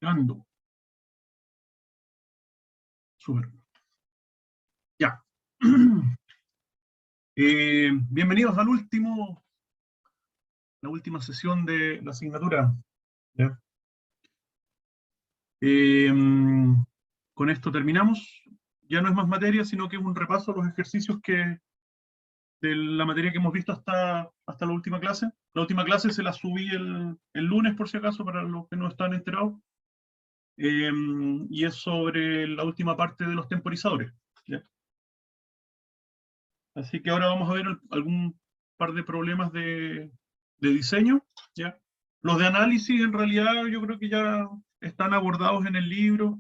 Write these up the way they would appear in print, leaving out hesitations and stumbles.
Ando. Súper. Ya. Bienvenidos al la última sesión de la asignatura. ¿Ya? Eh, con esto terminamos. Ya no es más materia, sino que es un repaso a los ejercicios de la materia que hemos visto hasta la última clase. La última clase se la subí el lunes, por si acaso, para los que no están enterados. Y es sobre la última parte de los temporizadores. ¿Ya? Así que ahora vamos a ver algún par de problemas de diseño, ¿ya? Los de análisis en realidad yo creo que ya están abordados en el libro.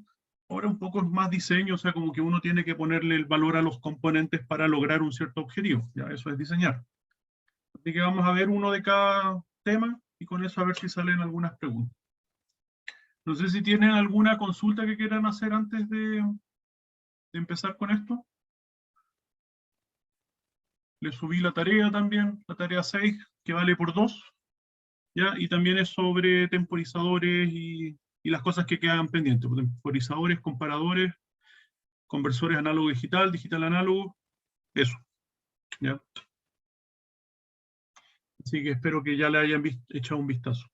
Ahora un poco es más diseño, o sea, como que uno tiene que ponerle el valor a los componentes para lograr un cierto objetivo, ¿ya? Eso es diseñar. Así que vamos a ver uno de cada tema y con eso a ver si salen algunas preguntas. No sé si tienen alguna consulta que quieran hacer antes de empezar con esto. Le subí la tarea también, la tarea 6, que vale por 2, ¿ya? Y también es sobre temporizadores y las cosas que quedan pendientes. Temporizadores, comparadores, conversores análogo-digital, digital-análogo, eso, ¿ya? Así que espero que ya le hayan echado un vistazo.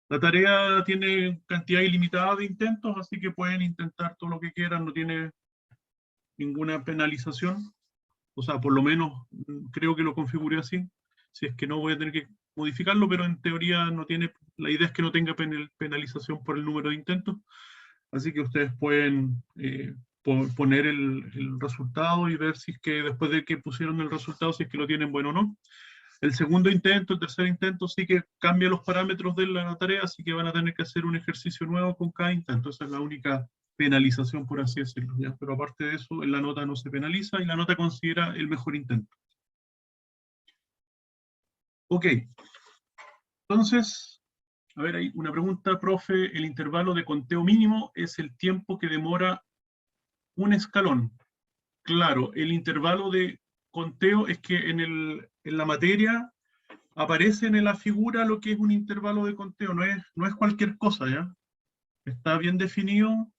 La tarea tiene cantidad ilimitada de intentos, así que pueden intentar todo lo que quieran, no tiene ninguna penalización. O sea, por lo menos creo que lo configuré así. Si es que no, voy a tener que modificarlo, pero en teoría no tiene, la idea es que no tenga penalización por el número de intentos. Así que ustedes pueden poner el resultado y ver si es que después de que pusieron el resultado, si es que lo tienen bueno o no. El segundo intento, el tercer intento, sí que cambia los parámetros de la tarea, así que van a tener que hacer un ejercicio nuevo con cada intento. Esa es la única penalización, por así decirlo, ¿ya? Pero aparte de eso, en la nota no se penaliza y la nota considera el mejor intento. Ok, entonces, a ver, hay una pregunta, profe. El intervalo de conteo mínimo es el tiempo que demora un escalón. Claro, el intervalo de conteo es que en la materia aparece en la figura lo que es un intervalo de conteo, no es cualquier cosa, ¿ya? Está bien definido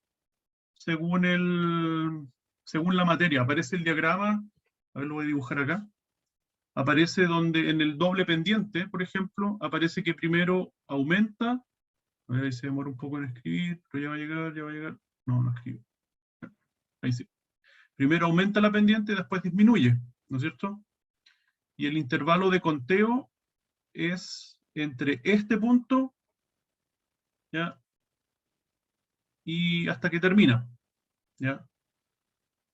según según la materia. Aparece el diagrama, a ver, lo voy a dibujar acá. Aparece donde en el doble pendiente, por ejemplo, aparece que primero aumenta. A ver, ahí se demora un poco en escribir, pero ya va a llegar, ya va a llegar. No, no escribe. Ahí sí. Primero aumenta la pendiente y después disminuye, ¿no es cierto? Y el intervalo de conteo es entre este punto, ¿ya? Y hasta que termina, ¿ya?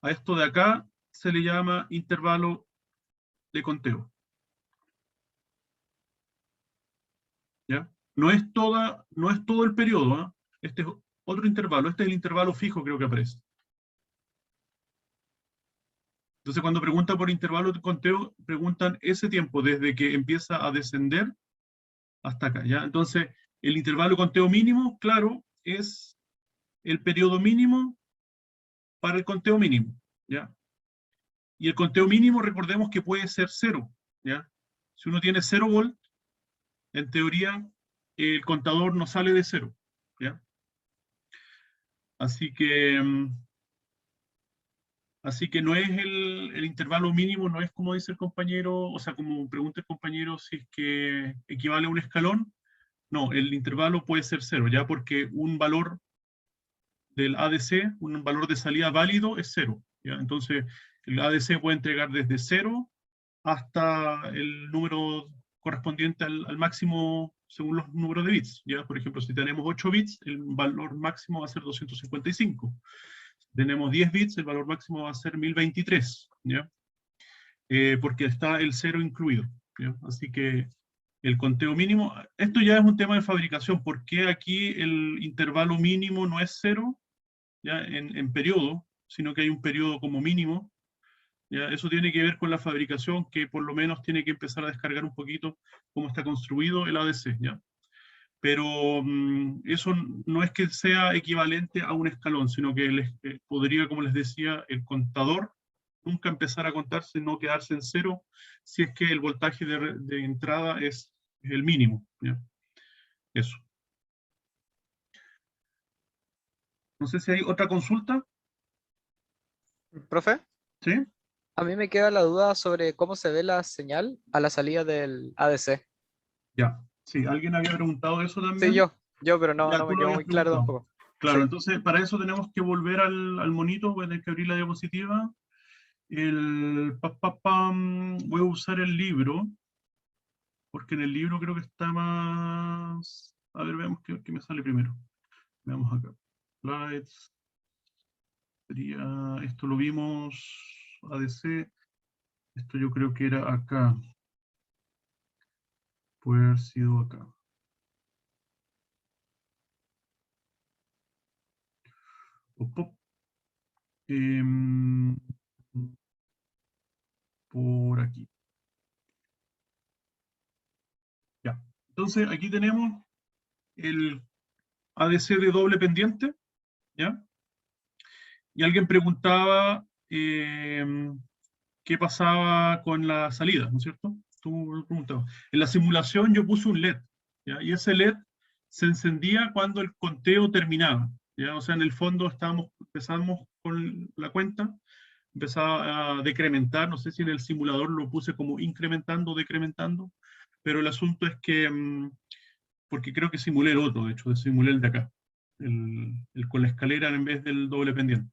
A esto de acá se le llama intervalo de conteo, ¿ya? No es todo el periodo, ¿eh? Este es otro intervalo, este es el intervalo fijo, creo que aparece. Entonces, cuando preguntan por intervalo de conteo, preguntan ese tiempo, desde que empieza a descender hasta acá, ¿ya? Entonces, el intervalo de conteo mínimo, claro, es el periodo mínimo para el conteo mínimo, ¿ya? Y el conteo mínimo, recordemos que puede ser 0, ¿ya? Si uno tiene 0 volt, en teoría, el contador no sale de 0, ¿ya? Así que, así que no es el intervalo mínimo, no es como dice el compañero, o sea, como pregunta el compañero si es que equivale a un escalón. No, el intervalo puede ser 0, ¿ya? Porque un valor del ADC, un valor de salida válido es 0, ¿ya? Entonces, el ADC puede entregar desde 0 hasta el número correspondiente al máximo según los números de bits, ¿ya? Por ejemplo, si tenemos 8 bits, el valor máximo va a ser 255. Si tenemos 10 bits, el valor máximo va a ser 1023, ¿ya? Porque está el 0 incluido, ¿ya? Así que el conteo mínimo, esto ya es un tema de fabricación. ¿Por qué aquí el intervalo mínimo no es 0, ¿ya? En periodo, sino que hay un periodo como mínimo, ¿ya? Eso tiene que ver con la fabricación, que por lo menos tiene que empezar a descargar un poquito cómo está construido el ADC, ¿ya? Pero eso no es que sea equivalente a un escalón, sino que podría, como les decía, el contador nunca empezar a contarse, no quedarse en 0, si es que el voltaje de entrada es el mínimo, ¿ya? Eso. No sé si hay otra consulta. Profe, ¿Sí? a mí me queda la duda sobre cómo se ve la señal a la salida del ADC. Ya. Sí, alguien había preguntado eso Sí, también. pero no, Ya no tú me lo quedó habías muy claro preguntado. tampoco. Claro, Sí, entonces para eso tenemos que volver al monito, voy a tener que abrir la diapositiva. Voy a usar el libro, porque en el libro creo que está más... A ver, veamos qué me sale primero. Veamos acá. Slides. Esto lo vimos, ADC. Esto yo creo que era acá. Puede haber sido acá. Op, op. Em, por aquí. Ya. Entonces aquí tenemos el ADC de doble pendiente, ¿ya? Y alguien preguntaba qué pasaba con la salida, ¿no es cierto? Tú preguntabas. En la simulación yo puse un LED, ¿ya? Y ese LED se encendía cuando el conteo terminaba, ¿ya? O sea, en el fondo empezamos con la cuenta, empezaba a decrementar, no sé si en el simulador lo puse como incrementando o decrementando, pero el asunto es que, porque creo que simulé el otro, de hecho, simulé el de acá, el con la escalera en vez del doble pendiente.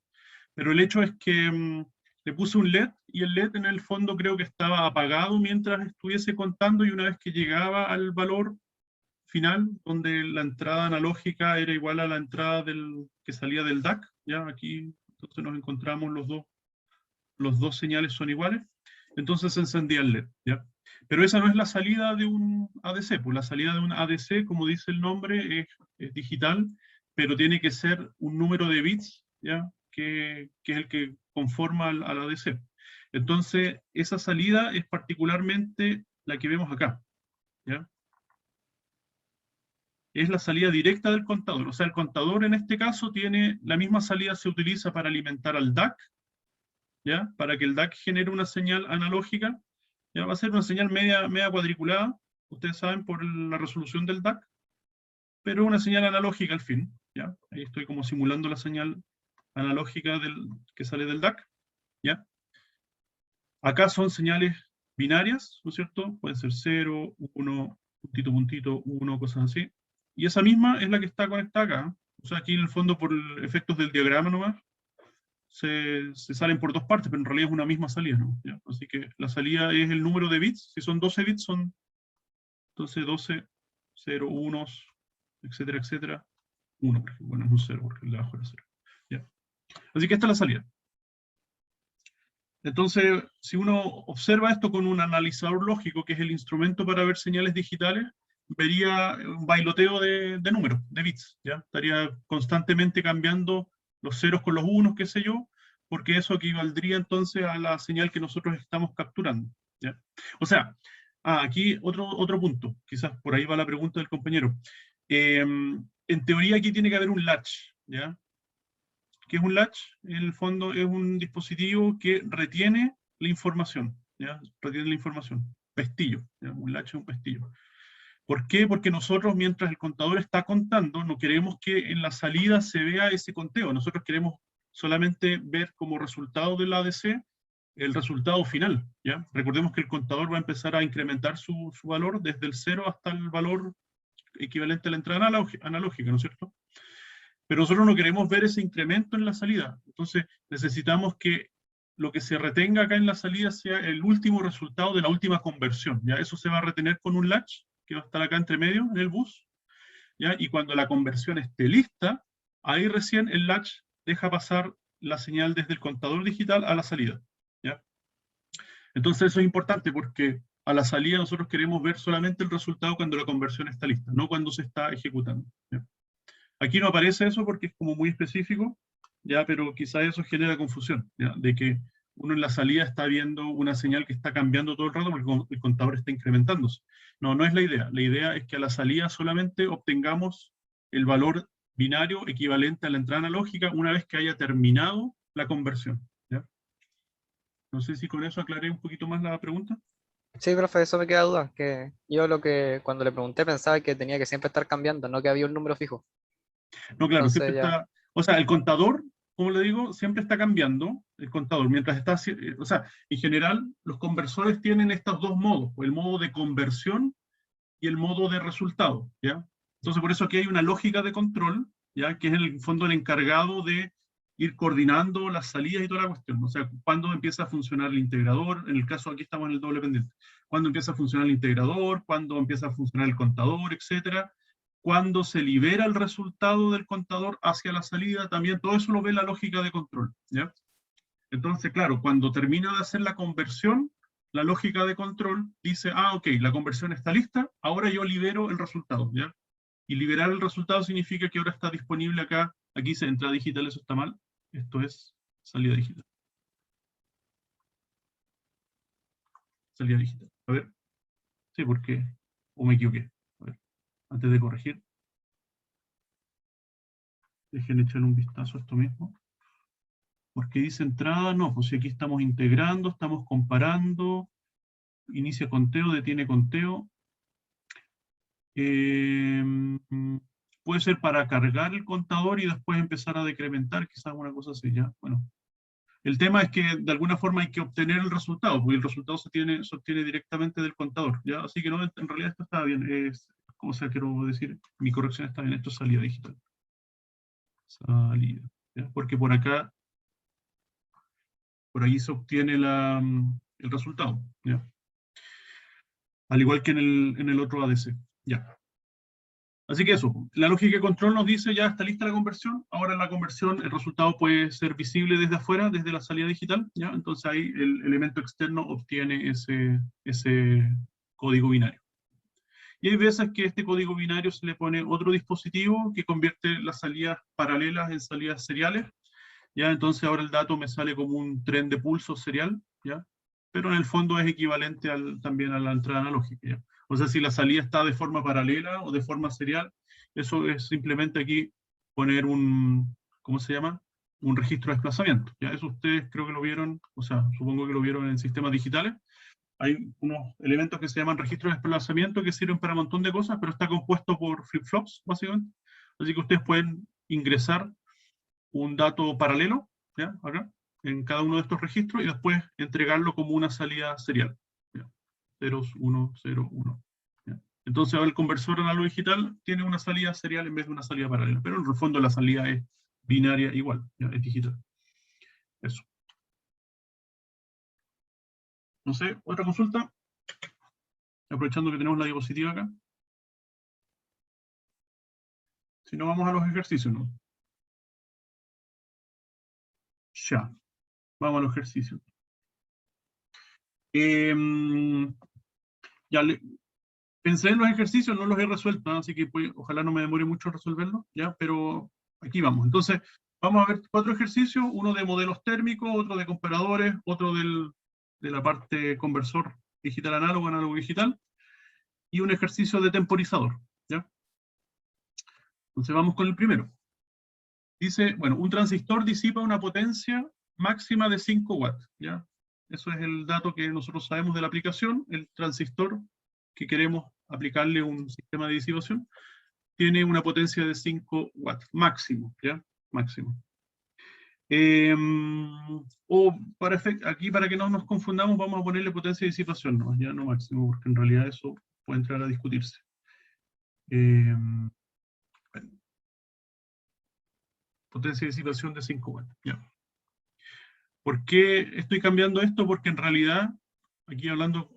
Pero el hecho es que le puse un LED y el LED en el fondo creo que estaba apagado mientras estuviese contando, y una vez que llegaba al valor final, donde la entrada analógica era igual a la entrada que salía del DAC, ya aquí entonces nos encontramos los dos señales son iguales, entonces se encendía el LED, ¿ya? Pero esa no es la salida de un ADC, pues la salida de un ADC, como dice el nombre, es digital, pero tiene que ser un número de bits, ¿ya? Que es el que conforma al ADC. Entonces, esa salida es particularmente la que vemos acá, ¿ya? Es la salida directa del contador. O sea, el contador en este caso tiene la misma salida, se utiliza para alimentar al DAC, ¿ya? Para que el DAC genere una señal analógica, ¿ya? Va a ser una señal media cuadriculada, ustedes saben, por la resolución del DAC, pero una señal analógica al fin, ¿ya? Ahí estoy como simulando la señal analógica que sale del DAC, ¿ya? Acá son señales binarias, ¿no es cierto? Pueden ser 0, 1, puntito, puntito, 1, cosas así. Y esa misma es la que está conectada acá. O sea, aquí en el fondo por efectos del diagrama nomás, se salen por dos partes, pero en realidad es una misma salida, ¿no? ¿Ya? Así que la salida es el número de bits, si son 12 bits son entonces 12, 0, 1, etcétera, etcétera, 1, por ejemplo. Bueno, es un 0 porque el de abajo era 0. ¿Ya? Así que esta es la salida. Entonces, si uno observa esto con un analizador lógico, que es el instrumento para ver señales digitales, vería un bailoteo de números, de bits, ¿ya? Estaría constantemente cambiando los ceros con los unos, qué sé yo, porque eso equivaldría entonces a la señal que nosotros estamos capturando, ¿ya? O sea, aquí otro punto, quizás por ahí va la pregunta del compañero. En teoría aquí tiene que haber un latch, ¿ya? ¿Qué es un latch? En el fondo es un dispositivo que retiene la información, ¿ya? Retiene la información. Pestillo, ¿ya? Un latch es un pestillo. ¿Por qué? Porque nosotros, mientras el contador está contando, no queremos que en la salida se vea ese conteo. Nosotros queremos solamente ver como resultado del ADC el resultado final, ¿ya? Recordemos que el contador va a empezar a incrementar su valor desde el 0 hasta el valor equivalente a la entrada analógica, ¿no es cierto? Pero nosotros no queremos ver ese incremento en la salida. Entonces necesitamos que lo que se retenga acá en la salida sea el último resultado de la última conversión. ¿Ya? Eso se va a retener con un latch que va a estar acá entre medio en el bus. ¿Ya? Y cuando la conversión esté lista, ahí recién el latch deja pasar la señal desde el contador digital a la salida. ¿Ya? Entonces eso es importante porque a la salida nosotros queremos ver solamente el resultado cuando la conversión está lista, no cuando se está ejecutando. ¿Ya? Aquí no aparece eso porque es como muy específico, ya, pero quizá eso genera confusión, ¿ya? De que uno en la salida está viendo una señal que está cambiando todo el rato porque el contador está incrementándose. No, no es la idea. La idea es que a la salida solamente obtengamos el valor binario equivalente a la entrada analógica una vez que haya terminado la conversión, ¿ya? No sé si con eso aclaré un poquito más la pregunta. sí, profe, eso me queda duda, que yo lo que cuando le pregunté pensaba que tenía que siempre estar cambiando, no que había un número fijo. No, claro, siempre Entonces ya, está. O sea, el contador, como le digo, siempre está cambiando el contador. Mientras está, o sea, en general, los conversores tienen estos dos modos, el modo de conversión y el modo de resultado, ¿ya? Entonces, por eso aquí hay una lógica de control, ¿ya? Que es en el fondo el encargado de ir coordinando las salidas y toda la cuestión. O sea, cuándo empieza a funcionar el integrador, en el caso aquí estamos en el doble pendiente, cuándo empieza a funcionar el integrador, cuándo empieza a funcionar el contador, etcétera, cuándo se libera el resultado del contador hacia la salida, también todo eso lo ve la lógica de control, ¿ya? Entonces, claro, cuando termina de hacer la conversión, la lógica de control dice, ah, ok, la conversión está lista, ahora yo libero el resultado, ¿ya? Y liberar el resultado significa que ahora está disponible acá, aquí dice entrada digital, eso está mal, esto es salida digital. Salida digital. A ver, sí, porque, o me equivoqué. A ver, antes de corregir, dejen echar un vistazo a esto mismo. Porque dice entrada, no, pues si aquí estamos integrando, estamos comparando, inicia conteo, detiene conteo. Puede ser para cargar el contador y después empezar a decrementar, quizás una cosa así, ¿ya? Bueno, el tema es que de alguna forma hay que obtener el resultado, porque el resultado se obtiene directamente del contador, ¿ya? Así que no, en realidad esto está bien, como sea, quiero decir, mi corrección está bien, esto es salida digital. Salida, ¿ya? Porque por acá, por ahí se obtiene el resultado, ¿ya? Al igual que en el otro ADC, ¿ya? Así que eso, la lógica de control nos dice ya está lista la conversión, ahora la conversión, el resultado puede ser visible desde afuera, desde la salida digital, ¿ya? Entonces ahí el elemento externo obtiene ese código binario. Y hay veces que este código binario se le pone otro dispositivo que convierte las salidas paralelas en salidas seriales, ¿ya? Entonces ahora el dato me sale como un tren de pulso serial, ¿ya? Pero en el fondo es equivalente también a la entrada analógica, ¿ya? O sea, si la salida está de forma paralela o de forma serial, eso es simplemente aquí poner ¿cómo se llama? Un registro de desplazamiento, ¿ya? Eso ustedes creo que lo vieron, o sea, supongo que lo vieron en sistemas digitales. Hay unos elementos que se llaman registros de desplazamiento que sirven para un montón de cosas, pero está compuesto por flip-flops, básicamente. Así que ustedes pueden ingresar un dato paralelo, ¿ya? Acá, en cada uno de estos registros, y después entregarlo como una salida serial. ¿Ya? 0, 1, 0, 1. ¿Ya? Entonces ahora el conversor análogo digital tiene una salida serial en vez de una salida paralela, pero en el fondo la salida es binaria igual, ¿ya? Es digital. Eso. No sé, otra consulta, aprovechando que tenemos la diapositiva acá. Si no, vamos a los ejercicios, ¿no? Ya, vamos a los ejercicios. Ya pensé en los ejercicios, no los he resuelto, ¿no? Así que pues, ojalá no me demore mucho resolverlos, ¿ya? Pero aquí vamos. Entonces, vamos a ver 4 ejercicios, uno de modelos térmicos, otro de comparadores, otro de la parte conversor digital análogo, análogo digital, y un ejercicio de temporizador, ¿ya? Entonces vamos con el primero. Dice, bueno, un transistor disipa una potencia máxima de 5 watts, ¿ya? Eso es el dato que nosotros sabemos de la aplicación, el transistor que queremos aplicarle un sistema de disipación, tiene una potencia de 5 watts, máximo, ¿ya? Máximo. Aquí para que no nos confundamos, vamos a ponerle potencia de disipación, ¿no? Ya no máximo, porque en realidad eso puede entrar a discutirse. Potencia de disipación de 5 watts, ¿ya? ¿Por qué estoy cambiando esto? Porque en realidad, aquí hablando,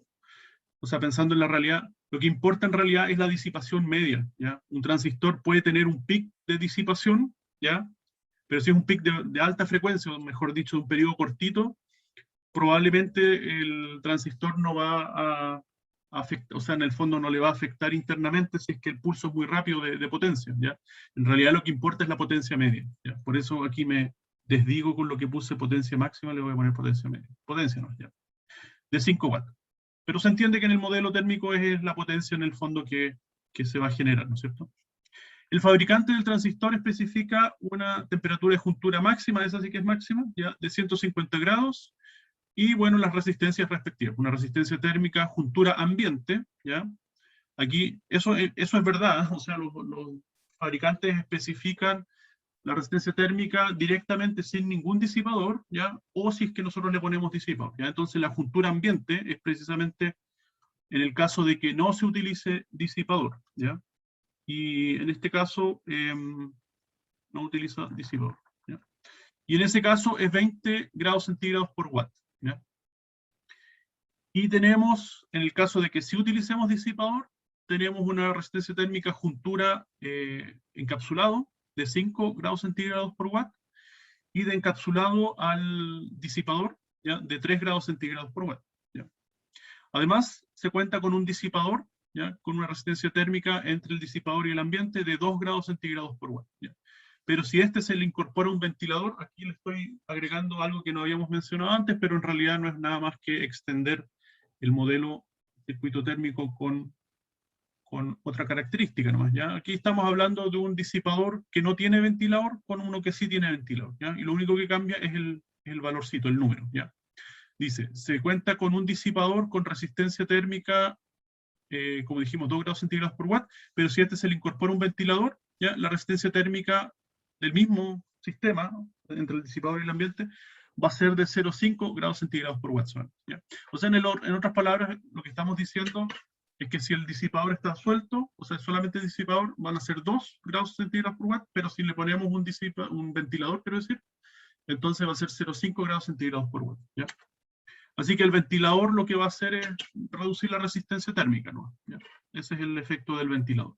o sea, pensando en la realidad, lo que importa en realidad es la disipación media, ¿ya? Un transistor puede tener un pic de disipación, ¿ya? Pero si es un pic de alta frecuencia, o mejor dicho, de un periodo cortito, probablemente el transistor no va a afectar, o sea, en el fondo no le va a afectar internamente si es que el pulso es muy rápido de potencia, ¿ya? En realidad lo que importa es la potencia media, ¿ya? Por eso aquí me desdigo con lo que puse potencia máxima, le voy a poner potencia media. Potencia no, ¿ya? De 5 watts. Pero se entiende que en el modelo térmico es la potencia en el fondo que se va a generar, ¿no es cierto? El fabricante del transistor especifica una temperatura de juntura máxima, esa sí que es máxima, ¿ya? De 150 grados, y bueno, las resistencias respectivas. Una resistencia térmica, juntura ambiente, ¿ya? Aquí, eso es verdad, o sea, los fabricantes especifican la resistencia térmica directamente sin ningún disipador, ¿ya? O si es que nosotros le ponemos disipador, ¿ya? Entonces la juntura ambiente es precisamente en el caso de que no se utilice disipador, ¿ya? Y en este caso no utiliza disipador, ¿ya? Y en ese caso es 20 grados centígrados por watt, ¿ya? Y tenemos, en el caso de que sí utilicemos disipador, tenemos una resistencia térmica juntura encapsulado de 5 grados centígrados por watt y de encapsulado al disipador, ¿ya? De 3 grados centígrados por watt, ¿ya? Además, se cuenta con un disipador, ¿ya? Con una resistencia térmica entre el disipador y el ambiente de 2 grados centígrados por watt, ¿ya? Pero si este se le incorpora un ventilador, aquí le estoy agregando algo que no habíamos mencionado antes, pero en realidad no es nada más que extender el modelo circuito térmico con otra característica nomás, ¿ya? Aquí estamos hablando de un disipador que no tiene ventilador con uno que sí tiene ventilador, ¿ya? Y lo único que cambia es el valorcito, el número, ¿ya? Dice, se cuenta con un disipador con resistencia térmica, como dijimos, 2 grados centígrados por watt, pero si a este se le incorpora un ventilador, ¿ya? La resistencia térmica del mismo sistema, ¿no? Entre el disipador y el ambiente, va a ser de 0,5 grados centígrados por watt, ¿ya? O sea, en otras palabras, lo que estamos diciendo es que si el disipador está suelto, o sea, solamente el disipador, van a ser 2 grados centígrados por watt, pero si le ponemos un ventilador, quiero decir, entonces va a ser 0,5 grados centígrados por watt, ¿ya? Así que el ventilador lo que va a hacer es reducir la resistencia térmica, ¿no? ¿Ya? Ese es el efecto del ventilador,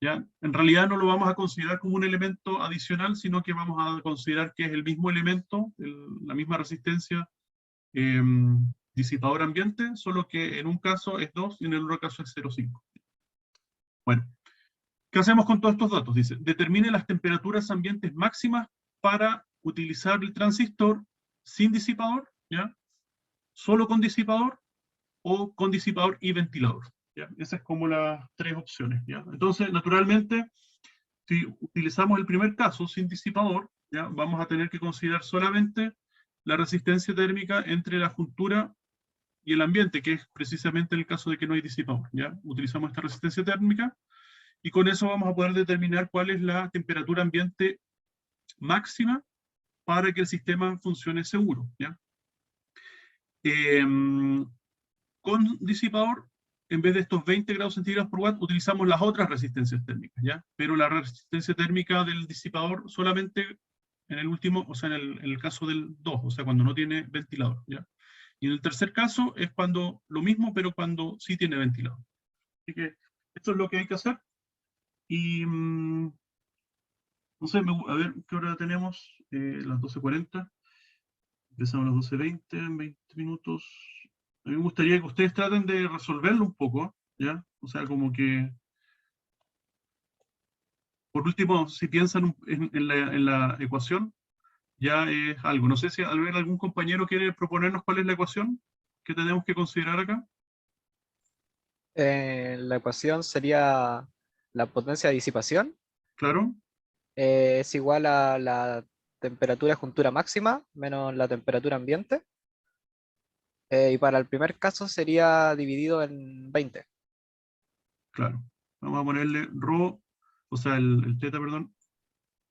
¿ya? En realidad no lo vamos a considerar como un elemento adicional, sino que vamos a considerar que es el mismo elemento, la misma resistencia disipador ambiente, solo que en un caso es 2 y en el otro caso es 0,5. Bueno, ¿qué hacemos con todos estos datos? Dice, determine las temperaturas ambientes máximas para utilizar el transistor sin disipador, ¿ya? Solo con disipador o con disipador y ventilador, ¿ya? Esas es como las tres opciones, ¿ya? Entonces, naturalmente, si utilizamos el primer caso sin disipador, ¿ya? Vamos a tener que considerar solamente la resistencia térmica entre la juntura y el ambiente, que es precisamente el caso de que no hay disipador, ¿ya? Utilizamos esta resistencia térmica y con eso vamos a poder determinar cuál es la temperatura ambiente máxima para que el sistema funcione seguro, ¿ya? Con disipador, en vez de estos 20 grados centígrados por watt, utilizamos las otras resistencias térmicas, ¿ya? Pero la resistencia térmica del disipador solamente en el último, o sea, en el caso del 2, o sea, cuando no tiene ventilador, ¿ya? Y en el tercer caso es cuando lo mismo, pero cuando sí tiene ventilador. Así que esto es lo que hay que hacer. Y, no sé, a ver, ¿qué hora tenemos? Las 12:40. Empezamos a las 12:20, en 20 minutos. A mí me gustaría que ustedes traten de resolverlo un poco, ¿ya? O sea, como que, por último, si piensan en la ecuación, ya es algo. No sé si algún compañero quiere proponernos cuál es la ecuación que tenemos que considerar acá. La ecuación sería la potencia de disipación, Claro, es igual a la temperatura juntura máxima menos la temperatura ambiente. Y para el primer caso sería dividido en 20. claro. Vamos a ponerle ρ, o sea, el θ, perdón,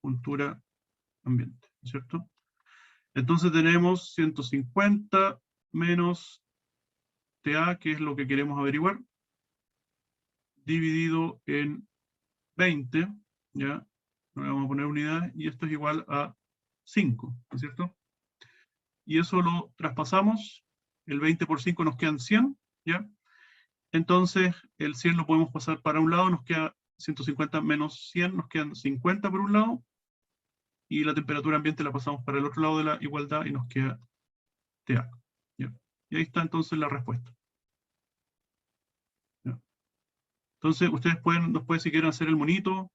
juntura ambiente, ¿cierto? Entonces tenemos 150 menos TA, que es lo que queremos averiguar, dividido en 20, ¿ya? Le vamos a poner unidades, y esto es igual a 5, ¿no es cierto? Y eso lo traspasamos, el 20 por 5 nos quedan 100, ¿ya? Entonces el 100 lo podemos pasar para un lado, nos queda 150 menos 100, nos quedan 50 por un lado, y la temperatura ambiente la pasamos para el otro lado de la igualdad y nos queda TA, ¿ya? Y ahí está entonces la respuesta. ¿Ya? Entonces ustedes nos pueden si quieren hacer el monito,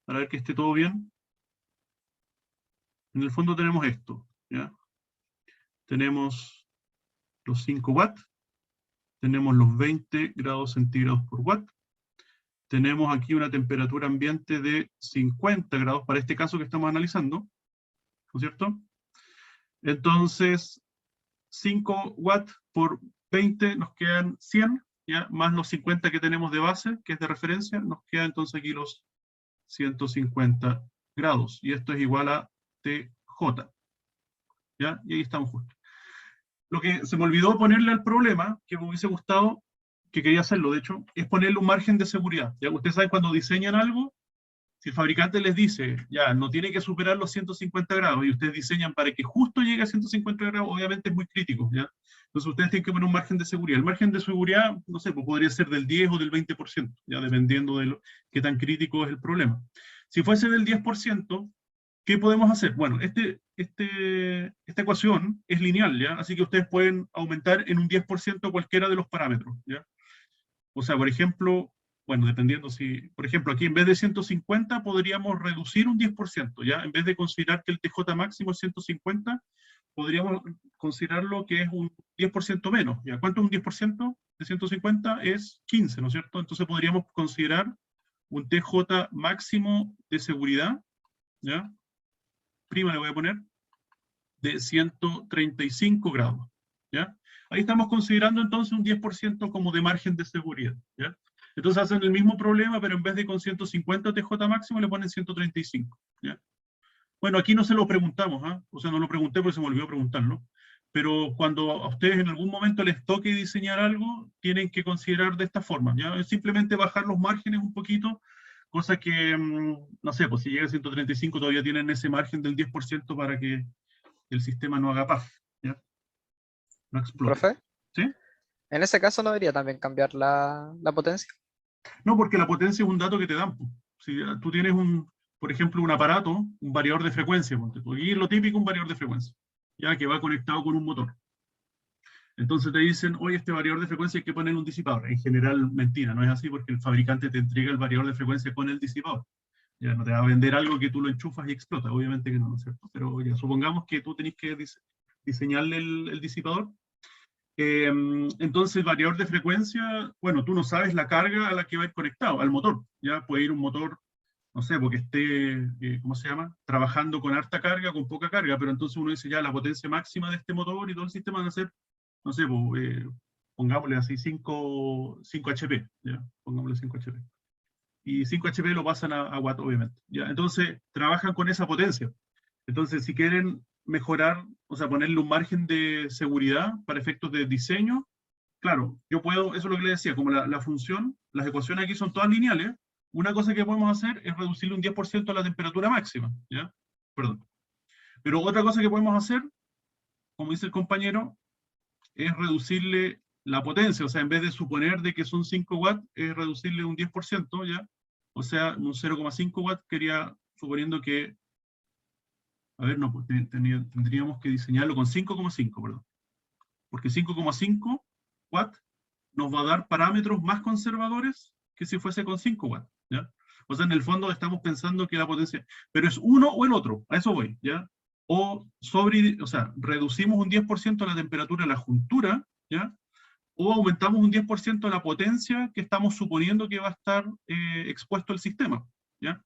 para ver que esté todo bien. En el fondo tenemos esto, ¿ya? Tenemos los 5 watts, tenemos los 20 grados centígrados por watt, tenemos aquí una temperatura ambiente de 50 grados, para este caso que estamos analizando, ¿no es cierto? Entonces, 5 watts por 20 nos quedan 100, ¿ya? Más los 50 que tenemos de base, que es de referencia, nos quedan entonces aquí los 150 grados, y esto es igual a TJ, ¿ya? Y ahí estamos justos. Lo que se me olvidó ponerle al problema, que me hubiese gustado, que quería hacerlo, de hecho, es ponerle un margen de seguridad. ¿Ya? Ustedes saben, cuando diseñan algo, si el fabricante les dice, ya, no tiene que superar los 150 grados, y ustedes diseñan para que justo llegue a 150 grados, obviamente es muy crítico, ¿ya? Entonces ustedes tienen que poner un margen de seguridad. El margen de seguridad, no sé, pues podría ser del 10 o del 20%, ya dependiendo de qué tan crítico es el problema. Si fuese del 10%, ¿qué podemos hacer? Bueno, esta ecuación es lineal, ¿ya? Así que ustedes pueden aumentar en un 10% cualquiera de los parámetros, ¿ya? O sea, por ejemplo, bueno, dependiendo si, por ejemplo, aquí en vez de 150 podríamos reducir un 10%, ¿ya? En vez de considerar que el TJ máximo es 150, podríamos considerarlo que es un 10% menos, ¿ya? ¿Cuánto es un 10% de 150? Es 15, ¿no es cierto? Entonces podríamos considerar un TJ máximo de seguridad, ¿ya? Prima le voy a poner, de 135 grados, ¿ya? Ahí estamos considerando entonces un 10% como de margen de seguridad, ¿ya? Entonces hacen el mismo problema, pero en vez de con 150 TJ máximo le ponen 135, ¿ya? Bueno, aquí no se lo preguntamos, ¿ah? O sea, no lo pregunté porque se me olvidó preguntarlo, pero cuando a ustedes en algún momento les toque diseñar algo, tienen que considerar de esta forma, ¿ya? Es simplemente bajar los márgenes un poquito, cosa que, no sé, pues si llega a 135 todavía tienen ese margen del 10% para que el sistema no haga paf, ¿ya? No explote. Profe, ¿Sí? en ese caso no debería también cambiar la potencia. No, porque la potencia es un dato que te dan, po. Si tú tienes un, por ejemplo, un aparato, un variador de frecuencia, ponte tú, y lo típico, un variador de frecuencia, ya que va conectado con un motor. Entonces te dicen, oye, este variador de frecuencia hay que poner un disipador. En general, mentira, no es así porque el fabricante te entrega el variador de frecuencia con el disipador. Ya no te va a vender algo que tú lo enchufas y explota, obviamente que no, ¿no es cierto? Pero ya supongamos que tú tenés que diseñarle el disipador. Entonces, el variador de frecuencia, bueno, tú no sabes la carga a la que va a ir conectado, al motor. Ya puede ir un motor, no sé, porque esté, ¿cómo se llama? Trabajando con harta carga, con poca carga, pero entonces uno dice ya la potencia máxima de este motor y todo el sistema van a ser, no sé, pues, pongámosle así 5 HP, ¿ya? Pongámosle 5 HP. Y 5 HP lo pasan a watt, obviamente. ¿Ya? Entonces, trabajan con esa potencia. Entonces, si quieren mejorar, o sea, ponerle un margen de seguridad para efectos de diseño, claro, yo puedo, eso es lo que le decía, como la función, las ecuaciones aquí son todas lineales, una cosa que podemos hacer es reducirle un 10% a la temperatura máxima, ¿ya? Perdón. Pero otra cosa que podemos hacer, como dice el compañero, es reducirle la potencia, o sea, en vez de suponer de que son 5 watts, es reducirle un 10%, ¿ya? O sea, un 0,5 watts, quería, suponiendo que, a ver, no, pues, tendríamos que diseñarlo con 5,5, perdón. Porque 5,5 watts nos va a dar parámetros más conservadores que si fuese con 5 watts, ¿ya? O sea, en el fondo estamos pensando que la potencia, pero es uno o el otro, a eso voy, ¿ya? O sea, reducimos un 10% la temperatura de la juntura, ¿ya? O aumentamos un 10% la potencia que estamos suponiendo que va a estar expuesto el sistema, ¿ya?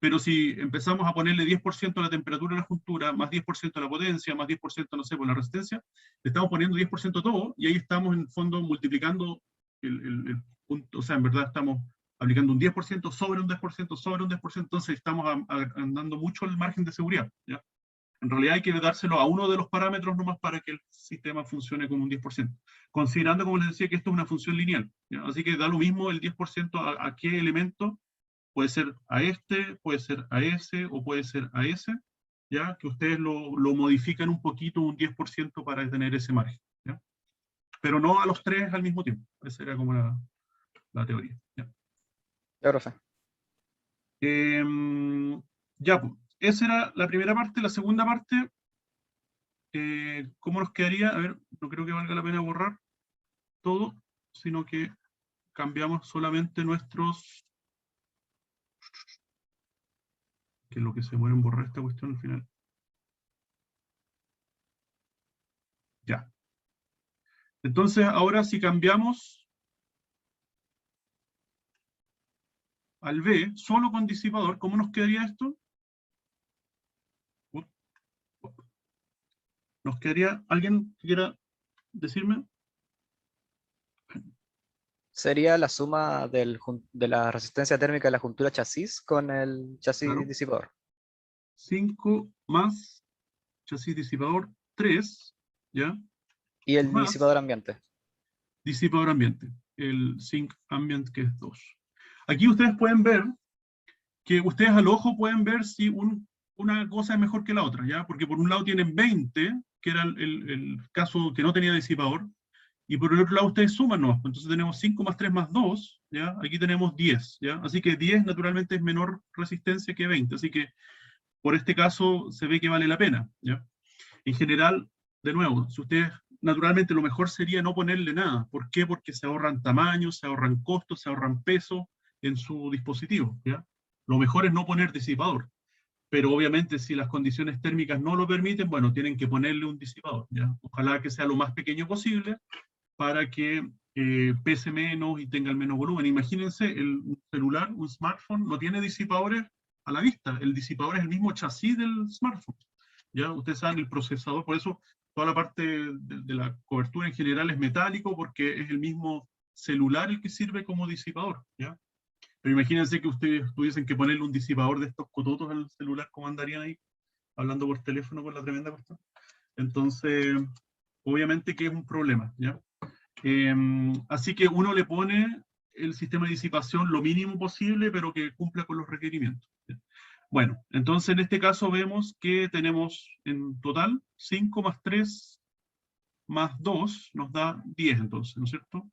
Pero si empezamos a ponerle 10% a la temperatura de la juntura, más 10% a la potencia, más 10%, no sé, por la resistencia, le estamos poniendo 10% a todo, y ahí estamos en el fondo multiplicando el punto, o sea, en verdad estamos aplicando un 10% sobre un 10% sobre un 10%, entonces estamos andando mucho el margen de seguridad, ¿ya? En realidad hay que dárselo a uno de los parámetros nomás para que el sistema funcione con un 10%, considerando, como les decía, que esto es una función lineal, ¿ya? Así que da lo mismo el 10% a qué elemento. Puede ser a este, puede ser a ese, o puede ser a ese, ¿ya? Que ustedes lo modifican un poquito, un 10% para tener ese margen, ¿ya? Pero no a los tres al mismo tiempo. Esa era como la teoría, ¿ya? Ya, profe. Ya, pues, esa era la primera parte. La segunda parte, ¿cómo nos quedaría? A ver, no creo que valga la pena borrar todo, sino que cambiamos solamente nuestros, que es lo que se muere en borrar esta cuestión al final. Ya. Entonces, ahora si cambiamos al B, solo con disipador, ¿cómo nos quedaría esto? Nos quedaría, ¿alguien que quiera decirme? Sería la suma de la resistencia térmica de la juntura chasis con el chasis Claro. disipador. 5 más chasis disipador 3, ¿ya? Y el Más disipador ambiente. disipador ambiente, el sink ambient que es 2. Aquí ustedes pueden ver que ustedes al ojo pueden ver si una cosa es mejor que la otra, ¿ya? Porque por un lado tienen 20, que era el caso que no tenía disipador, y por el otro lado ustedes suman, ¿no? Entonces tenemos 5 más 3 más 2, ¿ya? Aquí tenemos 10, ¿ya? Así que 10 naturalmente es menor resistencia que 20, así que por este caso se ve que vale la pena, ¿ya? En general, de nuevo, si ustedes, naturalmente lo mejor sería no ponerle nada. ¿Por qué? Porque se ahorran tamaños, se ahorran costos, se ahorran peso en su dispositivo, ¿ya? Lo mejor es no poner disipador, pero obviamente si las condiciones térmicas no lo permiten, bueno, tienen que ponerle un disipador, ¿ya? Ojalá que sea lo más pequeño posible para que pese menos y tenga el menos volumen. Imagínense, un celular, un smartphone, no tiene disipadores a la vista. El disipador es el mismo chasis del smartphone. ¿Ya? Ustedes saben, el procesador, por eso toda la parte de la cobertura en general es metálico, porque es el mismo celular el que sirve como disipador, ¿ya? Pero imagínense que ustedes tuviesen que ponerle un disipador de estos cototos al celular, ¿cómo andarían ahí hablando por teléfono con la tremenda cuestión? Entonces, obviamente que es un problema, ¿ya? Así que uno le pone el sistema de disipación lo mínimo posible, pero que cumpla con los requerimientos, ¿ya? Bueno, entonces en este caso vemos que tenemos en total 5 más 3 más 2 nos da 10 entonces, ¿no es cierto?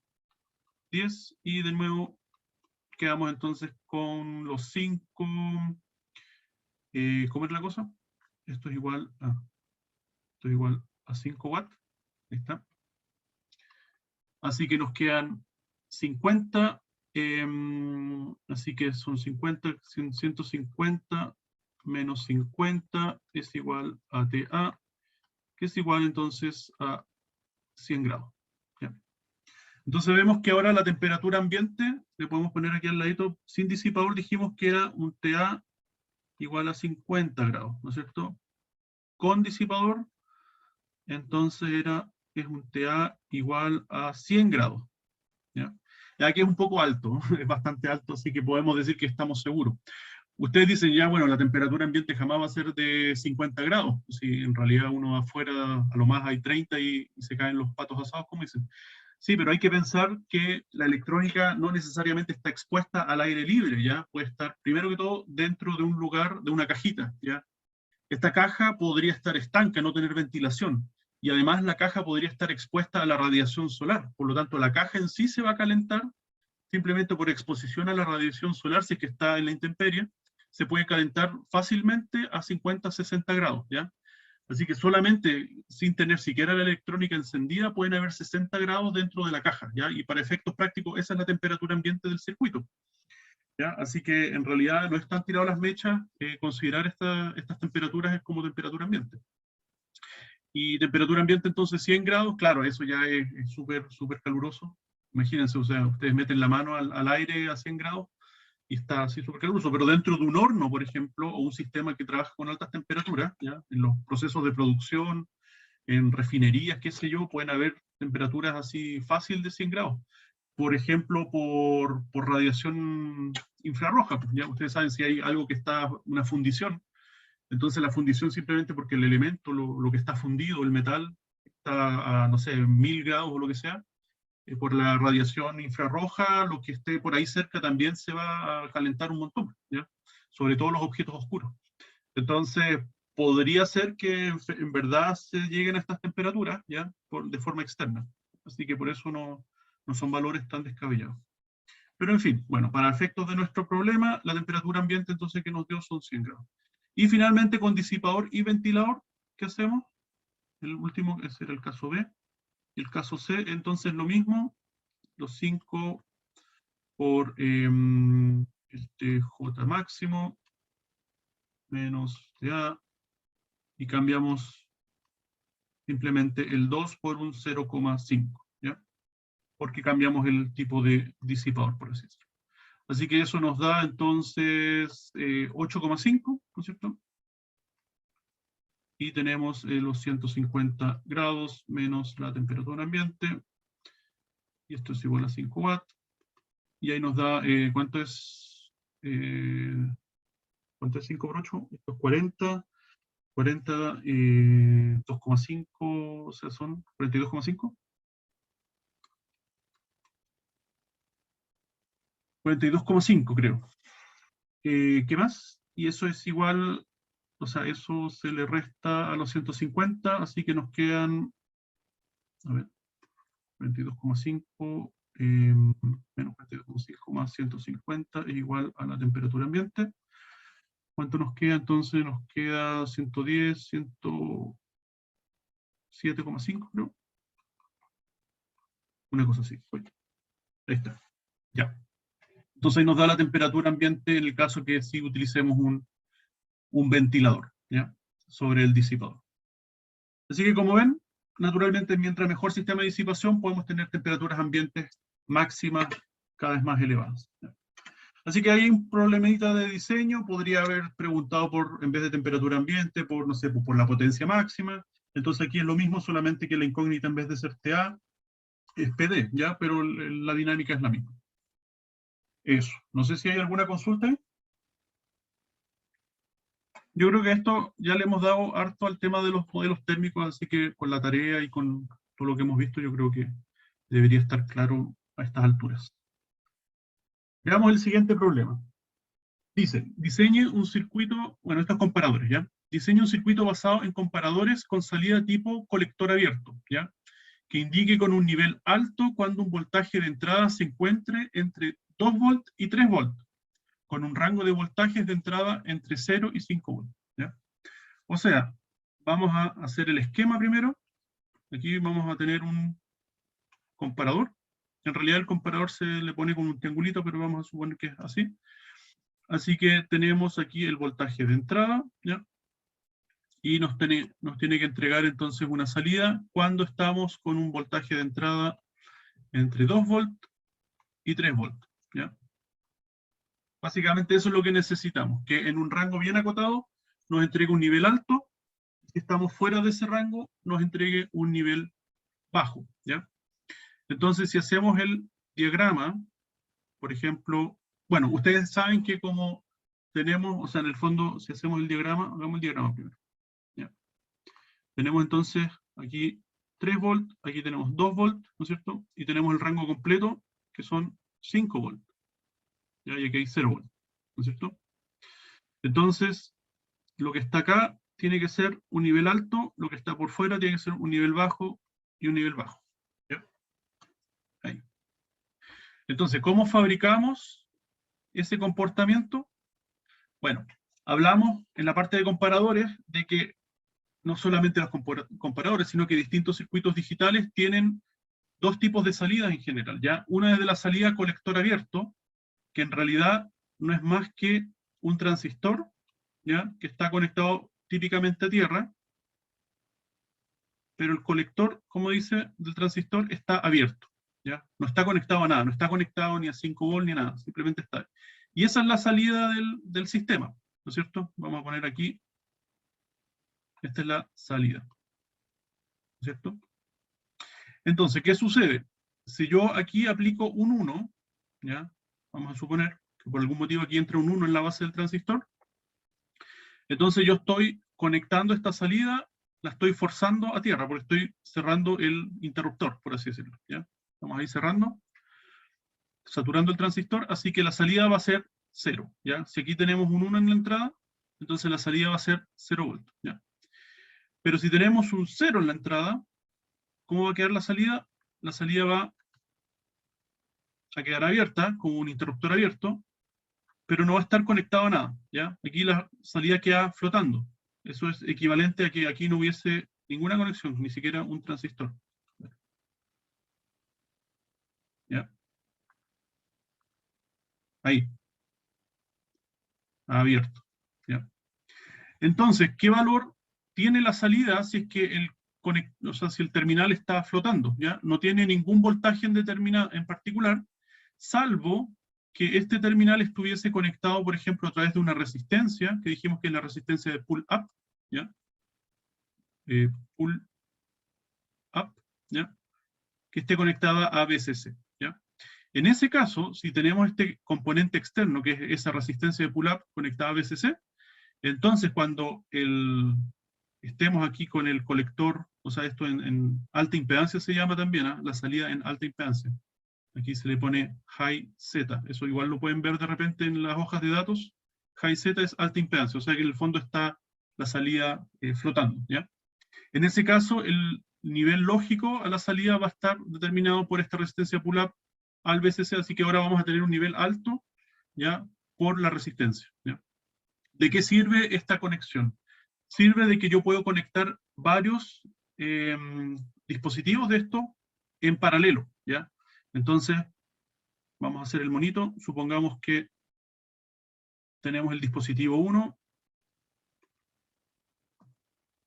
10 y de nuevo quedamos entonces con los 5, ¿cómo es la cosa? Esto es igual a 5 watts, ahí está. Así que nos quedan 50, así que son 50, 150 menos 50 es igual a TA, que es igual entonces a 100 grados. ¿Ya? Entonces vemos que ahora la temperatura ambiente, le podemos poner aquí al ladito, sin disipador dijimos que era un TA igual a 50 grados, ¿no es cierto? Con disipador, entonces es un TA igual a 100 grados. ¿Ya? Y aquí es un poco alto, es bastante alto, así que podemos decir que estamos seguros. Ustedes dicen ya, bueno, la temperatura ambiente jamás va a ser de 50 grados, si en realidad uno afuera a lo más hay 30 y se caen los patos asados, como dicen. Sí, pero hay que pensar que la electrónica no necesariamente está expuesta al aire libre, ¿ya? Puede estar, primero que todo, dentro de un lugar, de una cajita, ¿ya? Esta caja podría estar estanca, no tener ventilación, y además la caja podría estar expuesta a la radiación solar, por lo tanto la caja en sí se va a calentar simplemente por exposición a la radiación solar, si es que está en la intemperie, se puede calentar fácilmente a 50, 60 grados, ¿ya? Así que solamente sin tener siquiera la electrónica encendida pueden haber 60 grados dentro de la caja, ¿ya? Y para efectos prácticos esa es la temperatura ambiente del circuito, ¿ya? Así que en realidad no están tiradas las mechas, considerar estas temperaturas es como temperatura ambiente. Y temperatura ambiente entonces 100 grados, claro, eso ya es súper, súper caluroso. Imagínense, o sea, ustedes meten la mano al aire a 100 grados y está así súper caluroso, pero dentro de un horno, por ejemplo, o un sistema que trabaja con altas temperaturas, ¿ya? En los procesos de producción, en refinerías, qué sé yo, pueden haber temperaturas así fácil de 100 grados. Por ejemplo, por radiación infrarroja, pues ya ustedes saben si hay algo que está, una fundición, entonces la fundición simplemente porque el elemento, lo que está fundido, el metal, está a, no sé, 1000 grados o lo que sea, por la radiación infrarroja, lo que esté por ahí cerca también se va a calentar un montón, ¿ya? Sobre todo los objetos oscuros. Entonces, podría ser que en verdad se lleguen a estas temperaturas, ¿ya? De forma externa. Así que por eso no son valores tan descabellados. Pero en fin, bueno, para efectos de nuestro problema, la temperatura ambiente entonces que nos dio son 100 grados. Y finalmente con disipador y ventilador, ¿qué hacemos? El último, ese era el caso B. El caso C, entonces lo mismo, los 5 por J máximo menos TA y cambiamos simplemente el 2 por un 0,5, ¿ya? Porque cambiamos el tipo de disipador, por así decirlo. Así que eso nos da entonces 8,5, ¿no es cierto? Y tenemos los 150 grados menos la temperatura ambiente, y esto es igual a 5 watts, y ahí nos da, ¿cuánto es? ¿Cuánto es 5 por 8? Esto es 40. 40, 2,5, o sea, son 42,5. 42,5 creo. ¿Qué más? Y eso es igual, o sea, eso se le resta a los 150, así que nos quedan, a ver, 42,5 menos 42,5 más 150 es igual a la temperatura ambiente. ¿Cuánto nos queda? Entonces nos queda 110, 107,5, creo. Una cosa así. Oye, ahí está. Ya. Entonces ahí nos da la temperatura ambiente en el caso que sí utilicemos un ventilador, ¿ya? Sobre el disipador. Así que como ven, naturalmente mientras mejor sistema de disipación podemos tener temperaturas ambientes máximas cada vez más elevadas, ¿ya? Así que hay un problemita de diseño, podría haber preguntado por, en vez de temperatura ambiente, por, no sé, por la potencia máxima. Entonces aquí es lo mismo, solamente que la incógnita en vez de ser TA es PD, ¿ya? Pero la dinámica es la misma. Eso. No sé si hay alguna consulta ahí. Yo creo que esto ya le hemos dado harto al tema de los modelos térmicos, así que con la tarea y con todo lo que hemos visto, yo creo que debería estar claro a estas alturas. Veamos el siguiente problema. Dice, diseñe un circuito, bueno, estos comparadores, ¿ya? Diseñe un circuito basado en comparadores con salida tipo colector abierto, ¿ya? Que indique con un nivel alto cuando un voltaje de entrada se encuentre entre 2 volts y 3 volts, con un rango de voltajes de entrada entre 0 y 5 volts, ¿ya? O sea, vamos a hacer el esquema primero. Aquí vamos a tener un comparador. En realidad el comparador se le pone con un triangulito, pero vamos a suponer que es así. Así que tenemos aquí el voltaje de entrada, ¿ya? Y nos tiene que entregar entonces una salida cuando estamos con un voltaje de entrada entre 2 volts y 3 volts, ¿ya? Básicamente eso es lo que necesitamos, que en un rango bien acotado nos entregue un nivel alto, si estamos fuera de ese rango nos entregue un nivel bajo, ¿ya? Entonces si hacemos el diagrama, por ejemplo, bueno, ustedes saben que como tenemos, o sea, en el fondo, si hacemos el diagrama, hagamos el diagrama primero, ¿ya? Tenemos entonces aquí 3 volts, aquí tenemos 2 volts, ¿no es cierto? Y tenemos el rango completo, que son 5 volts, ¿ya? Y aquí hay 0 volts, ¿no es cierto? Entonces, lo que está acá tiene que ser un nivel alto, lo que está por fuera tiene que ser un nivel bajo y un nivel bajo, ¿ya? Ahí. Entonces, ¿cómo fabricamos ese comportamiento? Bueno, hablamos en la parte de comparadores de que no solamente los comparadores, sino que distintos circuitos digitales tienen dos tipos de salidas en general, ¿ya? Una es de la salida colector abierto, que en realidad no es más que un transistor, ¿ya? Que está conectado típicamente a tierra, pero el colector, como dice, del transistor está abierto, ¿ya? No está conectado a nada, no está conectado ni a 5 volts ni a nada, simplemente está. Y esa es la salida del sistema, ¿no es cierto? Vamos a poner aquí, esta es la salida, ¿no es cierto? Entonces, ¿qué sucede? Si yo aquí aplico un 1, ¿ya? Vamos a suponer que por algún motivo aquí entra un 1 en la base del transistor, entonces yo estoy conectando esta salida, la estoy forzando a tierra, porque estoy cerrando el interruptor, por así decirlo, ¿ya? Estamos ahí cerrando, saturando el transistor, así que la salida va a ser 0, ¿ya? Si aquí tenemos un 1 en la entrada, entonces la salida va a ser 0 volts, ¿ya? Pero si tenemos un 0 en la entrada, ¿cómo va a quedar la salida? La salida va a quedar abierta, como un interruptor abierto, pero no va a estar conectado a nada, ¿ya? Aquí la salida queda flotando. Eso es equivalente a que aquí no hubiese ninguna conexión, ni siquiera un transistor, ¿ya? Ahí, abierto, ¿ya? Entonces, ¿qué valor tiene la salida si es que o sea, si el terminal está flotando, ¿ya? No tiene ningún voltaje en particular, salvo que este terminal estuviese conectado, por ejemplo, a través de una resistencia, que dijimos que es la resistencia de pull-up, ¿ya? Pull-up, ¿ya? Que esté conectada a VCC, ¿ya? En ese caso, si tenemos este componente externo, que es esa resistencia de pull-up conectada a VCC, entonces cuando estemos aquí con el colector, o sea, esto en alta impedancia se llama también, ¿ah? La salida en alta impedancia. Aquí se le pone high Z. Eso igual lo pueden ver de repente en las hojas de datos. High Z es alta impedancia, o sea que en el fondo está la salida flotando, ¿ya? En ese caso, el nivel lógico a la salida va a estar determinado por esta resistencia pull-up al VCC, así que ahora vamos a tener un nivel alto, ¿ya? Por la resistencia, ¿ya? ¿De qué sirve esta conexión? Sirve de que yo puedo conectar varios dispositivos de esto en paralelo, ¿ya? Entonces, vamos a hacer el monito. Supongamos que tenemos el dispositivo 1,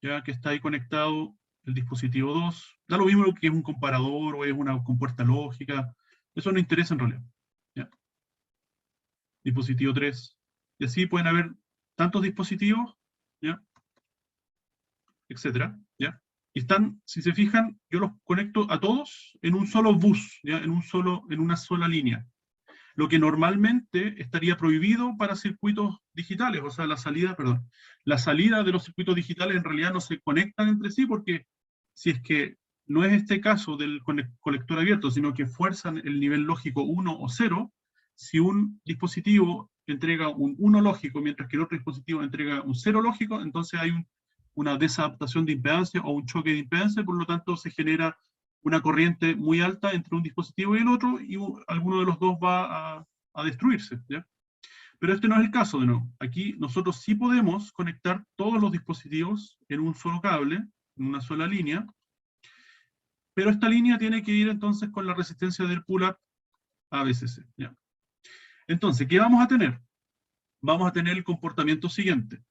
ya que está ahí conectado el dispositivo 2. Da lo mismo que es un comparador o es una compuerta lógica. Eso no interesa en realidad, ¿ya? Dispositivo 3. Y así pueden haber tantos dispositivos, ¿ya? Etcétera, ¿ya? Y están, si se fijan, yo los conecto a todos en un solo bus, ¿ya? En una sola línea. Lo que normalmente estaría prohibido para circuitos digitales, o sea, la salida de los circuitos digitales en realidad no se conectan entre sí, porque si es que no es este caso del colector abierto, sino que fuerzan el nivel lógico 1 o 0, si un dispositivo entrega un 1 lógico, mientras que el otro dispositivo entrega un 0 lógico, entonces hay una desadaptación de impedancia o un choque de impedancia, por lo tanto se genera una corriente muy alta entre un dispositivo y el otro, y alguno de los dos va a destruirse, ¿ya? Pero este no es el caso, de nuevo. Aquí nosotros sí podemos conectar todos los dispositivos en un solo cable, en una sola línea, pero esta línea tiene que ir entonces con la resistencia del pull-up a VCC, ¿ya? Entonces, ¿qué vamos a tener? Vamos a tener el comportamiento siguiente.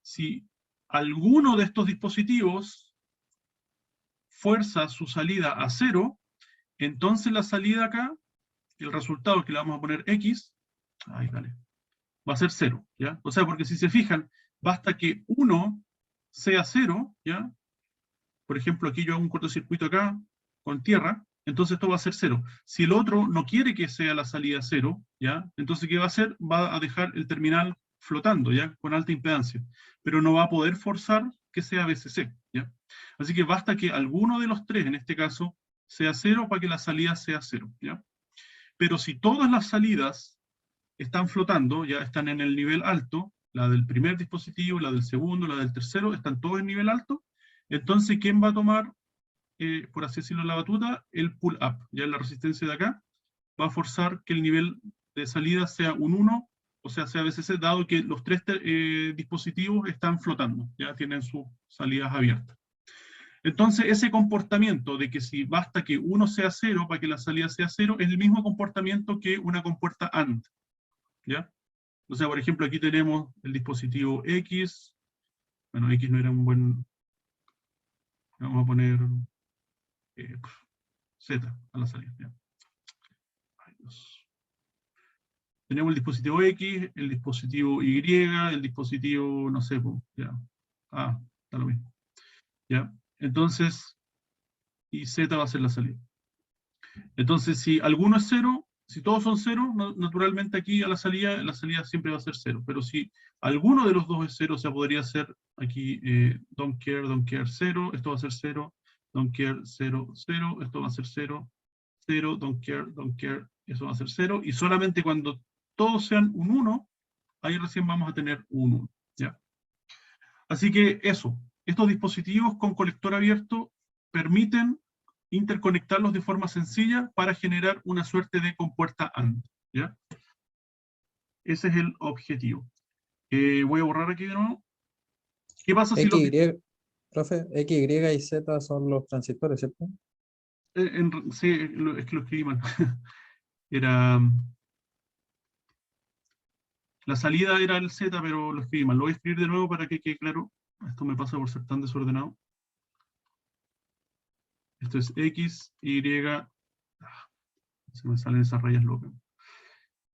Si alguno de estos dispositivos fuerza su salida a 0, entonces la salida acá, el resultado que le vamos a poner X, ahí dale, va a ser 0, ¿ya? O sea, porque si se fijan, basta que 1 sea 0, ¿ya? Por ejemplo, aquí yo hago un cortocircuito acá, con tierra, entonces esto va a ser 0. Si el otro no quiere que sea la salida 0, ¿ya? Entonces, ¿qué va a hacer? Va a dejar el terminal flotando, ¿ya? Con alta impedancia. Pero no va a poder forzar que sea VCC, ¿ya? Así que basta que alguno de los tres, en este caso, sea 0 para que la salida sea 0, ¿ya? Pero si todas las salidas están flotando, ya están en el nivel alto, la del primer dispositivo, la del segundo, la del tercero, están todos en nivel alto, entonces, ¿quién va a tomar, por así decirlo, la batuta? El pull-up, ya la resistencia de acá, va a forzar que el nivel de salida sea un 1, o sea VCC, dado que los tres dispositivos están flotando, ya tienen sus salidas abiertas. Entonces, ese comportamiento de que si basta que uno sea 0 para que la salida sea 0, es el mismo comportamiento que una compuerta AND, ¿ya? O sea, por ejemplo, aquí tenemos el dispositivo X, bueno, X no era un buen, vamos a poner Z a la salida, ¿ya? Ay, Dios. Tenemos el dispositivo X, el dispositivo Y, el dispositivo, no sé, ya, está lo mismo, ¿ya? Entonces, y Z va a ser la salida. Entonces, si alguno es 0, si todos son 0, naturalmente aquí a la salida siempre va a ser 0. Pero si alguno de los dos es 0, o sea, podría ser aquí don't care 0, esto va a ser 0, don't care 0, 0, esto va a ser 0, 0, don't care, eso va a ser 0, y solamente cuando todos sean un 1, ahí recién vamos a tener un 1, ¿ya? Así que eso, estos dispositivos con colector abierto permiten interconectarlos de forma sencilla para generar una suerte de compuerta AND, ¿ya? Ese es el objetivo. Voy a borrar aquí de nuevo. ¿Qué pasa si Profe, X, Y y Z son los transistores, ¿cierto? sí, es que lo escribí mal. Era... La salida era el Z, pero lo escribí mal. Lo voy a escribir de nuevo para que quede claro. Esto me pasa por ser tan desordenado. Esto es X, Y... se me salen esas rayas locas.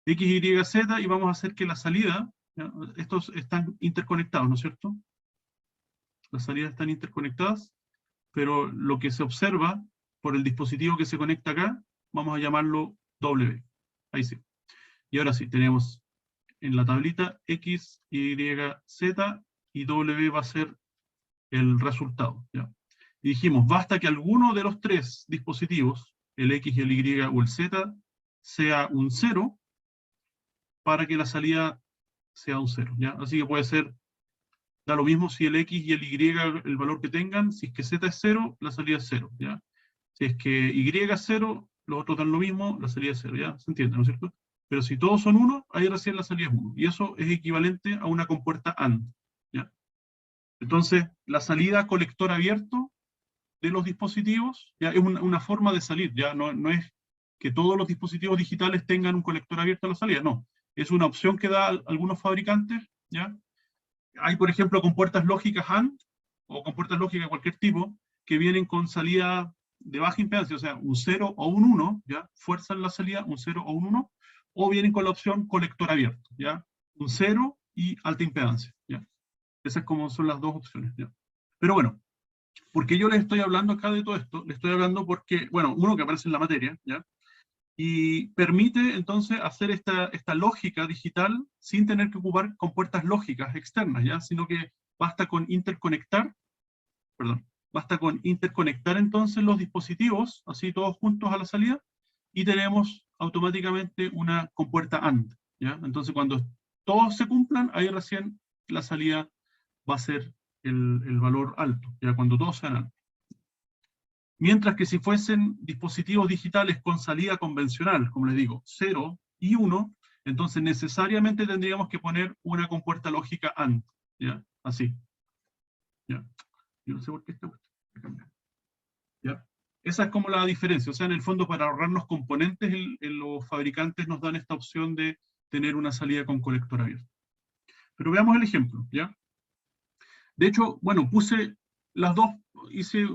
X, Y, Z, y vamos a hacer que la salida, ¿ya? Estos están interconectados, ¿no es cierto? Las salidas están interconectadas, pero lo que se observa por el dispositivo que se conecta acá, vamos a llamarlo W. Ahí sí. Y ahora sí, tenemos en la tablita X, Y, Z, y W va a ser el resultado, ¿ya? Y dijimos, basta que alguno de los tres dispositivos, el X, el Y o el Z, sea un 0, para que la salida sea un 0, ¿ya? Así que puede ser, da lo mismo si el X y el Y, el valor que tengan, si es que Z es 0, la salida es 0, ¿ya? Si es que Y es 0, los otros dan lo mismo, la salida es 0, ¿ya? ¿Se entiende, no es cierto? Pero si todos son 1, ahí recién la salida es 1. Y eso es equivalente a una compuerta AND, ¿ya? Entonces, la salida colector abierto de los dispositivos ya es una forma de salir, ya no es que todos los dispositivos digitales tengan un colector abierto a la salida, no. Es una opción que da algunos fabricantes, ¿ya? Hay, por ejemplo, compuertas lógicas AND, o compuertas lógicas de cualquier tipo, que vienen con salida de baja impedancia, o sea, un 0 o un 1, ¿ya? Fuerzan la salida, un 0 o un 1, o vienen con la opción colector abierto, ¿ya? Un 0 y alta impedancia, ¿ya? Esas como son las dos opciones, ¿ya? Pero bueno, ¿por qué yo les estoy hablando acá de todo esto? Les estoy hablando porque, bueno, uno que aparece en la materia, ¿ya? Y permite entonces hacer esta lógica digital sin tener que ocupar compuertas lógicas externas, ¿ya? Sino que basta con interconectar, perdón, basta con interconectar entonces los dispositivos, así todos juntos a la salida, y tenemos automáticamente una compuerta AND, ¿ya? Entonces cuando todos se cumplan, ahí recién la salida va a ser el valor alto, ya cuando todos sean altos. Mientras que si fuesen dispositivos digitales con salida convencional, como les digo, 0 y 1, entonces necesariamente tendríamos que poner una compuerta lógica AND, ¿ya? Así. ¿Ya? Yo no sé por qué esta cuestión va a cambiar. ¿Ya? Esa es como la diferencia, o sea, en el fondo para ahorrarnos componentes, los fabricantes nos dan esta opción de tener una salida con colector abierto. Pero veamos el ejemplo, ¿ya? De hecho, bueno, puse las dos, hice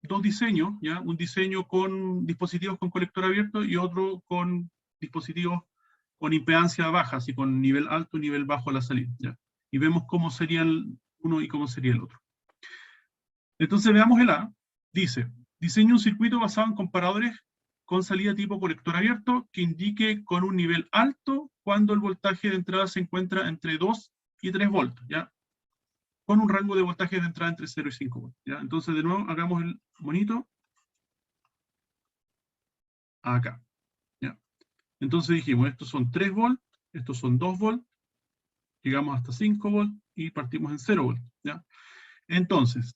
dos diseños, ¿ya? Un diseño con dispositivos con colector abierto y otro con dispositivos con impedancia baja, así con nivel alto y nivel bajo a la salida, ¿ya? Y vemos cómo sería el uno y cómo sería el otro. Entonces veamos el A. Dice, diseña un circuito basado en comparadores con salida tipo colector abierto que indique con un nivel alto cuando el voltaje de entrada se encuentra entre 2 y 3 voltios, ¿ya? Con un rango de voltaje de entrada entre 0 y 5 voltios, ¿ya? Entonces de nuevo hagamos el monito acá, ¿ya? Entonces dijimos, estos son 3 volts, estos son 2 volts, llegamos hasta 5 volts y partimos en 0 volts, ¿ya? Entonces,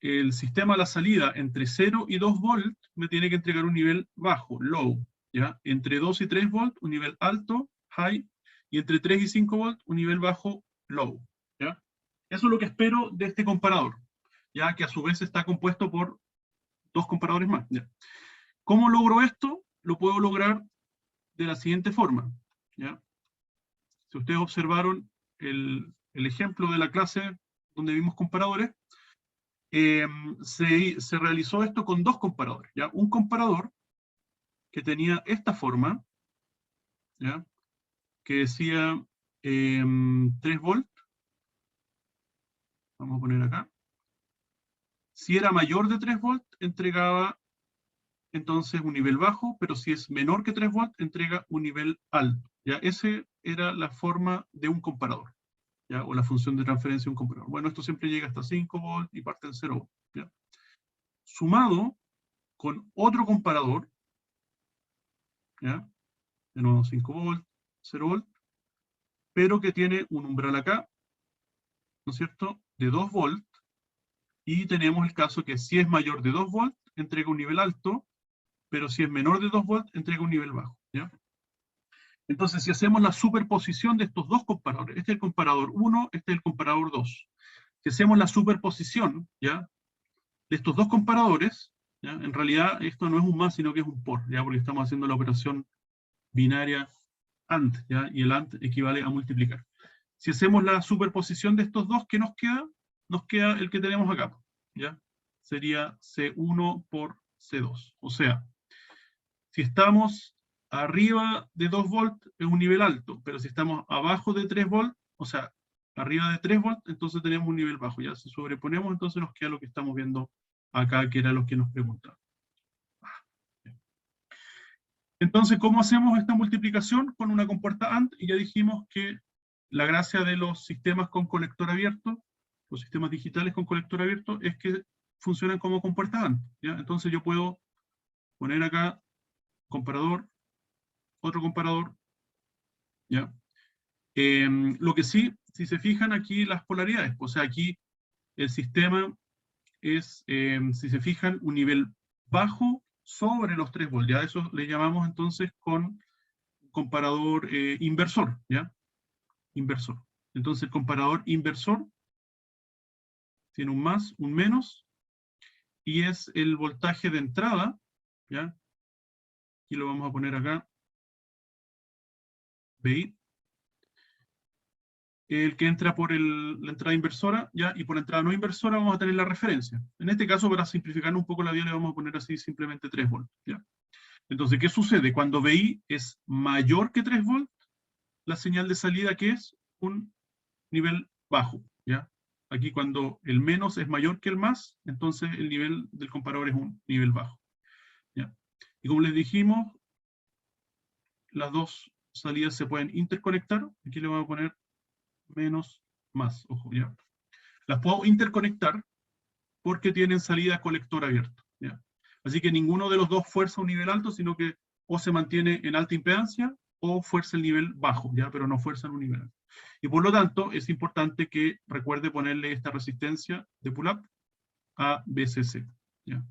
el sistema a la salida entre 0 y 2 volts me tiene que entregar un nivel bajo, low, ¿ya? Entre 2 y 3 volts, un nivel alto, high, y entre 3 y 5 volts, un nivel bajo, low, ¿ya? Eso es lo que espero de este comparador, ya que a su vez está compuesto por dos comparadores más, ¿ya? ¿Cómo logro esto? Lo puedo lograr de la siguiente forma, ¿ya? Si ustedes observaron el ejemplo de la clase donde vimos comparadores, se realizó esto con dos comparadores, ¿ya? Un comparador que tenía esta forma, ¿ya? Que decía 3 volts, vamos a poner acá. Si era mayor de 3 volts, entregaba entonces un nivel bajo, pero si es menor que 3 volts, entrega un nivel alto, ¿ya? Esa era la forma de un comparador, ¿ya? O la función de transferencia de un comparador. Bueno, esto siempre llega hasta 5 volts y parte en 0 volts, ¿ya? Sumado con otro comparador, ¿ya? De nuevo 5 volts, 0 volts, pero que tiene un umbral acá, ¿no es cierto?, de 2 volts, y tenemos el caso que si es mayor de 2 volts, entrega un nivel alto, pero si es menor de 2 volts, entrega un nivel bajo, ¿ya? Entonces, si hacemos la superposición de estos dos comparadores, este es el comparador 1, este es el comparador 2. Si hacemos la superposición, ¿ya?, de estos dos comparadores, ¿ya?, en realidad esto no es un más, sino que es un por, ¿ya?, porque estamos haciendo la operación binaria AND, ¿ya?, y el AND equivale a multiplicar. Si hacemos la superposición de estos dos, ¿qué nos queda? Nos queda el que tenemos acá, ¿ya? Sería C1 por C2. O sea, si estamos arriba de 2 volts es un nivel alto, pero si estamos abajo de 3 volts, o sea, arriba de 3 volts, entonces tenemos un nivel bajo, ¿ya? Si sobreponemos, entonces nos queda lo que estamos viendo acá, que era lo que nos preguntaban. Entonces, ¿cómo hacemos esta multiplicación? Con una compuerta AND, y ya dijimos que la gracia de los sistemas con colector abierto, los sistemas digitales con colector abierto, es que funcionan como compuertas AND, ¿ya? Entonces yo puedo poner acá comparador, otro comparador, ¿ya? Lo que sí, si se fijan aquí las polaridades, o sea, aquí el sistema es, si se fijan, un nivel bajo sobre los 3 volts, ¿ya? Eso le llamamos entonces con comparador inversor, ¿ya? Inversor. Entonces el comparador inversor tiene un más, un menos, y es el voltaje de entrada, ¿ya? Aquí lo vamos a poner acá, VI, el que entra por la entrada inversora, ¿ya? Y por la entrada no inversora vamos a tener la referencia. En este caso, para simplificar un poco la vía, le vamos a poner así simplemente 3 volts, ¿ya? Entonces, ¿qué sucede? Cuando VI es mayor que 3 volts, la señal de salida que es un nivel bajo, ¿ya? Aquí cuando el menos es mayor que el más, entonces el nivel del comparador es un nivel bajo, ¿ya? Y como les dijimos, las dos salidas se pueden interconectar. Aquí le vamos a poner menos, más, ojo, ¿ya? Las puedo interconectar porque tienen salida colector abierto, ¿ya? Así que ninguno de los dos fuerza un nivel alto, sino que o se mantiene en alta impedancia o fuerza el nivel bajo, ¿ya? Pero no fuerzan un nivel alto. Y por lo tanto, es importante que recuerde ponerle esta resistencia de pull-up a BCC, ¿ya?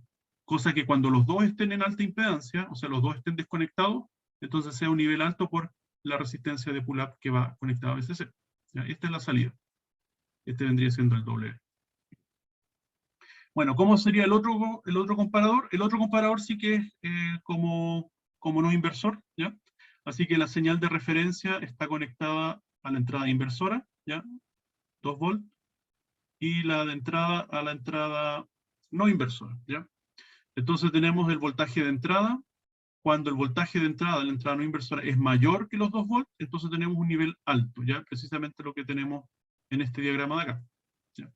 Cosa que cuando los dos estén en alta impedancia, o sea, los dos estén desconectados, entonces sea un nivel alto por la resistencia de pull-up que va conectada a BCC, ¿ya? Esta es la salida. Este vendría siendo el doble. Bueno, ¿cómo sería el otro comparador? El otro comparador sí que es como no inversor, ¿ya? Así que la señal de referencia está conectada a la entrada inversora, ¿ya? 2 volts, y la de entrada a la entrada no inversora, ¿ya? Entonces tenemos el voltaje de entrada. Cuando el voltaje de entrada, la entrada no inversora, es mayor que los 2 volts, entonces tenemos un nivel alto, ¿ya? Precisamente lo que tenemos en este diagrama de acá, ¿ya?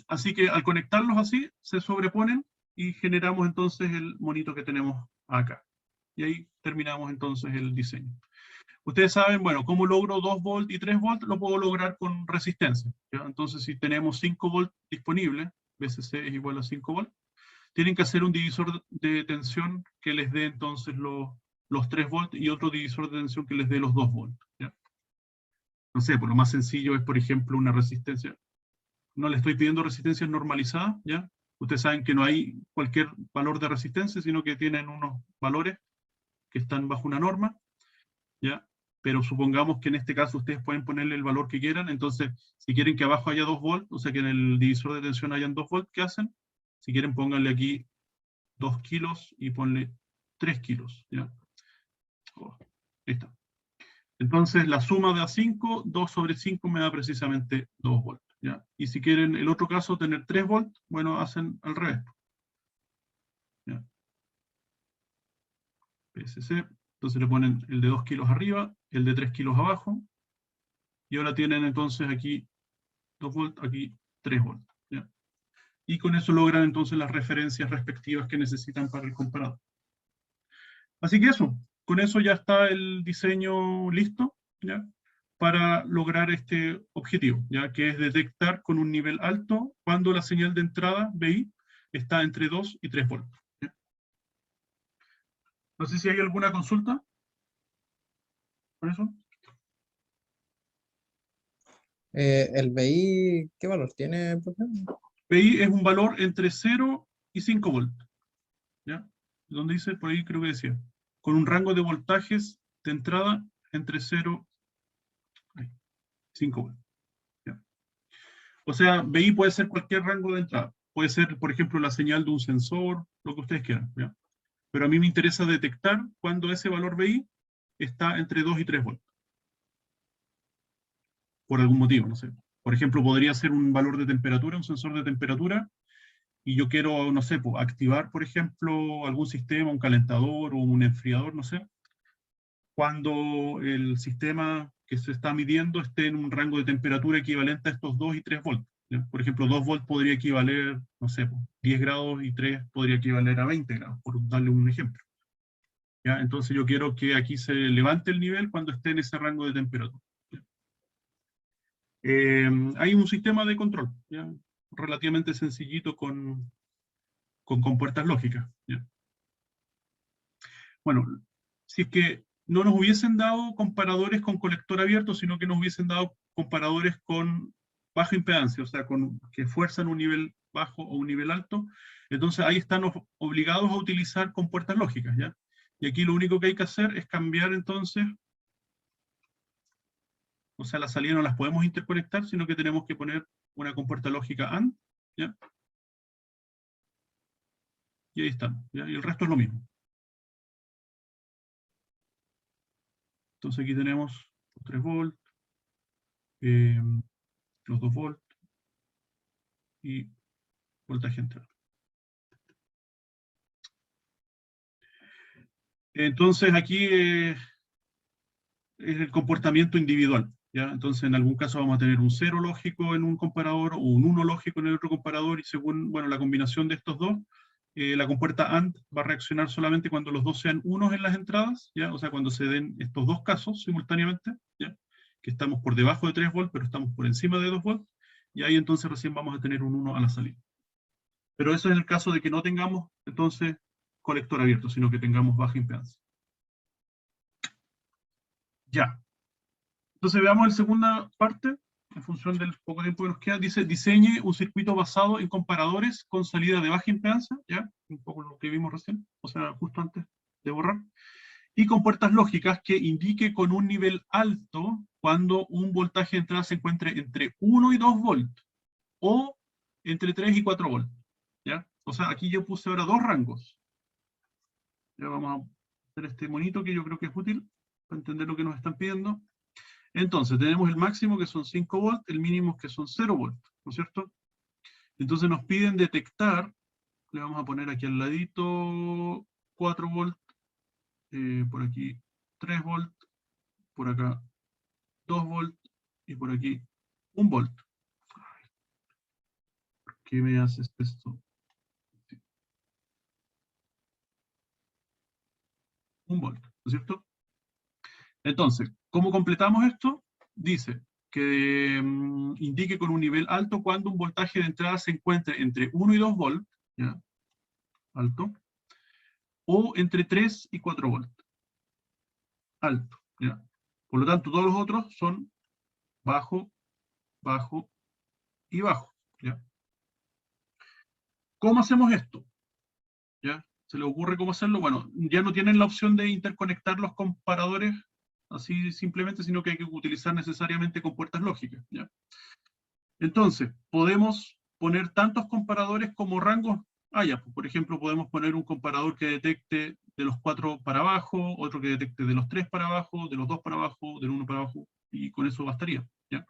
Así que al conectarlos así, se sobreponen y generamos entonces el monito que tenemos acá. Y ahí terminamos entonces el diseño. Ustedes saben, bueno, ¿cómo logro 2 volts y 3 volts? Lo puedo lograr con resistencia, ¿ya? Entonces, si tenemos 5 volts disponibles, VCC es igual a 5 volts, tienen que hacer un divisor de tensión que les dé entonces los 3 volts y otro divisor de tensión que les dé los 2 volts, ¿ya? No sé, por lo más sencillo es, por ejemplo, una resistencia. No le estoy pidiendo resistencias normalizadas, ¿ya? Ustedes saben que no hay cualquier valor de resistencia, sino que tienen unos valores que están bajo una norma, ¿ya? Pero supongamos que en este caso ustedes pueden ponerle el valor que quieran, entonces, si quieren que abajo haya 2 volts, o sea que en el divisor de tensión hayan 2 volts, ¿qué hacen? Si quieren, pónganle aquí 2 kilos y ponle 3 kilos, ¿ya? Oh, ahí está. Entonces, la suma de A5, 2 sobre 5 me da precisamente 2 volts, ¿ya? Y si quieren el otro caso tener 3 volts, bueno, hacen al revés, ¿ya? PSC, entonces le ponen el de 2 kilos arriba, el de 3 kilos abajo, y ahora tienen entonces aquí 2 volts, aquí 3 volts, ¿ya? Y con eso logran entonces las referencias respectivas que necesitan para el comparador. Así que eso, con eso ya está el diseño listo, ¿ya? Para lograr este objetivo, ya que es detectar con un nivel alto cuando la señal de entrada, VI, está entre 2 y 3 volts, ¿ya? No sé si hay alguna consulta con eso. ¿El BI qué valor tiene, profe? VI es un valor entre 0 y 5 volts, ¿ya? ¿Dónde dice? Por ahí creo que decía. Con un rango de voltajes de entrada entre 0 y 5 volts. O sea, BI puede ser cualquier rango de entrada. Puede ser, por ejemplo, la señal de un sensor, lo que ustedes quieran, ¿ya? Pero a mí me interesa detectar cuando ese valor BI está entre 2 y 3 volts. Por algún motivo, no sé. Por ejemplo, podría ser un valor de temperatura, un sensor de temperatura, y yo quiero, no sé, activar, por ejemplo, algún sistema, un calentador o un enfriador, no sé, cuando el sistema que se está midiendo esté en un rango de temperatura equivalente a estos 2 y 3 volts, ¿ya? Por ejemplo, 2 volts podría equivaler, no sé, 10 grados y 3 podría equivaler a 20 grados, por darle un ejemplo. ¿Ya? Entonces yo quiero que aquí se levante el nivel cuando esté en ese rango de temperatura. Hay un sistema de control, ¿ya? Relativamente sencillito con compuertas lógicas, ¿ya? Bueno, si es que no nos hubiesen dado comparadores con colector abierto, sino que nos hubiesen dado comparadores con baja impedancia, o sea, que fuerzan un nivel bajo o un nivel alto, entonces ahí están obligados a utilizar compuertas lógicas, ¿ya? Y aquí lo único que hay que hacer es cambiar entonces, o sea, las salidas no las podemos interconectar, sino que tenemos que poner una compuerta lógica AND, ¿ya? Y ahí están, ¿ya? Y el resto es lo mismo. Entonces aquí tenemos los 3 volts, los 2 volts y voltaje entrada. Entonces aquí es el comportamiento individual, ¿ya? Entonces en algún caso vamos a tener un 0 lógico en un comparador o un 1 lógico en el otro comparador y según, bueno, la combinación de estos dos, la compuerta AND va a reaccionar solamente cuando los dos sean unos en las entradas, ¿ya? O sea, cuando se den estos dos casos simultáneamente, ¿ya? Que estamos por debajo de 3 volts, pero estamos por encima de 2 volts, y ahí entonces recién vamos a tener un 1 a la salida. Pero eso es el caso de que no tengamos, entonces, colector abierto, sino que tengamos baja impedancia. Ya. Entonces veamos la segunda parte, en función del poco tiempo que nos queda. Dice, diseñe un circuito basado en comparadores con salida de baja impedancia, ¿ya? Un poco lo que vimos recién, o sea, justo antes de borrar. Y con puertas lógicas que indique con un nivel alto cuando un voltaje de entrada se encuentre entre 1 y 2 volts, o entre 3 y 4 volts, ¿ya? O sea, aquí yo puse ahora dos rangos. Ya vamos a hacer este monito que yo creo que es útil para entender lo que nos están pidiendo. Entonces, tenemos el máximo que son 5 volts, el mínimo que son 0 volts, ¿no es cierto? Entonces nos piden detectar, le vamos a poner aquí al ladito 4 volts, por aquí 3 volts, por acá 2 volts, y por aquí 1 volt. ¿Qué me haces esto? 1 volt, ¿no es cierto? Entonces, ¿cómo completamos esto? Dice que indique con un nivel alto cuando un voltaje de entrada se encuentre entre 1 y 2 volts, ¿ya? Alto, o entre 3 y 4 volts, alto, ¿ya? Por lo tanto, todos los otros son bajo, bajo y bajo, ¿ya? ¿Cómo hacemos esto? ¿Ya? ¿Se le ocurre cómo hacerlo? Bueno, ya no tienen la opción de interconectar los comparadores así simplemente, sino que hay que utilizar necesariamente compuertas lógicas, ¿ya? Entonces, podemos poner tantos comparadores como rangos haya. Por ejemplo, podemos poner un comparador que detecte de los 4 para abajo, otro que detecte de los 3 para abajo, de los 2 para abajo, del 1 para abajo, y con eso bastaría, ¿ya?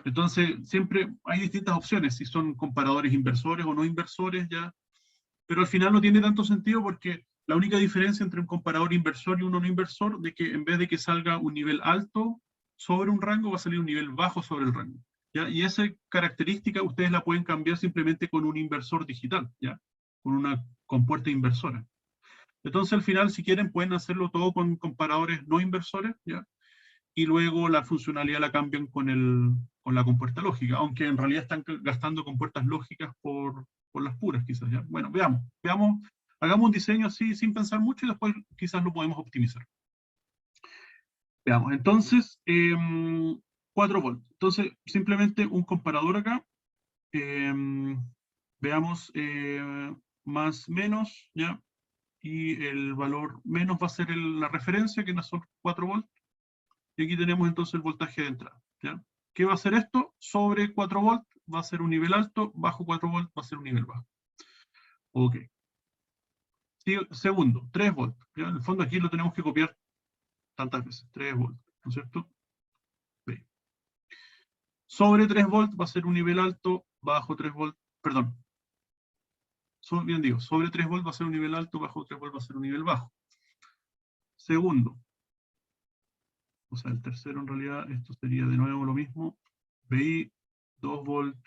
Entonces, siempre hay distintas opciones, si son comparadores inversores o no inversores, ¿ya? Pero al final no tiene tanto sentido porque la única diferencia entre un comparador inversor y uno no inversor, de que en vez de que salga un nivel alto sobre un rango, va a salir un nivel bajo sobre el rango, ¿ya? Y esa característica ustedes la pueden cambiar simplemente con un inversor digital, ¿ya? Con una compuerta inversora. Entonces al final, si quieren, pueden hacerlo todo con comparadores no inversores, ¿ya? Y luego la funcionalidad la cambian con la compuerta lógica, aunque en realidad están gastando compuertas lógicas por las puras, quizás, ¿ya? Bueno, veamos, hagamos un diseño así sin pensar mucho y después quizás lo podemos optimizar. Veamos, entonces, 4 volts. Entonces, simplemente un comparador acá. Veamos, más, menos, ¿ya? Y el valor menos va a ser la referencia, que no son 4 volts. Y aquí tenemos entonces el voltaje de entrada, ¿ya? ¿Qué va a hacer esto? Sobre 4 volts va a ser un nivel alto, bajo 4 volts va a ser un nivel bajo. Ok. Segundo, 3 volts. ¿Ya? En el fondo aquí lo tenemos que copiar tantas veces. 3 volts, ¿no es cierto? B. Sobre 3 volts va a ser un nivel alto, bajo 3 volts, perdón. Bien digo, sobre 3 volts va a ser un nivel alto, bajo 3 volts va a ser un nivel bajo. Segundo. O sea, el tercero en realidad, esto sería de nuevo lo mismo. BI, 2 volts,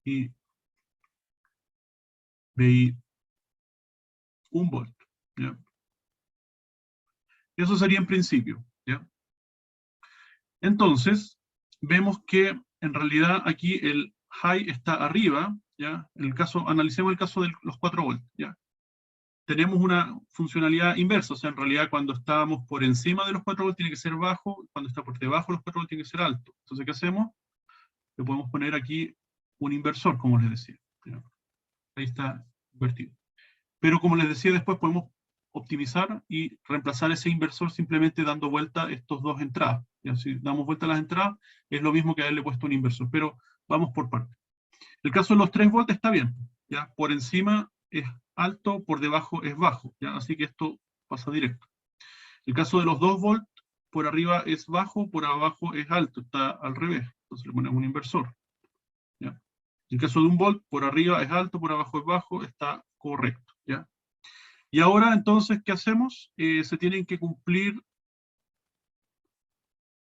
y BI 1 volt. ¿Ya? Eso sería en principio. ¿Ya? Entonces, vemos que en realidad aquí el high está arriba. ¿Ya? Analicemos el caso de los 4 volts. ¿Ya? Tenemos una funcionalidad inversa, o sea, en realidad cuando estamos por encima de los 4 volts tiene que ser bajo, cuando está por debajo de los 4 volts tiene que ser alto. Entonces, ¿qué hacemos? Le podemos poner aquí un inversor, como les decía. ¿Ya? Ahí está invertido. Pero como les decía, después podemos optimizar y reemplazar ese inversor simplemente dando vuelta a estos dos entradas. ¿Ya? Si damos vuelta a las entradas, es lo mismo que haberle puesto un inversor, pero vamos por partes. El caso de los 3 volts está bien. ¿Ya? Por encima es alto, por debajo es bajo. ¿Ya? Así que esto pasa directo. El caso de los 2 volts, por arriba es bajo, por abajo es alto, está al revés. Entonces le ponemos un inversor. ¿Ya? En caso de 1 volt, por arriba es alto, por abajo es bajo, está correcto. ¿Ya? Y ahora entonces, ¿qué hacemos? Se tienen que cumplir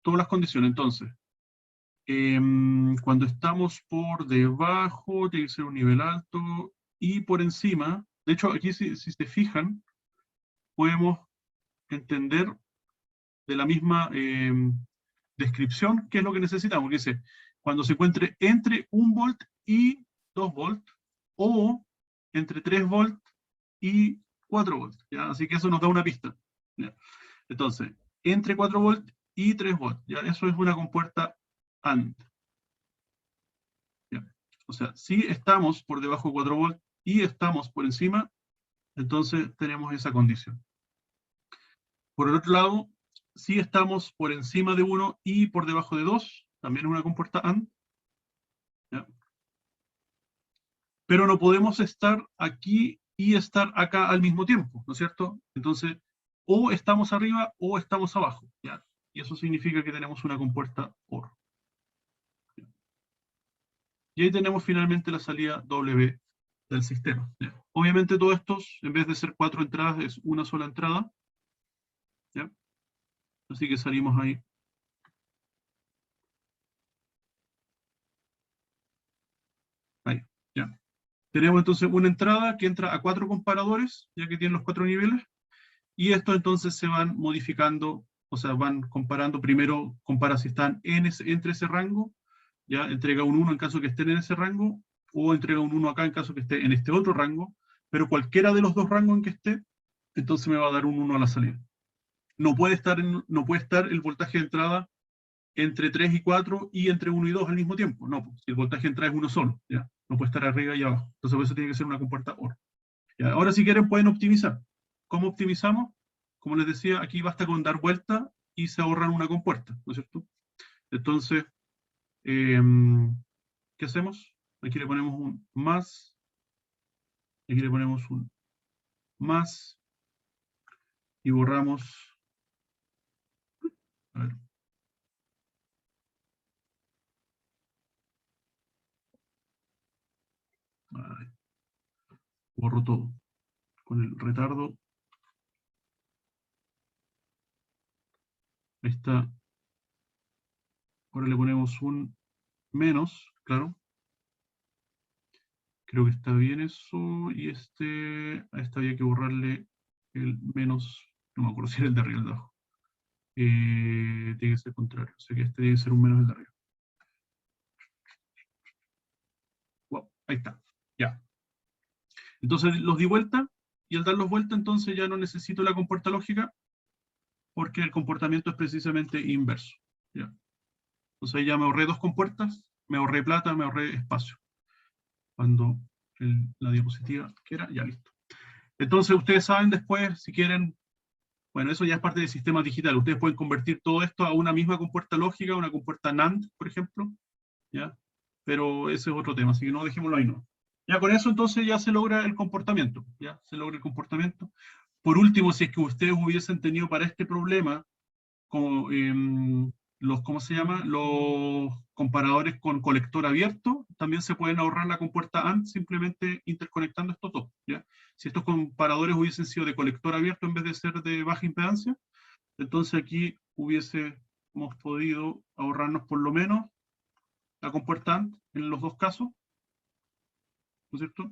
todas las condiciones. Entonces, cuando estamos por debajo, tiene que ser un nivel alto, y por encima, de hecho, aquí si se fijan, podemos entender de la misma descripción qué es lo que necesitamos. Que dice, cuando se encuentre entre 1 volt y 2 volt, o entre 3 volt y 4 volts. ¿Ya? Así que eso nos da una pista. ¿Ya? Entonces, entre 4 volts y 3 volts. ¿Ya? Eso es una compuerta AND. ¿Ya? O sea, si estamos por debajo de 4 volts y estamos por encima, entonces tenemos esa condición. Por el otro lado, si estamos por encima de 1 y por debajo de 2, también es una compuerta AND. ¿Ya? Pero no podemos estar aquí y estar acá al mismo tiempo, ¿no es cierto? Entonces, o estamos arriba o estamos abajo, ¿ya? Y eso significa que tenemos una compuerta OR. ¿Ya? Y ahí tenemos finalmente la salida W del sistema. ¿Ya? Obviamente todos estos, en vez de ser 4 entradas, es una sola entrada. ¿Ya? Así que salimos ahí. Ahí, ¿ya? Tenemos entonces una entrada que entra a 4 comparadores, ya que tiene los 4 niveles. Y estos entonces se van modificando, o sea, van comparando. Primero compara si están entre ese rango, ya entrega un 1 en caso que estén en ese rango, o entrega un 1 acá en caso que esté en este otro rango, pero cualquiera de los dos rangos en que esté, entonces me va a dar un 1 a la salida. No puede estar el voltaje de entrada entre 3 y 4 y entre 1 y 2 al mismo tiempo. No, pues, si el voltaje de entrada es uno solo, ¿ya? No puede estar arriba y abajo. Entonces por eso tiene que ser una compuerta OR. ¿Ya? Ahora si quieren pueden optimizar. ¿Cómo optimizamos? Como les decía, aquí basta con dar vuelta y se ahorran una compuerta, ¿no es cierto? Entonces, ¿qué hacemos? Aquí le ponemos un más, aquí le ponemos un más, y borramos, a ver, ay, borro todo, con el retardo, ahí está, ahora le ponemos un menos, claro, creo que está bien eso, y a este había que borrarle el menos, no me acuerdo si era el de arriba o el de abajo. Tiene que ser contrario, o sea que este tiene que ser un menos el de arriba. Wow, ahí está, ya. Entonces los di vuelta, y al darlos vuelta entonces ya no necesito la compuerta lógica, porque el comportamiento es precisamente inverso. ¿Ya? Entonces ahí ya me ahorré dos compuertas, me ahorré plata, me ahorré espacio. Cuando la diapositiva quiera, ya listo. Entonces ustedes saben después, si quieren, bueno, eso ya es parte del sistema digital. Ustedes pueden convertir todo esto a una misma compuerta lógica, una compuerta NAND, por ejemplo, ¿ya? Pero ese es otro tema, así que no dejémoslo ahí, ¿no? Ya con eso entonces ya se logra el comportamiento, ya se logra el comportamiento. Por último, si es que ustedes hubiesen tenido para este problema, como, ¿cómo se llama? Los comparadores con colector abierto, también se pueden ahorrar la compuerta AND simplemente interconectando estos dos, ¿ya? Si estos comparadores hubiesen sido de colector abierto en vez de ser de baja impedancia, entonces aquí hubiésemos podido ahorrarnos por lo menos la compuerta AND en los dos casos, ¿no es cierto?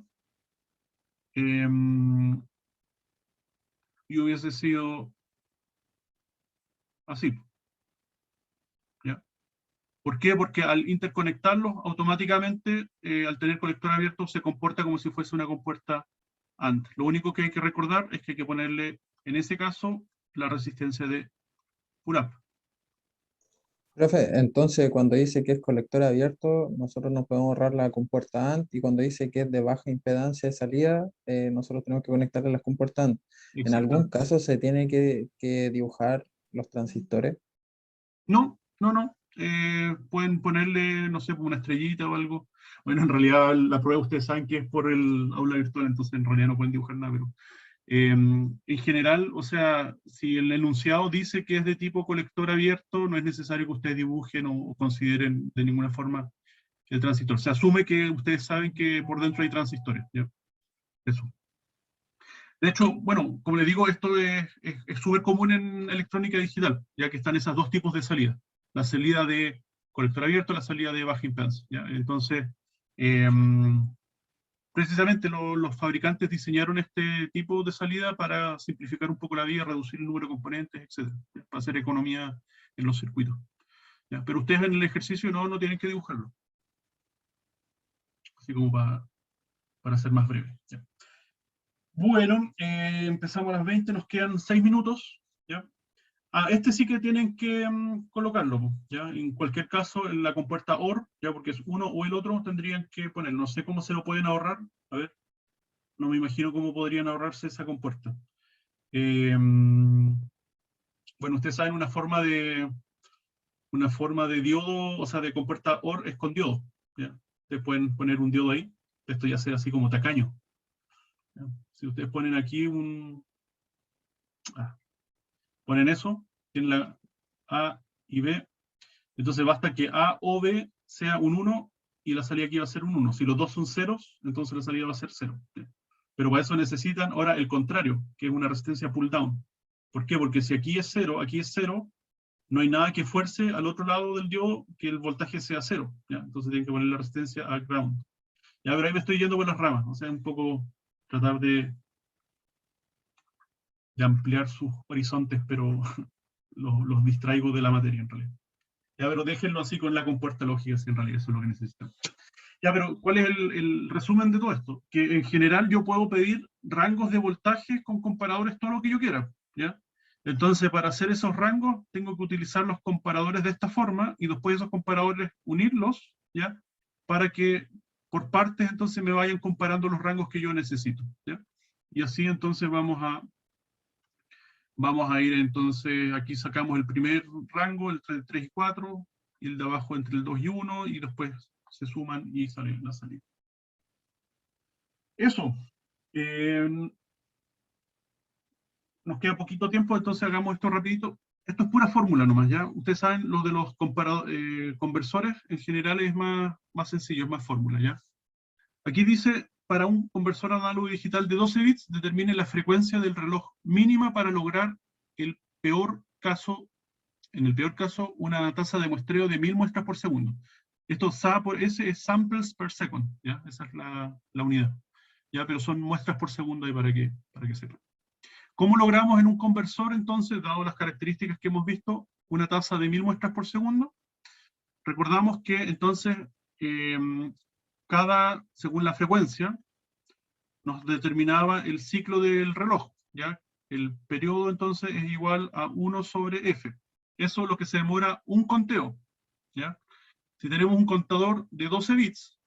Y hubiese sido así. ¿Ya? ¿Por qué? Porque al interconectarlos, automáticamente, al tener colector abierto, se comporta como si fuese una compuerta AND. Lo único que hay que recordar es que hay que ponerle, en ese caso, la resistencia de pull-up. Profe, entonces cuando dice que es colector abierto, nosotros nos podemos ahorrar la compuerta AND, y cuando dice que es de baja impedancia de salida, nosotros tenemos que conectarle las compuertas AND. ¿En algún Exacto. caso se tiene que dibujar los transistores? No, no, no. Pueden ponerle, no sé, una estrellita o algo. Bueno, en realidad la prueba ustedes saben que es por el aula virtual, entonces en realidad no pueden dibujar nada, pero en general, o sea, si el enunciado dice que es de tipo colector abierto, no es necesario que ustedes dibujen o consideren de ninguna forma el transistor. Se asume que ustedes saben que por dentro hay transistores, ¿ya? Eso. De hecho, bueno, como les digo, esto es súper común en electrónica digital, ya que están esos dos tipos de salida. La salida de colector abierto y la salida de baja impedancia, ¿ya? Entonces, precisamente los fabricantes diseñaron este tipo de salida para simplificar un poco la vida, reducir el número de componentes, etc., para hacer economía en los circuitos, ¿ya? Pero ustedes en el ejercicio no tienen que dibujarlo, así como para ser más breve, ¿ya? Bueno, empezamos a las 20, nos quedan 6 minutos, ¿ya? Este sí que tienen que colocarlo, po, ¿ya? En cualquier caso, en la compuerta OR, ¿ya? Porque es uno o el otro, tendrían que poner, no sé cómo se lo pueden ahorrar, a ver, no me imagino cómo podrían ahorrarse esa compuerta. Bueno, ustedes saben una forma de diodo, o sea, de compuerta OR es con diodo, ¿ya? Ustedes pueden poner un diodo ahí, esto ya sea así como tacaño, ¿ya? Si ustedes ponen aquí ponen eso, tienen la A y B, entonces basta que A o B sea un 1 y la salida aquí va a ser un 1. Si los dos son ceros, entonces la salida va a ser 0. Pero para eso necesitan ahora el contrario, que es una resistencia pull down. ¿Por qué? Porque si aquí es 0, no hay nada que fuerce al otro lado del diodo que el voltaje sea 0. ¿Ya? Entonces tienen que poner la resistencia a ground. Ya, pero ahí me estoy yendo por las ramas, o sea, un poco tratar de ampliar sus horizontes, pero los distraigo de la materia en realidad. Ya, pero déjenlo así con la compuerta lógica, si en realidad eso es lo que necesitan. Ya, pero ¿cuál es el resumen de todo esto? Que en general yo puedo pedir rangos de voltaje con comparadores todo lo que yo quiera, ¿ya? Entonces, para hacer esos rangos, tengo que utilizar los comparadores de esta forma, y después esos comparadores unirlos, ¿ya? Para que por partes entonces me vayan comparando los rangos que yo necesito, ¿ya? Y así entonces vamos a ir entonces, aquí sacamos el primer rango, entre el 3 y 4, y el de abajo entre el 2 y 1, y después se suman y sale la salida. Eso. Nos queda poquito tiempo, entonces hagamos esto rapidito. Esto es pura fórmula nomás, ¿ya? Ustedes saben, lo de los conversores, en general es más sencillo, es más fórmula, ¿ya? Aquí dice, para un conversor análogo y digital de 12 bits, determine la frecuencia del reloj mínima para lograr el peor caso, en el peor caso, una tasa de muestreo de 1000 muestras por segundo. Esto SA por S es samples per second, ¿ya? Esa es la unidad, ¿ya? Pero son muestras por segundo ahí para que sepan. ¿Cómo logramos en un conversor, entonces, dado las características que hemos visto, una tasa de 1000 muestras por segundo? Recordamos que entonces, según la frecuencia, nos determinaba el ciclo del reloj, ¿ya? El periodo entonces es igual a 1 sobre F. Eso es lo que se demora un conteo, ¿ya? Si tenemos un contador de 12 bits,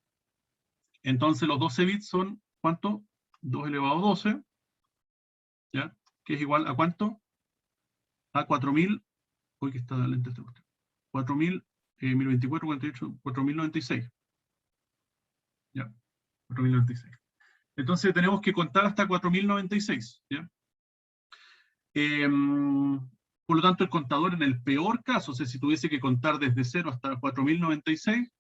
entonces los 12 bits son, ¿cuánto? 2 elevado a 12, ¿ya? Que es igual a ¿cuánto? A 4000, hoy que está lenta esta cuestión. 4000, 1024, 48, 4096. ¿Ya? 4096. Entonces tenemos que contar hasta 4096, ¿ya? Por lo tanto, el contador en el peor caso, o sea, si tuviese que contar desde 0 hasta 4096,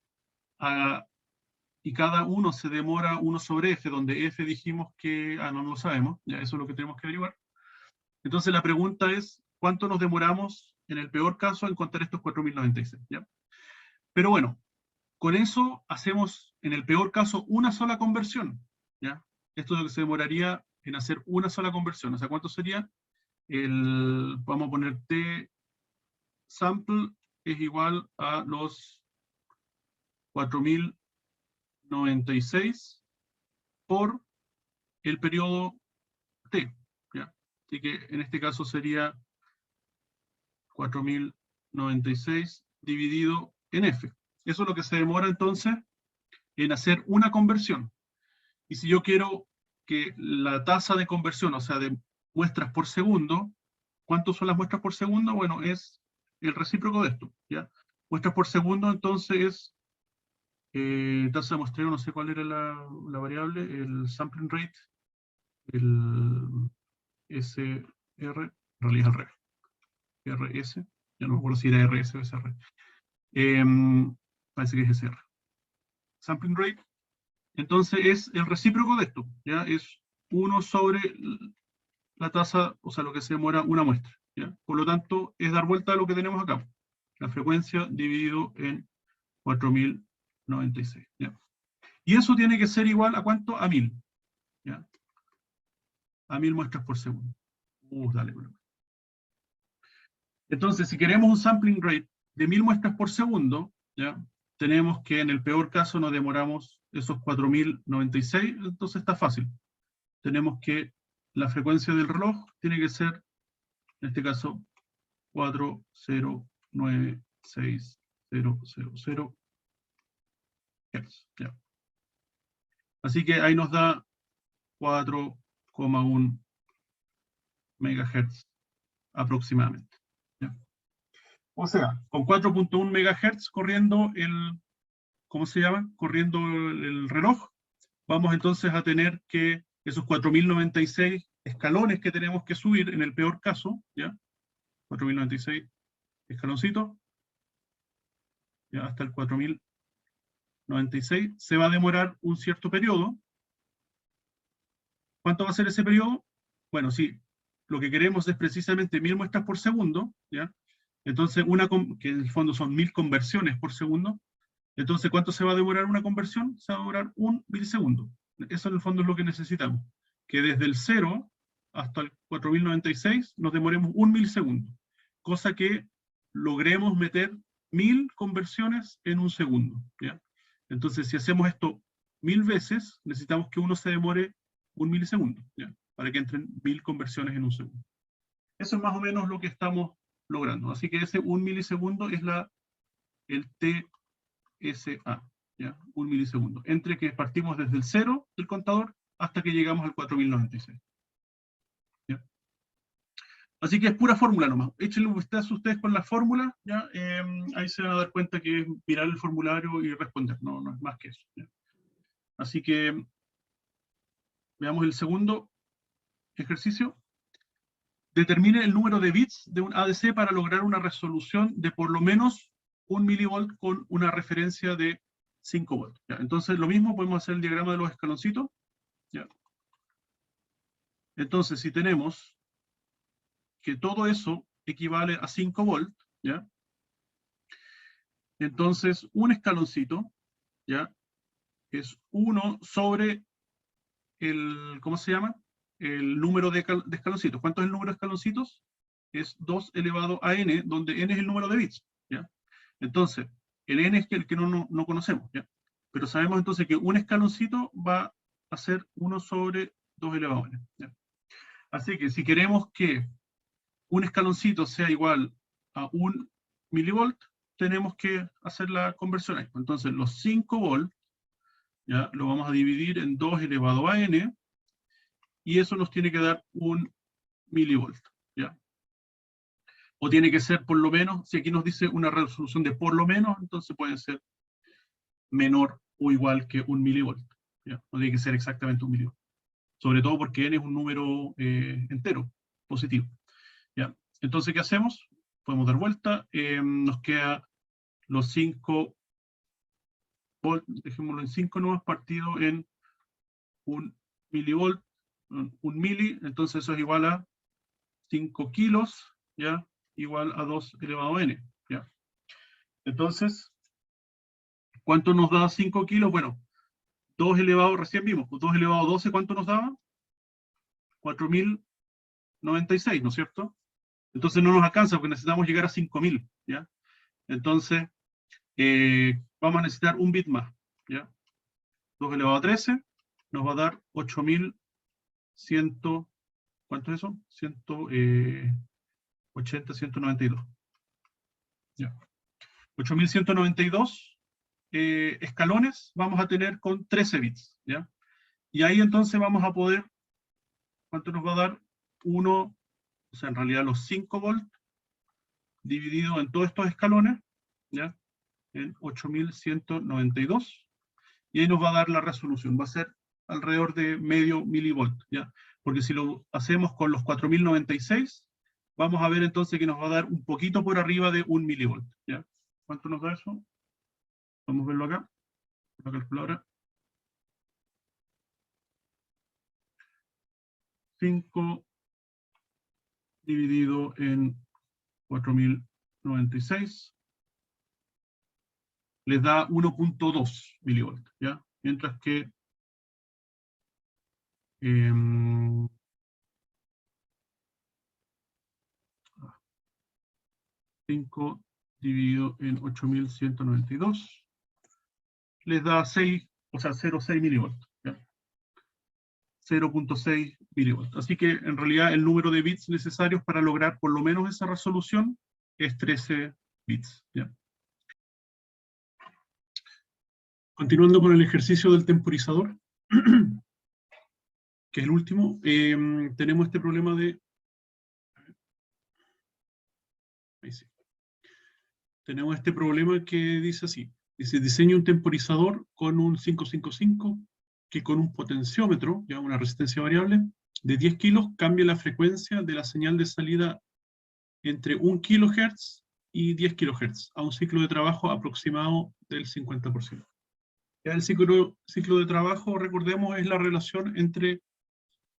y cada uno se demora 1 sobre f, donde f dijimos que, no lo sabemos, ya eso es lo que tenemos que averiguar. Entonces la pregunta es, ¿cuánto nos demoramos en el peor caso en contar estos 4096? ¿Ya? Pero bueno, con eso hacemos, en el peor caso, una sola conversión, ¿ya? Esto es lo que se demoraría en hacer una sola conversión. O sea, ¿cuánto sería? Vamos a poner T sample es igual a los 4096 por el periodo T, ¿ya? Así que en este caso sería 4096 dividido en F. Eso es lo que se demora entonces en hacer una conversión. Y si yo quiero que la tasa de conversión, o sea, de muestras por segundo, ¿cuántas son las muestras por segundo? Bueno, es el recíproco de esto, ¿ya? Muestras por segundo, entonces, tasa de muestreo, no sé cuál era la variable, el sampling rate, el SR, en realidad es al revés, RS, ya no me acuerdo si era RS o SR. Parece que es SR. Sampling rate, entonces es el recíproco de esto, ¿ya? Es 1 sobre la tasa, o sea, lo que se demora una muestra, ¿ya? Por lo tanto, es dar vuelta a lo que tenemos acá. La frecuencia dividido en 4096, ¿ya? Y eso tiene que ser igual a ¿cuánto? A 1000, ¿ya? A 1000 muestras por segundo. Dale. Entonces, si queremos un sampling rate de 1000 muestras por segundo, ¿ya? Tenemos que en el peor caso nos demoramos esos 4096, entonces está fácil. Tenemos que la frecuencia del reloj tiene que ser, en este caso, 4096,000 Hz. ¿Ya? Así que ahí nos da 4,1 MHz aproximadamente, ¿ya? O sea, con 4,1 MHz corriendo ¿cómo se llama? Corriendo el reloj, vamos entonces a tener que esos 4096 escalones que tenemos que subir en el peor caso, ¿ya? 4096 escaloncitos, ya hasta el 4096, se va a demorar un cierto periodo. ¿Cuánto va a ser ese periodo? Bueno, sí, lo que queremos es precisamente 1000 muestras por segundo, ¿ya? Entonces, que en el fondo son 1000 conversiones por segundo. Entonces, ¿cuánto se va a demorar una conversión? Se va a demorar 1 milisegundo. Eso en el fondo es lo que necesitamos. Que desde el 0 hasta el 4096 nos demoremos 1 milisegundo. Cosa que logremos meter 1000 conversiones en un segundo, ¿ya? Entonces, si hacemos esto 1000 veces, necesitamos que uno se demore 1 milisegundo, ¿ya? Para que entren 1000 conversiones en un segundo. Eso es más o menos lo que estamos logrando. Así que ese 1 milisegundo es el TSA, ¿ya? 1 milisegundo. Entre que partimos desde el 0 del contador hasta que llegamos al 4096. ¿Ya? Así que es pura fórmula nomás. Échenle un vistazo ustedes con la fórmula, ¿ya? Ahí se van a dar cuenta que es mirar el formulario y responder. No es más que eso, ¿ya? Así que veamos el segundo ejercicio. Determine el número de bits de un ADC para lograr una resolución de por lo menos 1 milivolt con una referencia de 5 volts. ¿Ya? Entonces, lo mismo, podemos hacer el diagrama de los escaloncitos. ¿Ya? Entonces, si tenemos que todo eso equivale a 5 volts, ¿ya? Entonces, un escaloncito, ¿ya? Es 1 sobre ¿cómo se llama? El número de escaloncitos. ¿Cuánto es el número de escaloncitos? Es 2 elevado a n, donde n es el número de bits, ¿ya? Entonces, el n es el que no conocemos, ¿ya? Pero sabemos entonces que un escaloncito va a ser 1 sobre 2 elevado a n, ¿ya? Así que si queremos que un escaloncito sea igual a 1 milivolt, tenemos que hacer la conversión ahí. Entonces, los 5 volts, ¿ya? Lo vamos a dividir en 2 elevado a n, y eso nos tiene que dar 1 milivolt, ¿ya? O tiene que ser por lo menos, si aquí nos dice una resolución de por lo menos, entonces puede ser menor o igual que 1 milivolt, ¿ya? No tiene que ser exactamente 1 milivolt. Sobre todo porque n es un número entero, positivo, ¿ya? Entonces, ¿qué hacemos? Podemos dar vuelta, nos queda los 5 volts, dejémoslo en 5 nuevos, partido en 1 milivolt, 1 mili, entonces eso es igual a 5 kilos, ¿ya? Igual a 2 elevado a n, ¿ya? Entonces, ¿Cuánto nos da 5 kilos? Bueno, 2 elevado, recién vimos, pues 2 elevado a 12, ¿cuánto nos daba? 4.096, ¿no es cierto? Entonces no nos alcanza porque necesitamos llegar a 5.000, ¿ya? Entonces, vamos a necesitar un bit más, ¿ya? 2 elevado a 13 nos va a dar 8.100, ¿cuánto es eso? 180, 192. ¿Ya? 8.192 escalones vamos a tener con 13 bits, ¿ya? Y ahí entonces vamos a poder, ¿cuánto nos va a dar? 1, o sea, en realidad los 5 volts dividido en todos estos escalones, ¿ya? En 8.192, y ahí nos va a dar la resolución, va a ser alrededor de medio milivolt, ¿ya? Porque si lo hacemos con los 4.096, vamos a ver entonces que nos va a dar un poquito por arriba de 1 milivolt, ¿ya? ¿Cuánto nos da eso? Vamos a verlo acá, la calculadora. 5 dividido en 4.096 les da 1.2 milivolts, ¿ya? Mientras que 5 dividido en 8.192 les da 6, o sea, 0.6 milivolts, ¿ya? 0.6 milivolts. Así que en realidad el número de bits necesarios para lograr por lo menos esa resolución es 13 bits, ¿ya? Continuando con el ejercicio del temporizador, que es el último, tenemos este problema de... Ahí sí. Tenemos este problema que dice así. Dice, diseña un temporizador con un 555 que con un potenciómetro, ya una resistencia variable, de 10 kilos cambia la frecuencia de la señal de salida entre 1 kHz y 10 kHz a un ciclo de trabajo aproximado del 50%. Ya el ciclo de trabajo, recordemos, es la relación entre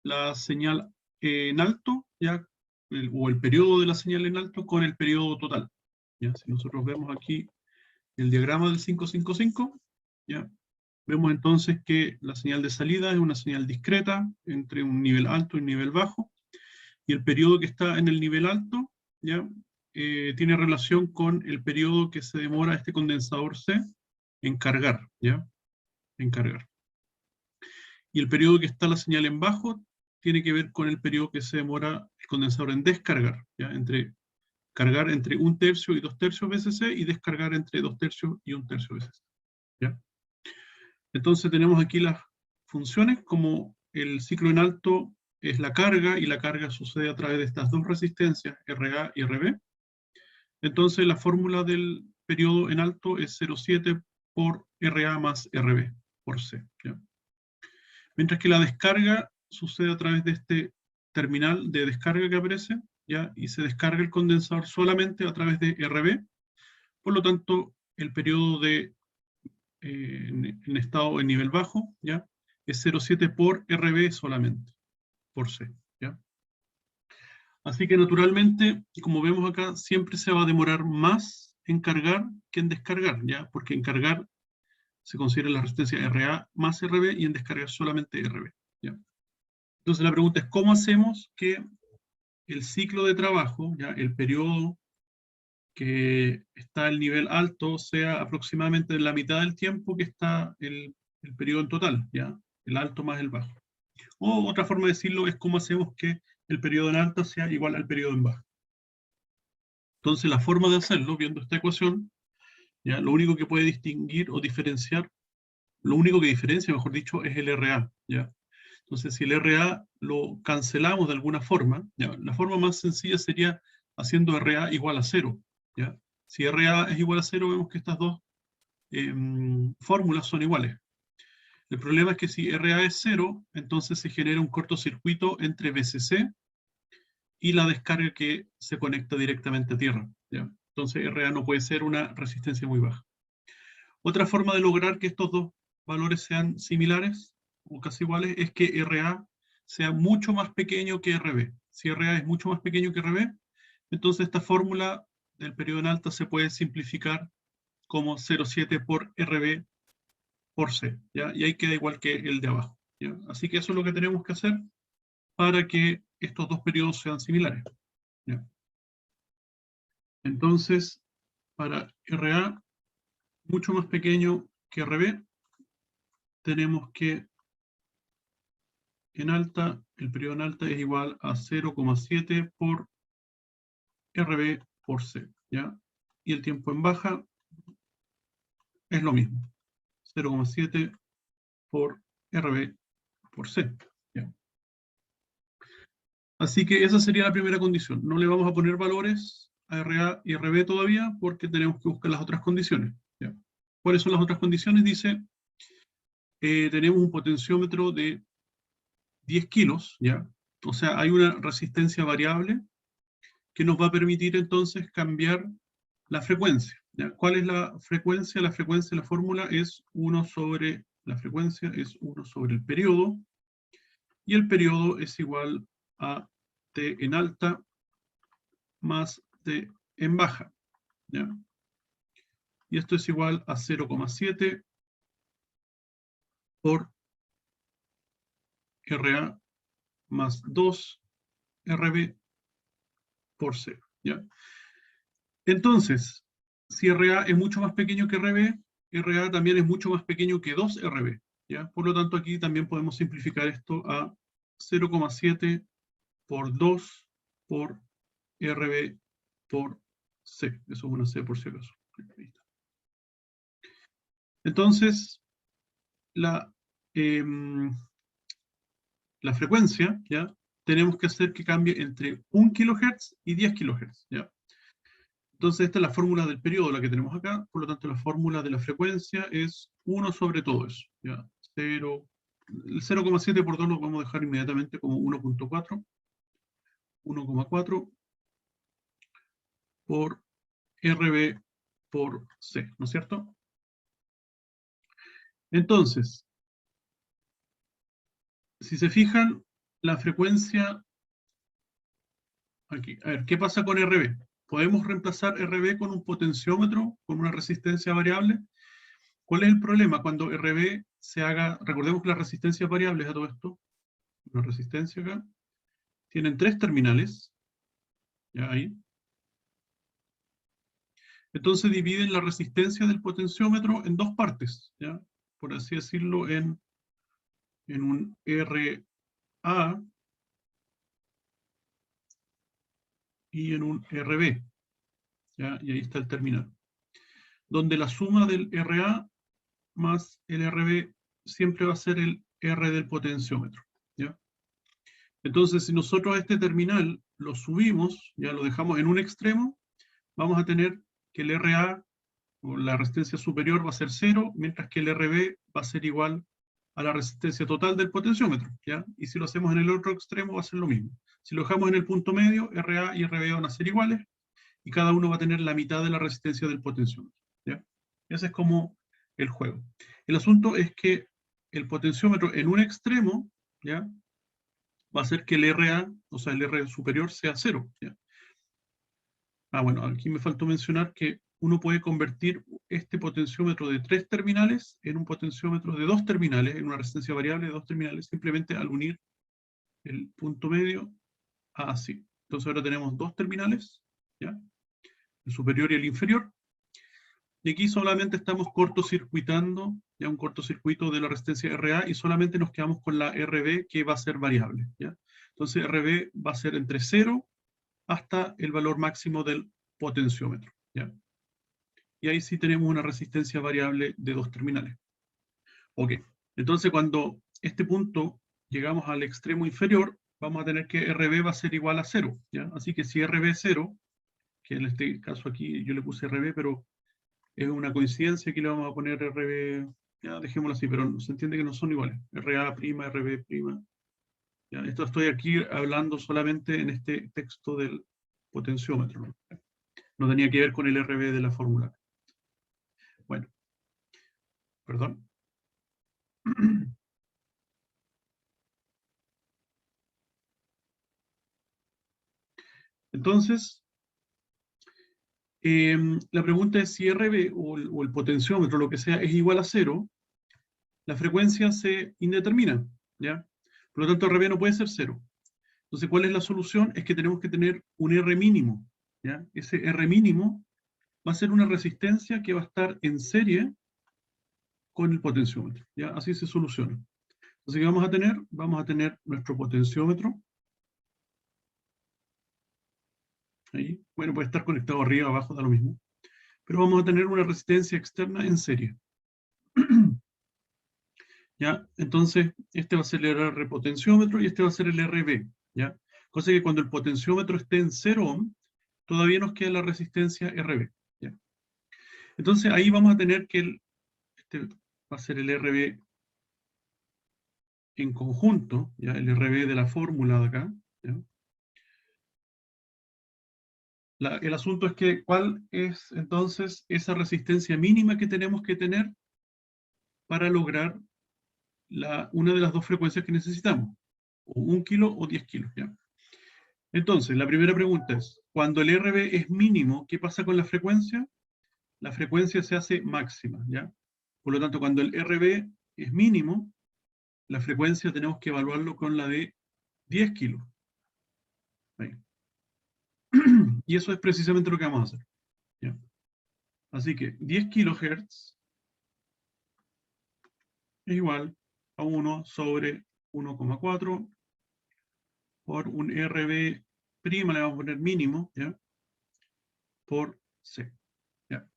la señal en alto, ya, o el periodo de la señal en alto con el periodo total. ¿Ya? Si nosotros vemos aquí el diagrama del 555, ¿ya? Vemos entonces que la señal de salida es una señal discreta entre un nivel alto y un nivel bajo, y el periodo que está en el nivel alto, ¿ya? Tiene relación con el periodo que se demora este condensador C en cargar, ¿ya? En cargar. Y el periodo que está la señal en bajo tiene que ver con el periodo que se demora el condensador en descargar, ¿ya? Cargar entre 1/3 y 2/3 VCC y descargar entre 2/3 y 1/3 VCC, ¿ya? Entonces tenemos aquí las funciones, como el ciclo en alto es la carga, y la carga sucede a través de estas dos resistencias, RA y RB. Entonces la fórmula del periodo en alto es 0,7 por RA más RB por C, ¿ya? Mientras que la descarga sucede a través de este terminal de descarga que aparece, ¿ya? Y se descarga el condensador solamente a través de RB. Por lo tanto, el periodo de en estado en nivel bajo, ¿ya? Es 0,7 por RB solamente, por C, ¿ya? Así que naturalmente, como vemos acá, siempre se va a demorar más en cargar que en descargar, ¿ya? Porque en cargar se considera la resistencia RA más RB y en descargar solamente RB, ¿ya? Entonces la pregunta es, ¿cómo hacemos que el ciclo de trabajo, ¿ya? El periodo que está al nivel alto sea aproximadamente la mitad del tiempo que está el periodo en total, ¿ya? El alto más el bajo. O otra forma de decirlo es cómo hacemos que el periodo en alto sea igual al periodo en bajo. Entonces la forma de hacerlo, viendo esta ecuación, ¿ya? Lo único que puede distinguir o diferenciar, lo único que diferencia, mejor dicho, es el RA, ¿ya? Entonces si el RA lo cancelamos de alguna forma, ¿ya? La forma más sencilla sería haciendo RA igual a 0, ¿ya? Si RA es igual a 0, vemos que estas dos fórmulas son iguales. El problema es que si RA es 0, entonces se genera un cortocircuito entre VCC y la descarga que se conecta directamente a tierra, ¿ya? Entonces RA no puede ser una resistencia muy baja. Otra forma de lograr que estos dos valores sean similares o casi iguales es que RA sea mucho más pequeño que RB. Si RA es mucho más pequeño que RB, entonces esta fórmula del periodo en alta se puede simplificar como 0,7 por RB por C, ¿ya? Y ahí queda igual que el de abajo, ¿ya? Así que eso es lo que tenemos que hacer para que estos dos periodos sean similares, ¿ya? Entonces, para RA mucho más pequeño que RB, tenemos que en alta, el periodo en alta es igual a 0,7 por RB por C, ¿ya? Y el tiempo en baja es lo mismo, 0,7 por RB por C, ¿ya? Así que esa sería la primera condición. No le vamos a poner valores a RA y RB todavía porque tenemos que buscar las otras condiciones, ¿ya? ¿Cuáles son las otras condiciones? Dice, tenemos un potenciómetro de 10 kilos, ¿ya? O sea, hay una resistencia variable que nos va a permitir entonces cambiar la frecuencia, ¿ya? ¿Cuál es la frecuencia? La frecuencia, la fórmula es 1 sobre, la frecuencia es 1 sobre el periodo, y el periodo es igual a T en alta más T en baja, ¿ya? Y esto es igual a 0,7 por RA más 2 RB por C, ¿ya? Entonces, si RA es mucho más pequeño que RB, RA también es mucho más pequeño que 2RB, ¿ya? Por lo tanto, aquí también podemos simplificar esto a 0,7 por 2 por RB por C. Eso es una C por si acaso. Entonces, la, la frecuencia, ¿ya? Tenemos que hacer que cambie entre 1 kHz y 10 kHz, ¿ya? Entonces esta es la fórmula del periodo, la que tenemos acá, por lo tanto la fórmula de la frecuencia es 1 sobre todo eso, ¿ya? 0, el 0,7 por 2 lo podemos dejar inmediatamente como 1,4, 1,4 por RB por C, ¿no es cierto? Entonces, si se fijan, la frecuencia, aquí, a ver, ¿qué pasa con RB? ¿Podemos reemplazar RB con un potenciómetro, con una resistencia variable? ¿Cuál es el problema? Cuando RB se haga, recordemos que las resistencias variables a todo esto, una resistencia acá, tienen 3 terminales, ya ahí. Entonces dividen la resistencia del potenciómetro en dos partes, ya, por así decirlo, en un RA y en un RB, ya, y ahí está el terminal. Donde la suma del RA más el RB siempre va a ser el R del potenciómetro, ¿ya? Entonces, si nosotros a este terminal lo subimos, ya lo dejamos en un extremo, vamos a tener que el RA, o la resistencia superior, va a ser 0, mientras que el RB va a ser igual a la resistencia total del potenciómetro, ¿ya? Y si lo hacemos en el otro extremo, va a ser lo mismo. Si lo dejamos en el punto medio, RA y RB van a ser iguales, y cada uno va a tener la mitad de la resistencia del potenciómetro, ¿ya? Ese es como el juego. El asunto es que el potenciómetro en un extremo, ¿ya?, va a hacer que el RA, o sea, el R superior sea 0, ¿ya? Ah, bueno, aquí me faltó mencionar que uno puede convertir este potenciómetro de 3 terminales en un potenciómetro de 2 terminales, en una resistencia variable de 2 terminales, simplemente al unir el punto medio a así. Entonces ahora tenemos 2 terminales, ¿ya?, el superior y el inferior, y aquí solamente estamos cortocircuitando, ya un cortocircuito de la resistencia RA, y solamente nos quedamos con la RB, que va a ser variable, ¿ya? Entonces RB va a ser entre 0 hasta el valor máximo del potenciómetro, ¿ya? Y ahí sí tenemos una resistencia variable de 2 terminales. Ok, entonces cuando este punto llegamos al extremo inferior, vamos a tener que RB va a ser igual a 0, ¿ya? Así que si RB es 0, que en este caso aquí yo le puse RB, pero es una coincidencia, aquí le vamos a poner RB, ya dejémoslo así, pero se entiende que no son iguales, RA', RB', ya, esto estoy aquí hablando solamente en este texto del potenciómetro, ¿no? No tenía que ver con el RB de la fórmula. Bueno, perdón. Entonces, la pregunta es si RB o el potenciómetro, lo que sea, es igual a 0, la frecuencia se indetermina, ¿ya? Por lo tanto, RB no puede ser 0. Entonces, ¿cuál es la solución? Es que tenemos que tener un R mínimo, ¿ya? Ese R mínimo va a ser una resistencia que va a estar en serie con el potenciómetro, ¿ya? Así se soluciona. Entonces, ¿qué vamos a tener? Vamos a tener nuestro potenciómetro. Ahí. Bueno, puede estar conectado arriba, abajo, da lo mismo. Pero vamos a tener una resistencia externa en serie. ¿Ya? Entonces, este va a ser el R potenciómetro y este va a ser el RB, ¿ya? Cosa que cuando el potenciómetro esté en 0 ohm, todavía nos queda la resistencia RB, ¿ya? Entonces, ahí vamos a tener que este va a ser el RB en conjunto, ¿ya? El RB de la fórmula de acá, ¿ya? El asunto es que, ¿cuál es entonces esa resistencia mínima que tenemos que tener para lograr una de las dos frecuencias que necesitamos? O 1 kilo o 10 kilos, ¿ya? Entonces, la primera pregunta es, cuando el RB es mínimo, ¿qué pasa con la frecuencia? La frecuencia se hace máxima, ¿ya? Por lo tanto, cuando el RB es mínimo, la frecuencia tenemos que evaluarlo con la de 10 kilos. Ahí. Y eso es precisamente lo que vamos a hacer, ¿ya? Así que 10 kilohertz es igual a 1 sobre 1,4 por un RB', le vamos a poner mínimo, ¿ya? Por C, ¿ya?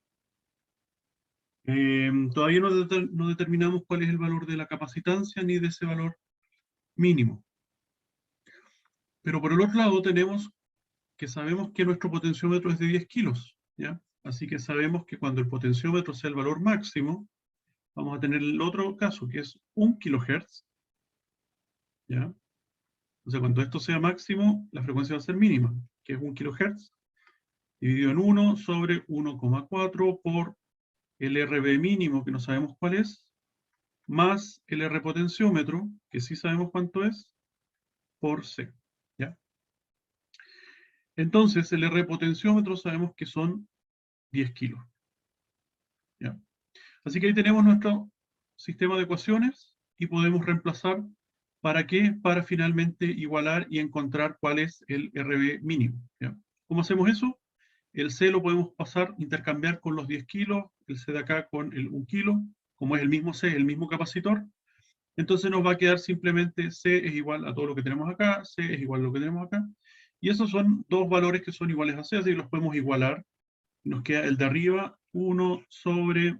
Todavía no determinamos cuál es el valor de la capacitancia ni de ese valor mínimo. Pero por el otro lado tenemos que sabemos que nuestro potenciómetro es de 10 kilos, ¿ya? Así que sabemos que cuando el potenciómetro sea el valor máximo, vamos a tener el otro caso, que es 1 kilohertz, ¿ya? O sea, cuando esto sea máximo, la frecuencia va a ser mínima, que es 1 kilohertz, dividido en 1 sobre 1,4 por el RB mínimo, que no sabemos cuál es, más el R potenciómetro, que sí sabemos cuánto es, por C, ¿ya? Entonces, el R potenciómetro sabemos que son 10 kilos, ¿ya? Así que ahí tenemos nuestro sistema de ecuaciones y podemos reemplazar. ¿Para qué? Para finalmente igualar y encontrar cuál es el RB mínimo, ¿ya? ¿Cómo hacemos eso? El C lo podemos pasar, intercambiar con los 10 kilos, el C de acá con el 1 kilo, como es el mismo C, el mismo capacitor. Entonces nos va a quedar simplemente C es igual a todo lo que tenemos acá, C es igual a lo que tenemos acá. Y esos son dos valores que son iguales a C, así que los podemos igualar. Nos queda el de arriba, 1 sobre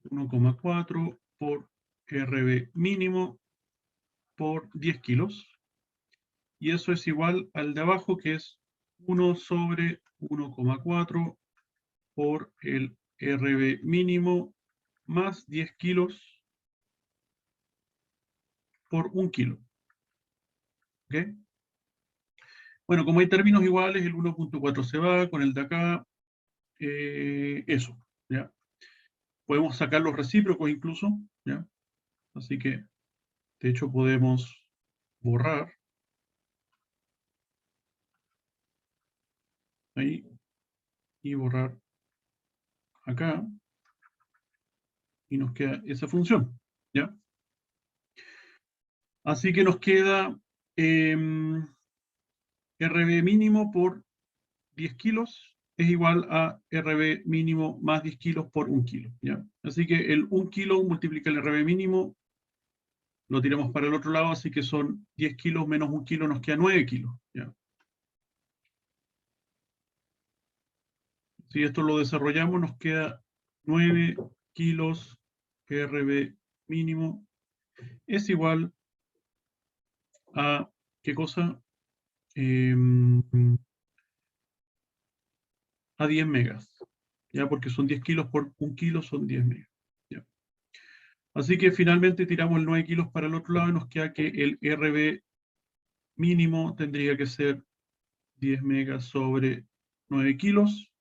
1,4 por RB mínimo por 10 kilos. Y eso es igual al de abajo, que es 1 sobre 1,4 por el RB mínimo más 10 kilos por 1 kilo. ¿Ok? Bueno, como hay términos iguales, el 1,4 se va con el de acá. Eso, ¿ya? Podemos sacar los recíprocos incluso, ¿ya? Así que, de hecho, podemos borrar ahí y borrar acá. Y nos queda esa función, ¿ya? Así que nos queda RB mínimo por 10 kilos es igual a RB mínimo más 10 kilos por 1 kilo, ¿ya? Así que el 1 kilo multiplica el RB mínimo, lo tiramos para el otro lado, así que son 10 kilos menos 1 kilo, nos queda 9 kilos, ¿ya? Si esto lo desarrollamos, nos queda 9 kilos RB mínimo es igual a, ¿qué cosa? A 10 megas, ¿ya? Porque son 10 kilos por 1 kilo, son 10 megas, ¿ya? Así que finalmente tiramos el 9 kilos para el otro lado y nos queda que el RB mínimo tendría que ser 10 megas sobre 9 kilos,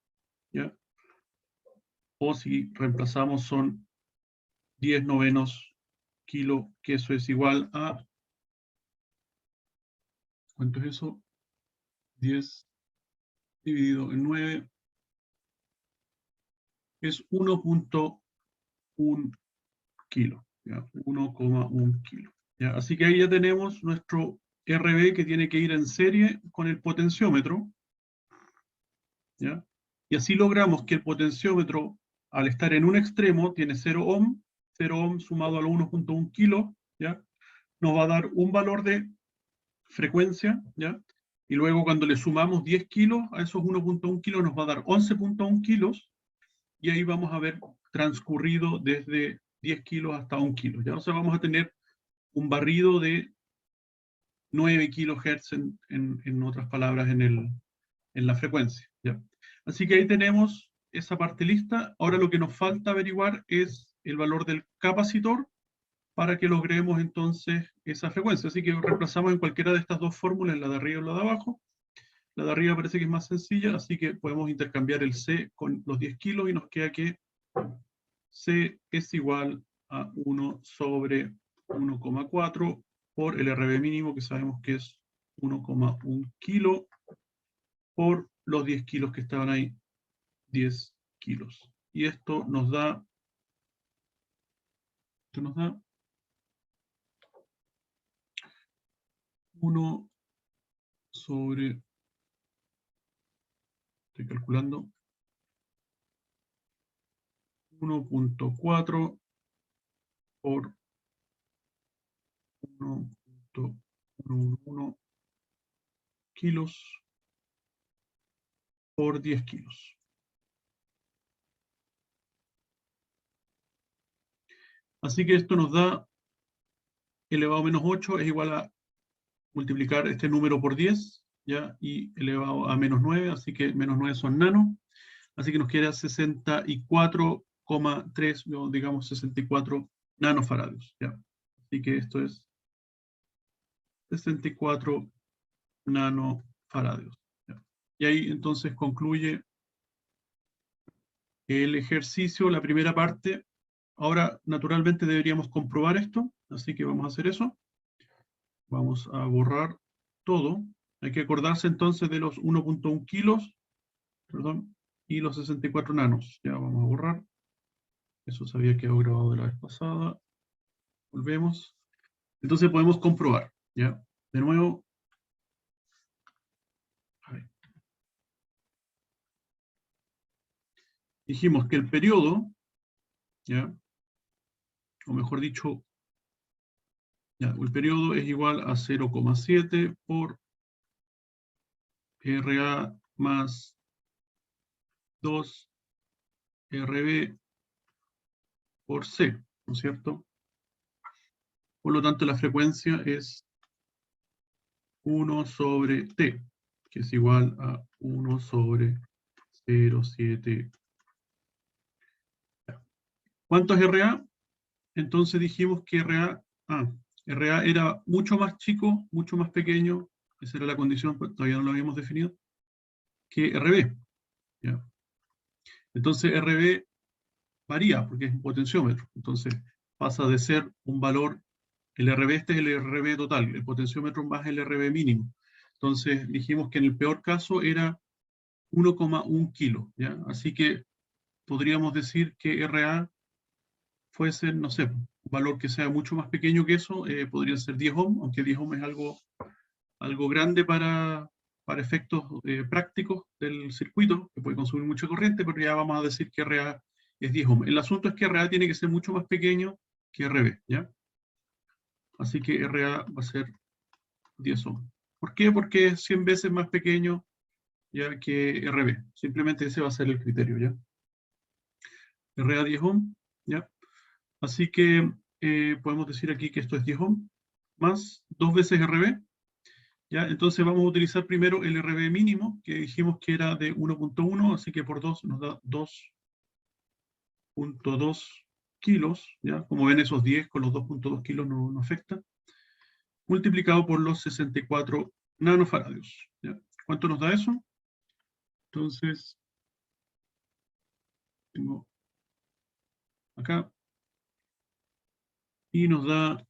¿ya? O si reemplazamos son 10 novenos kilo, que eso es igual a, ¿cuánto es eso? 10 dividido en 9, es 1.1 kilo, ¿ya? 1,1 kilo. ¿Ya? Así que ahí ya tenemos nuestro RB que tiene que ir en serie con el potenciómetro, ¿ya? Y así logramos que el potenciómetro, al estar en un extremo, tiene 0 ohm sumado a los 1.1 kilo, ¿ya? Nos va a dar un valor de frecuencia, ¿ya? Y luego cuando le sumamos 10 kilos a esos 1.1 kilos nos va a dar 11.1 kilos, y ahí vamos a ver transcurrido desde 10 kilos hasta 1 kilo, ¿ya? O sea, vamos a tener un barrido de 9 kilohertz, en otras palabras, en la frecuencia, ¿ya? Así que ahí tenemos esa parte lista. Ahora lo que nos falta averiguar es el valor del capacitor para que logremos entonces esa frecuencia. Así que reemplazamos en cualquiera de estas dos fórmulas, la de arriba y la de abajo. La de arriba parece que es más sencilla, así que podemos intercambiar el C con los 10 kilos y nos queda que C es igual a 1 sobre 1,4 por el RB mínimo, que sabemos que es 1,1 kilo, por los 10 kilos que estaban ahí, 10 kilos. Y esto nos da 1 sobre, estoy calculando, 1.4 por 1.11 kilos por 10 kilos. Así que esto nos da elevado a menos 8 es igual a multiplicar este número por 10, ¿ya? Y elevado a menos 9, así que menos 9 son nano. Así que nos queda 64,3, digamos 64 nanofaradios, ¿ya? Así que esto es 64 nanofaradios, ¿ya? Y ahí entonces concluye el ejercicio, la primera parte. Ahora, naturalmente, deberíamos comprobar esto, así que vamos a hacer eso. Vamos a borrar todo. Hay que acordarse entonces de los 1.1 kilos, perdón, y los 64 nanos. Ya vamos a borrar. Eso se había quedado grabado de la vez pasada. Volvemos. Entonces podemos comprobar, ¿ya? De nuevo. Ahí. Dijimos que el periodo, ¿ya? O mejor dicho, ya, el periodo es igual a 0,7 por RA más 2 RB por C, ¿no es cierto? Por lo tanto, la frecuencia es 1 sobre T, que es igual a 1 sobre 0,7. ¿Cuánto es RA? Entonces dijimos que RA era mucho más chico, mucho más pequeño, esa era la condición, pues todavía no lo habíamos definido, que RB. ¿Ya? Entonces RB varía, porque es un potenciómetro. Entonces pasa de ser un valor, el RB este es el RB total, el potenciómetro más el RB mínimo. Entonces dijimos que en el peor caso era 1,1 kilo, ¿ya? Así que podríamos decir que RA fuese, no sé, un valor que sea mucho más pequeño que eso, podría ser 10 ohm, aunque 10 ohm es algo grande para efectos prácticos del circuito, que puede consumir mucha corriente, pero ya vamos a decir que RA es 10 ohm. El asunto es que RA tiene que ser mucho más pequeño que RB, ¿ya? Así que RA va a ser 10 ohm. ¿Por qué? Porque es 100 veces más pequeño, ya, que RB. Simplemente ese va a ser el criterio, ¿ya? RA 10 ohm, ¿ya? Así que podemos decir aquí que esto es 10 ohm más 2 veces RB, ¿ya? Entonces vamos a utilizar primero el RB mínimo, que dijimos que era de 1.1, así que por 2 nos da 2.2 kilos, ¿ya? Como ven, esos 10 con los 2.2 kilos no afecta, multiplicado por los 64 nanofaradios, ¿ya? ¿Cuánto nos da eso? Entonces, tengo acá, y nos da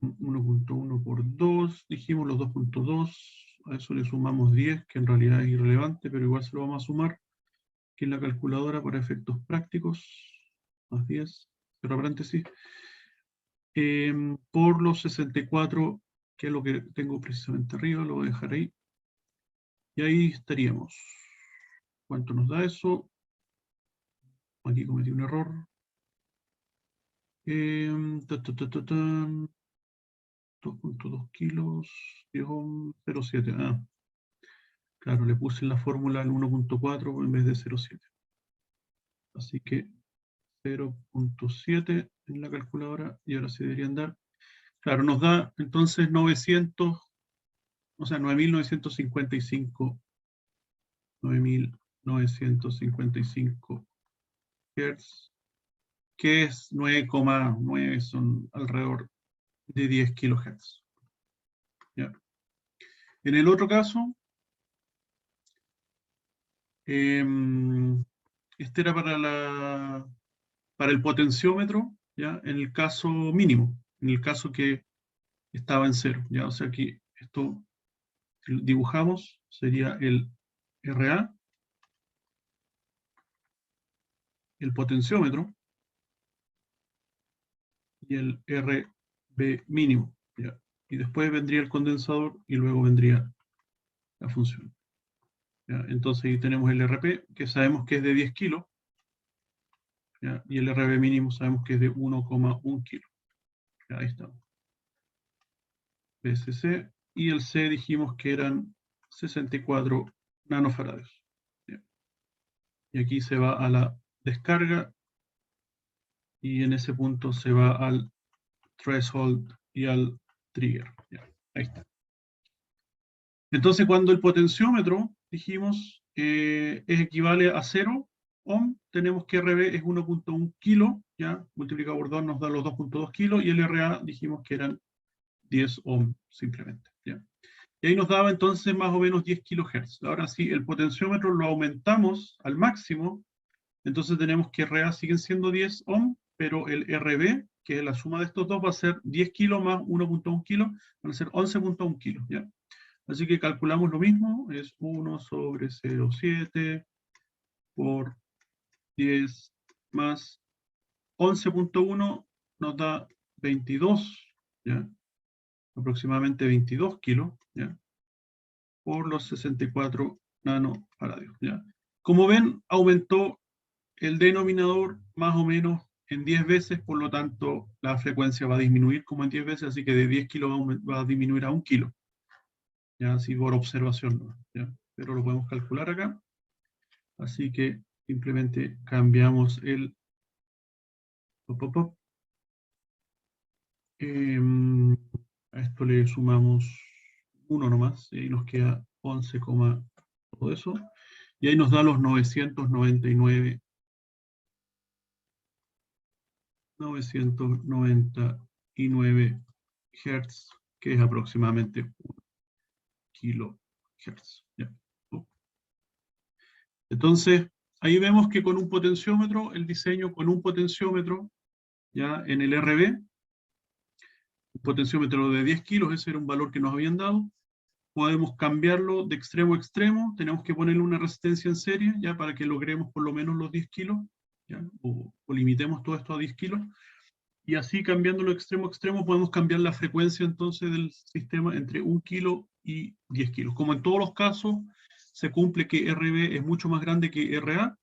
1.1 por 2, dijimos los 2.2, a eso le sumamos 10, que en realidad es irrelevante, pero igual se lo vamos a sumar, que en la calculadora para efectos prácticos, más 10, cierro paréntesis, por los 64, que es lo que tengo precisamente arriba, lo voy a dejar ahí, y ahí estaríamos. ¿Cuánto nos da eso? Aquí cometí un error. 2.2 kilos, 0.7. Ah, claro, le puse en la fórmula el 1.4 en vez de 0.7. Así que 0.7 en la calculadora, y ahora se deberían dar. Claro, nos da entonces 900, o sea, 9.955 Hz, que es 9,9, son alrededor de 10 kHz. ¿Ya? En el otro caso, este era para el potenciómetro, ¿ya? En el caso mínimo, en el caso que estaba en 0, ¿ya? O sea que esto, si lo dibujamos, sería el RA, el potenciómetro, y el RB mínimo, ¿ya? Y después vendría el condensador, y luego vendría la función. ¿Ya? Entonces ahí tenemos el RP, que sabemos que es de 10 kilos, ¿ya? Y el RB mínimo sabemos que es de 1,1 kilo. ¿Ya? Ahí estamos. PSC, y el C dijimos que eran 64 nanofarados. ¿Ya? Y aquí se va a la descarga, y en ese punto se va al threshold y al trigger. ¿Ya? Ahí está. Entonces, cuando el potenciómetro, dijimos, equivale a 0 ohm, tenemos que RB es 1.1 kilo, ¿ya? Multiplicado por 2 nos da los 2.2 kilos, y el RA dijimos que eran 10 ohm, simplemente, ¿ya? Y ahí nos daba entonces más o menos 10 kHz. Ahora sí, el potenciómetro lo aumentamos al máximo, entonces tenemos que RA siguen siendo 10 ohm, pero el RB, que es la suma de estos dos, va a ser 10 kilos más 1.1 kilo, van a ser 11.1 kilos, ¿ya? Así que calculamos lo mismo, es 1 sobre 0,7 por 10 más 11.1 nos da 22, ¿ya? Aproximadamente 22 kilos, ¿ya? Por los 64 nanofaradios, ¿ya? Como ven, aumentó el denominador más o menos en 10 veces, por lo tanto la frecuencia va a disminuir como en 10 veces, así que de 10 kilos va a disminuir a 1 kilo. Ya, así por observación, ¿no? ¿Ya? Pero lo podemos calcular acá. Así que simplemente cambiamos el a esto le sumamos 1 nomás, y ahí nos queda 11, todo eso. Y ahí nos da los 999 Hz, que es aproximadamente 1 kHz. ¿Ya? Entonces, ahí vemos que con un potenciómetro, el diseño con un potenciómetro, ya en el RB, un potenciómetro de 10 kilos, ese era un valor que nos habían dado, podemos cambiarlo de extremo a extremo, tenemos que ponerle una resistencia en serie, ya para que logremos por lo menos los 10 kilos, ¿ya? O limitemos todo esto a 10 kilos, y así cambiándolo de extremo a extremo podemos cambiar la frecuencia entonces del sistema entre 1 kilo y 10 kilos. Como en todos los casos, se cumple que RB es mucho más grande que RA,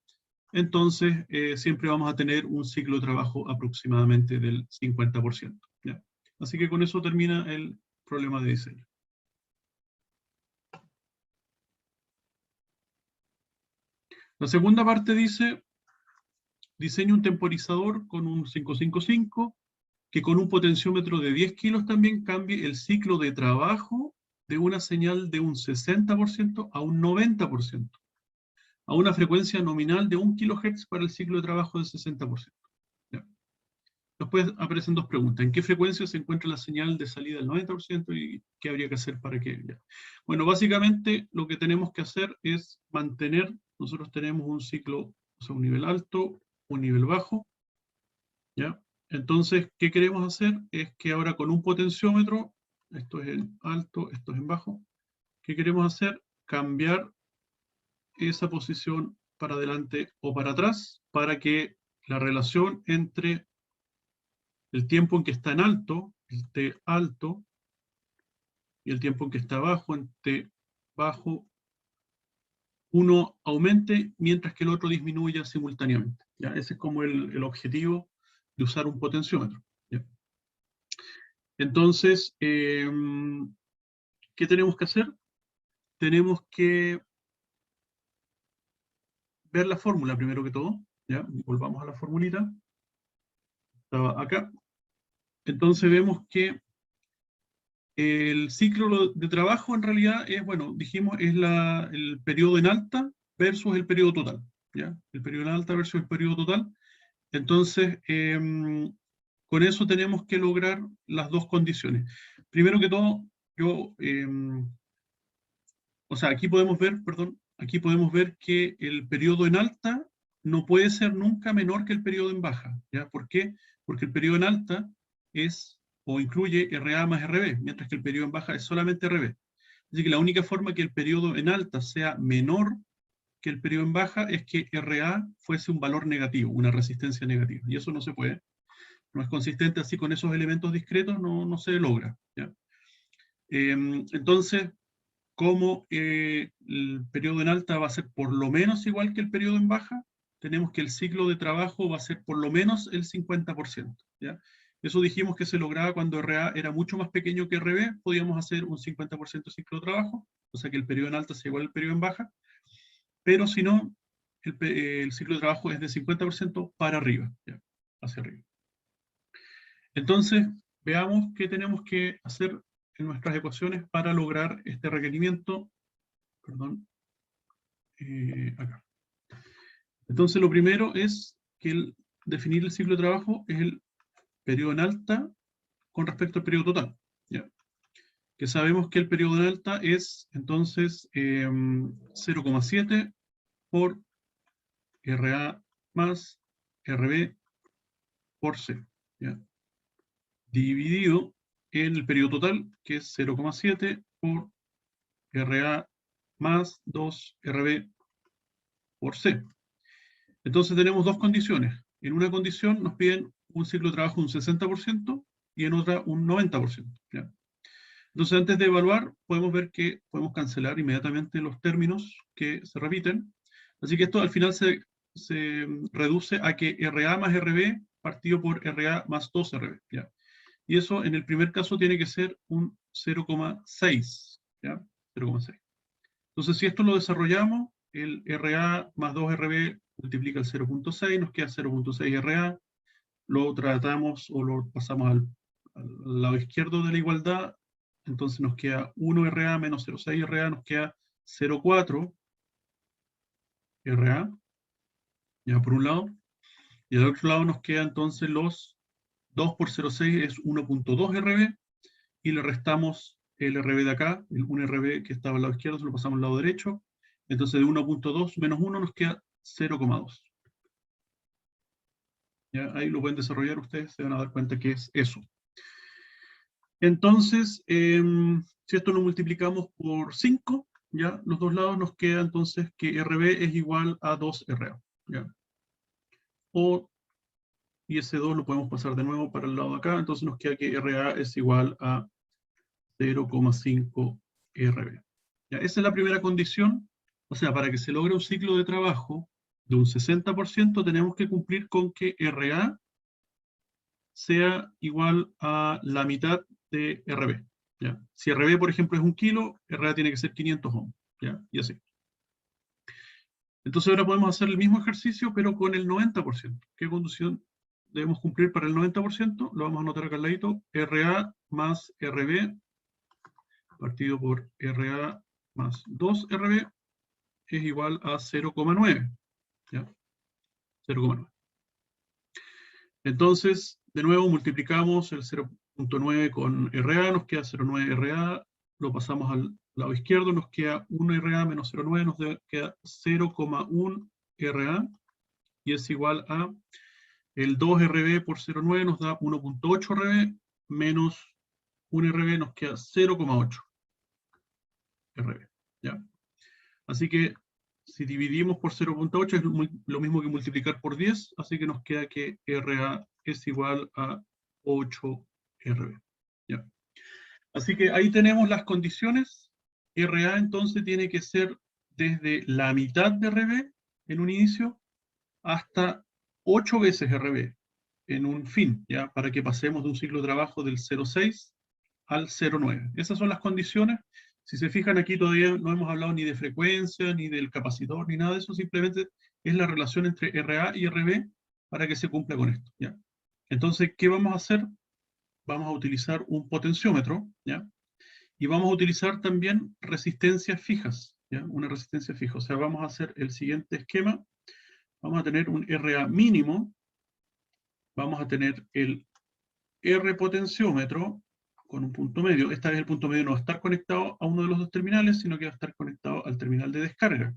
entonces siempre vamos a tener un ciclo de trabajo aproximadamente del 50%. ¿Ya? Así que con eso termina el problema de diseño. La segunda parte dice, diseña un temporizador con un 555, que con un potenciómetro de 10 kilos también cambie el ciclo de trabajo de una señal de un 60% a un 90%, a una frecuencia nominal de 1 kHz para el ciclo de trabajo del 60%. ¿Ya? Después aparecen dos preguntas. ¿En qué frecuencia se encuentra la señal de salida del 90% y qué habría que hacer para que... Ya? Bueno, básicamente lo que tenemos que hacer es mantener, nosotros tenemos un ciclo, o sea, un nivel alto, un nivel bajo, ¿ya? Entonces, ¿qué queremos hacer? Es que ahora con un potenciómetro, esto es en alto, esto es en bajo, ¿qué queremos hacer? Cambiar esa posición para adelante o para atrás para que la relación entre el tiempo en que está en alto, el T alto, y el tiempo en que está bajo, en T bajo, uno aumente mientras que el otro disminuya simultáneamente. ¿Ya? Ese es como el objetivo de usar un potenciómetro. ¿Ya? Entonces, ¿qué tenemos que hacer? Tenemos que ver la fórmula primero que todo. ¿Ya? Volvamos a la formulita. Estaba acá. Entonces vemos que el ciclo de trabajo en realidad es, bueno, dijimos, es el periodo en alta versus el periodo total. ¿Ya? El periodo en alta versus el periodo total. Entonces, con eso tenemos que lograr las dos condiciones. Primero que todo, o sea, aquí podemos ver, perdón, aquí podemos ver que el periodo en alta no puede ser nunca menor que el periodo en baja. ¿Ya? ¿Por qué? Porque el periodo en alta es o incluye RA más RB, mientras que el periodo en baja es solamente RB. Así que la única forma que el periodo en alta sea menor que el periodo en baja es que RA fuese un valor negativo, una resistencia negativa. Y eso no se puede. No es consistente así con esos elementos discretos, no se logra. ¿Ya? Entonces, como el periodo en alta va a ser por lo menos igual que el periodo en baja, tenemos que el ciclo de trabajo va a ser por lo menos el 50%. ¿Ya? Eso dijimos que se lograba cuando RA era mucho más pequeño que RB, podíamos hacer un 50% de ciclo de trabajo, o sea que el periodo en alta sea igual al periodo en baja, pero si no, el ciclo de trabajo es de 50% para arriba, ¿ya? Hacia arriba. Entonces, veamos qué tenemos que hacer en nuestras ecuaciones para lograr este requerimiento. Perdón, acá. Entonces, lo primero es que definir el ciclo de trabajo es el periodo en alta con respecto al periodo total. ¿Ya? Que sabemos que el periodo en alta es, entonces, 0,7 por RA más RB por C. ¿Ya? Dividido en el periodo total, que es 0,7 por RA más 2RB por C. Entonces tenemos dos condiciones. En una condición nos piden un ciclo de trabajo de un 60% y en otra un 90%. ¿Ya? Entonces antes de evaluar podemos ver que podemos cancelar inmediatamente los términos que se repiten. Así que esto al final se reduce a que RA más RB partido por RA más 2RB. ¿Ya? Y eso en el primer caso tiene que ser un 0,6. ¿Ya? 0,6. Entonces si esto lo desarrollamos, el RA más 2RB multiplica el 0,6, nos queda 0,6 RA, lo tratamos o lo pasamos al lado izquierdo de la igualdad, entonces nos queda 1 RA menos 0,6 RA, nos queda 0,4 RA, ya por un lado, y al otro lado nos queda entonces los 2 por 0,6 es 1,2 RB, y le restamos el RB de acá, el 1 RB que estaba al lado izquierdo, se lo pasamos al lado derecho, entonces de 1,2 menos 1 nos queda 0,2. ¿Ya? Ahí lo pueden desarrollar ustedes, se van a dar cuenta que es eso. Entonces, si esto lo multiplicamos por 5, ¿ya? Los dos lados nos queda entonces que RB es igual a 2RA. ¿Ya? Y ese 2 lo podemos pasar de nuevo para el lado de acá, entonces nos queda que RA es igual a 0,5 RB. ¿Ya? Esa es la primera condición. O sea, para que se logre un ciclo de trabajo de un 60%, tenemos que cumplir con que RA sea igual a la mitad de RB. ¿Ya? Si RB, por ejemplo, es 1 kilo, RA tiene que ser 500 ohms. ¿Ya? Y así. Entonces ahora podemos hacer el mismo ejercicio, pero con el 90%. ¿Qué condición debemos cumplir para el 90%? Lo vamos a anotar acá al ladito. RA más RB partido por RA más 2RB es igual a 0,9. ¿Ya? 0,9. Entonces, de nuevo, multiplicamos el 0,9 con RA, nos queda 0,9 RA, lo pasamos al lado izquierdo, nos queda 1 RA menos 0,9, nos queda 0,1 RA, y es igual a El 2 RB por 0,9 nos da 1.8 RB, menos 1 RB nos queda 0,8 RB. ¿Ya? Así que si dividimos por 0.8 es lo mismo que multiplicar por 10, así que nos queda que RA es igual a 8 RB. ¿Ya? Así que ahí tenemos las condiciones. RA entonces tiene que ser desde la mitad de RB en un inicio hasta 8 veces RB en un fin, ¿ya? Para que pasemos de un ciclo de trabajo del 0,6 al 0,9. Esas son las condiciones. Si se fijan aquí todavía no hemos hablado ni de frecuencia, ni del capacitor, ni nada de eso, simplemente es la relación entre RA y RB para que se cumpla con esto, ¿ya? Entonces, ¿qué vamos a hacer? Vamos a utilizar un potenciómetro, ¿ya? Y vamos a utilizar también resistencias fijas, ¿ya? Una resistencia fija. O sea, vamos a hacer el siguiente esquema. Vamos a tener un RA mínimo, vamos a tener el R potenciómetro con un punto medio. Esta vez el punto medio no va a estar conectado a uno de los dos terminales, sino que va a estar conectado al terminal de descarga.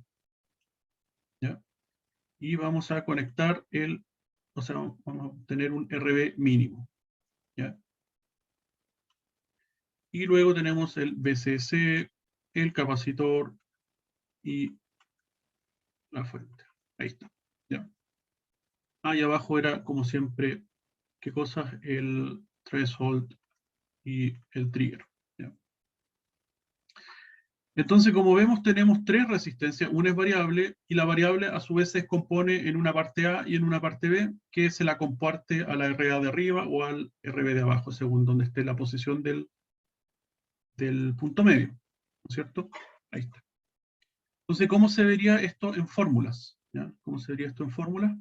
¿Ya? Y vamos a conectar o sea, vamos a tener un RB mínimo. ¿Ya? Y luego tenemos el VCC, el capacitor y la fuente. Ahí está. ¿Ya? Ahí abajo era, como siempre, ¿qué cosas? El threshold y el trigger. ¿Ya? Entonces, como vemos, tenemos tres resistencias. Una es variable, y la variable a su vez se descompone en una parte A y en una parte B, que se la comparte a la RA de arriba o al RB de abajo, según donde esté la posición del punto medio. ¿No es cierto? Ahí está. Entonces, ¿cómo se vería esto en fórmulas? ¿Ya? ¿Cómo se vería esto en fórmulas?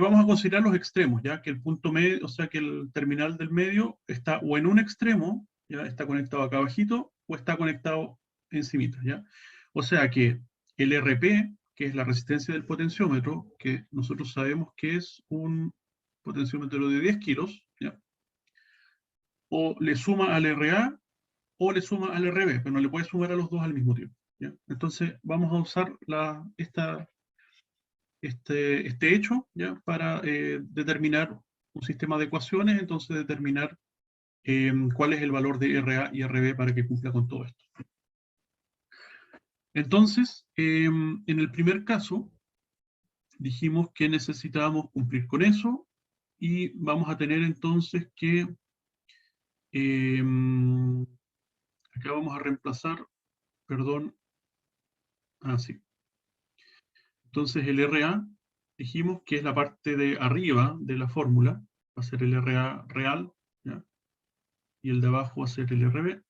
Vamos a considerar los extremos, ya que el punto medio, o sea que el terminal del medio está o en un extremo, ya está conectado acá abajito, o está conectado encimita, ya. O sea que el RP, que es la resistencia del potenciómetro, que nosotros sabemos que es un potenciómetro de 10 kilos, ya, o le suma al RA o le suma al RB, pero no le puede sumar a los dos al mismo tiempo, ya. Entonces vamos a usar este hecho, ¿ya? Para determinar un sistema de ecuaciones, entonces determinar cuál es el valor de RA y RB para que cumpla con todo esto. Entonces, en el primer caso, dijimos que necesitábamos cumplir con eso, y vamos a tener entonces que, acá vamos a reemplazar, perdón, sí. Entonces el RA, dijimos que es la parte de arriba de la fórmula, va a ser el RA real, ¿ya? Y el de abajo va a ser el RB,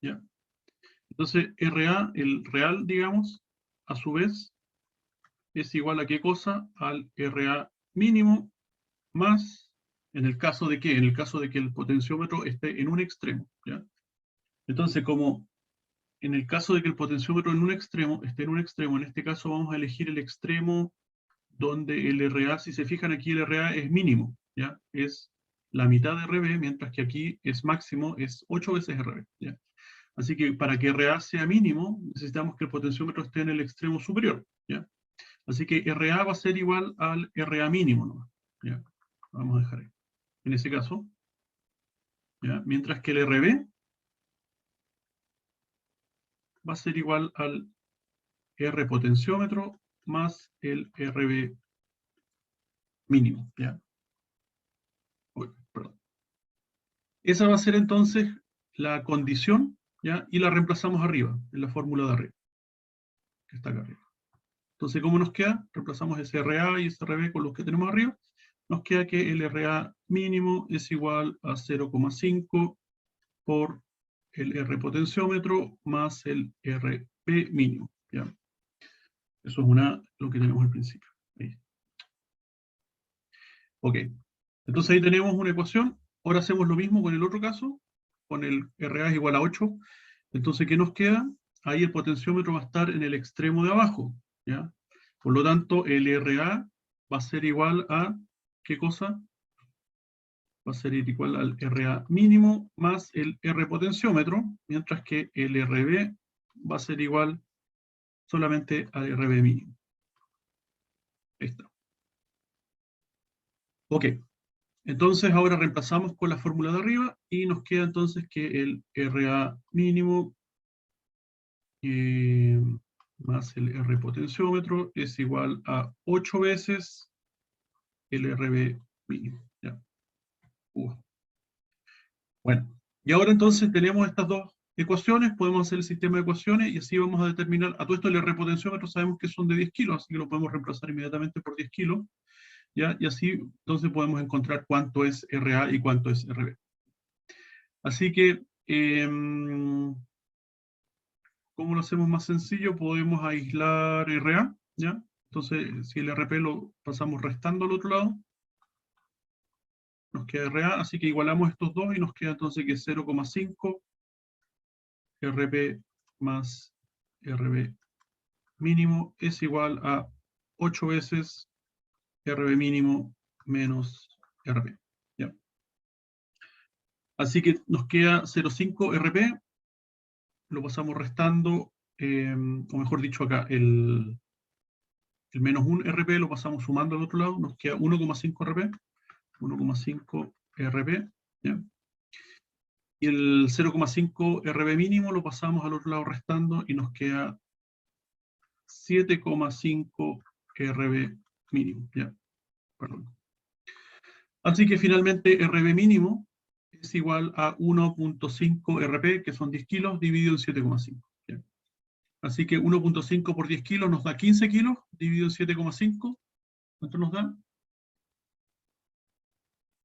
¿ya? Entonces RA, el real, digamos, a su vez, es igual a ¿qué cosa? Al RA mínimo más, ¿en el caso de qué? En el caso de que el potenciómetro esté en un extremo, ¿ya? Entonces, como en el caso de que el potenciómetro esté en un extremo, en este caso vamos a elegir el extremo donde el RA, si se fijan aquí, el RA es mínimo, ¿ya? Es la mitad de RB, mientras que aquí es máximo, es 8 veces RB, ¿ya? Así que para que RA sea mínimo, necesitamos que el potenciómetro esté en el extremo superior, ¿ya? Así que RA va a ser igual al RA mínimo, ¿no? ¿Ya? Vamos a dejar ahí. En ese caso, ¿ya? Mientras que el RB va a ser igual al R potenciómetro más el RB mínimo, ¿ya? Uy, perdón. Esa va a ser entonces la condición, ¿ya? Y la reemplazamos arriba, en la fórmula de arriba, que está acá arriba. Entonces, ¿cómo nos queda? Reemplazamos ese RA y ese RB con los que tenemos arriba. Nos queda que el RA mínimo es igual a 0,5 por el R potenciómetro más el RB mínimo, ¿ya? Eso es lo que tenemos al principio. Ahí. Ok. Entonces ahí tenemos una ecuación. Ahora hacemos lo mismo con el otro caso, con el RA es igual a 8. Entonces, ¿qué nos queda? Ahí el potenciómetro va a estar en el extremo de abajo, ¿ya? Por lo tanto, el RA va a ser igual a, ¿qué cosa? Va a ser igual al RA mínimo más el R potenciómetro, mientras que el RB va a ser igual solamente al RB mínimo. Ahí está. Ok, entonces ahora reemplazamos con la fórmula de arriba y nos queda entonces que el RA mínimo más el R potenciómetro es igual a 8 veces el RB mínimo. ¿Ya? Bueno, y ahora entonces tenemos estas dos ecuaciones, podemos hacer el sistema de ecuaciones y así vamos a determinar, a todo esto el R potenciómetro sabemos que son de 10 kilos, así que lo podemos reemplazar inmediatamente por 10 kilos, ¿ya? Y así entonces podemos encontrar cuánto es RA y cuánto es RB. Así que, ¿cómo lo hacemos más sencillo? Podemos aislar RA, ¿ya? Entonces, si el RP lo pasamos restando al otro lado, nos queda RA, así que igualamos estos dos y nos queda entonces que 0,5 RP más RB mínimo es igual a 8 veces RB mínimo menos RP. ¿Ya? Así que nos queda 0,5 RP, lo pasamos restando, o mejor dicho acá, el menos 1 RP lo pasamos sumando al otro lado, nos queda 1,5 RP, 1,5 RP, ¿ya? Y el 0,5 RB mínimo lo pasamos al otro lado restando y nos queda 7,5 RB mínimo, ¿ya? Perdón. Así que finalmente RB mínimo es igual a 1,5 RP, que son 10 kilos, dividido en 7,5. Así que 1,5 por 10 kilos nos da 15 kilos, dividido en 7,5. ¿Cuánto nos da?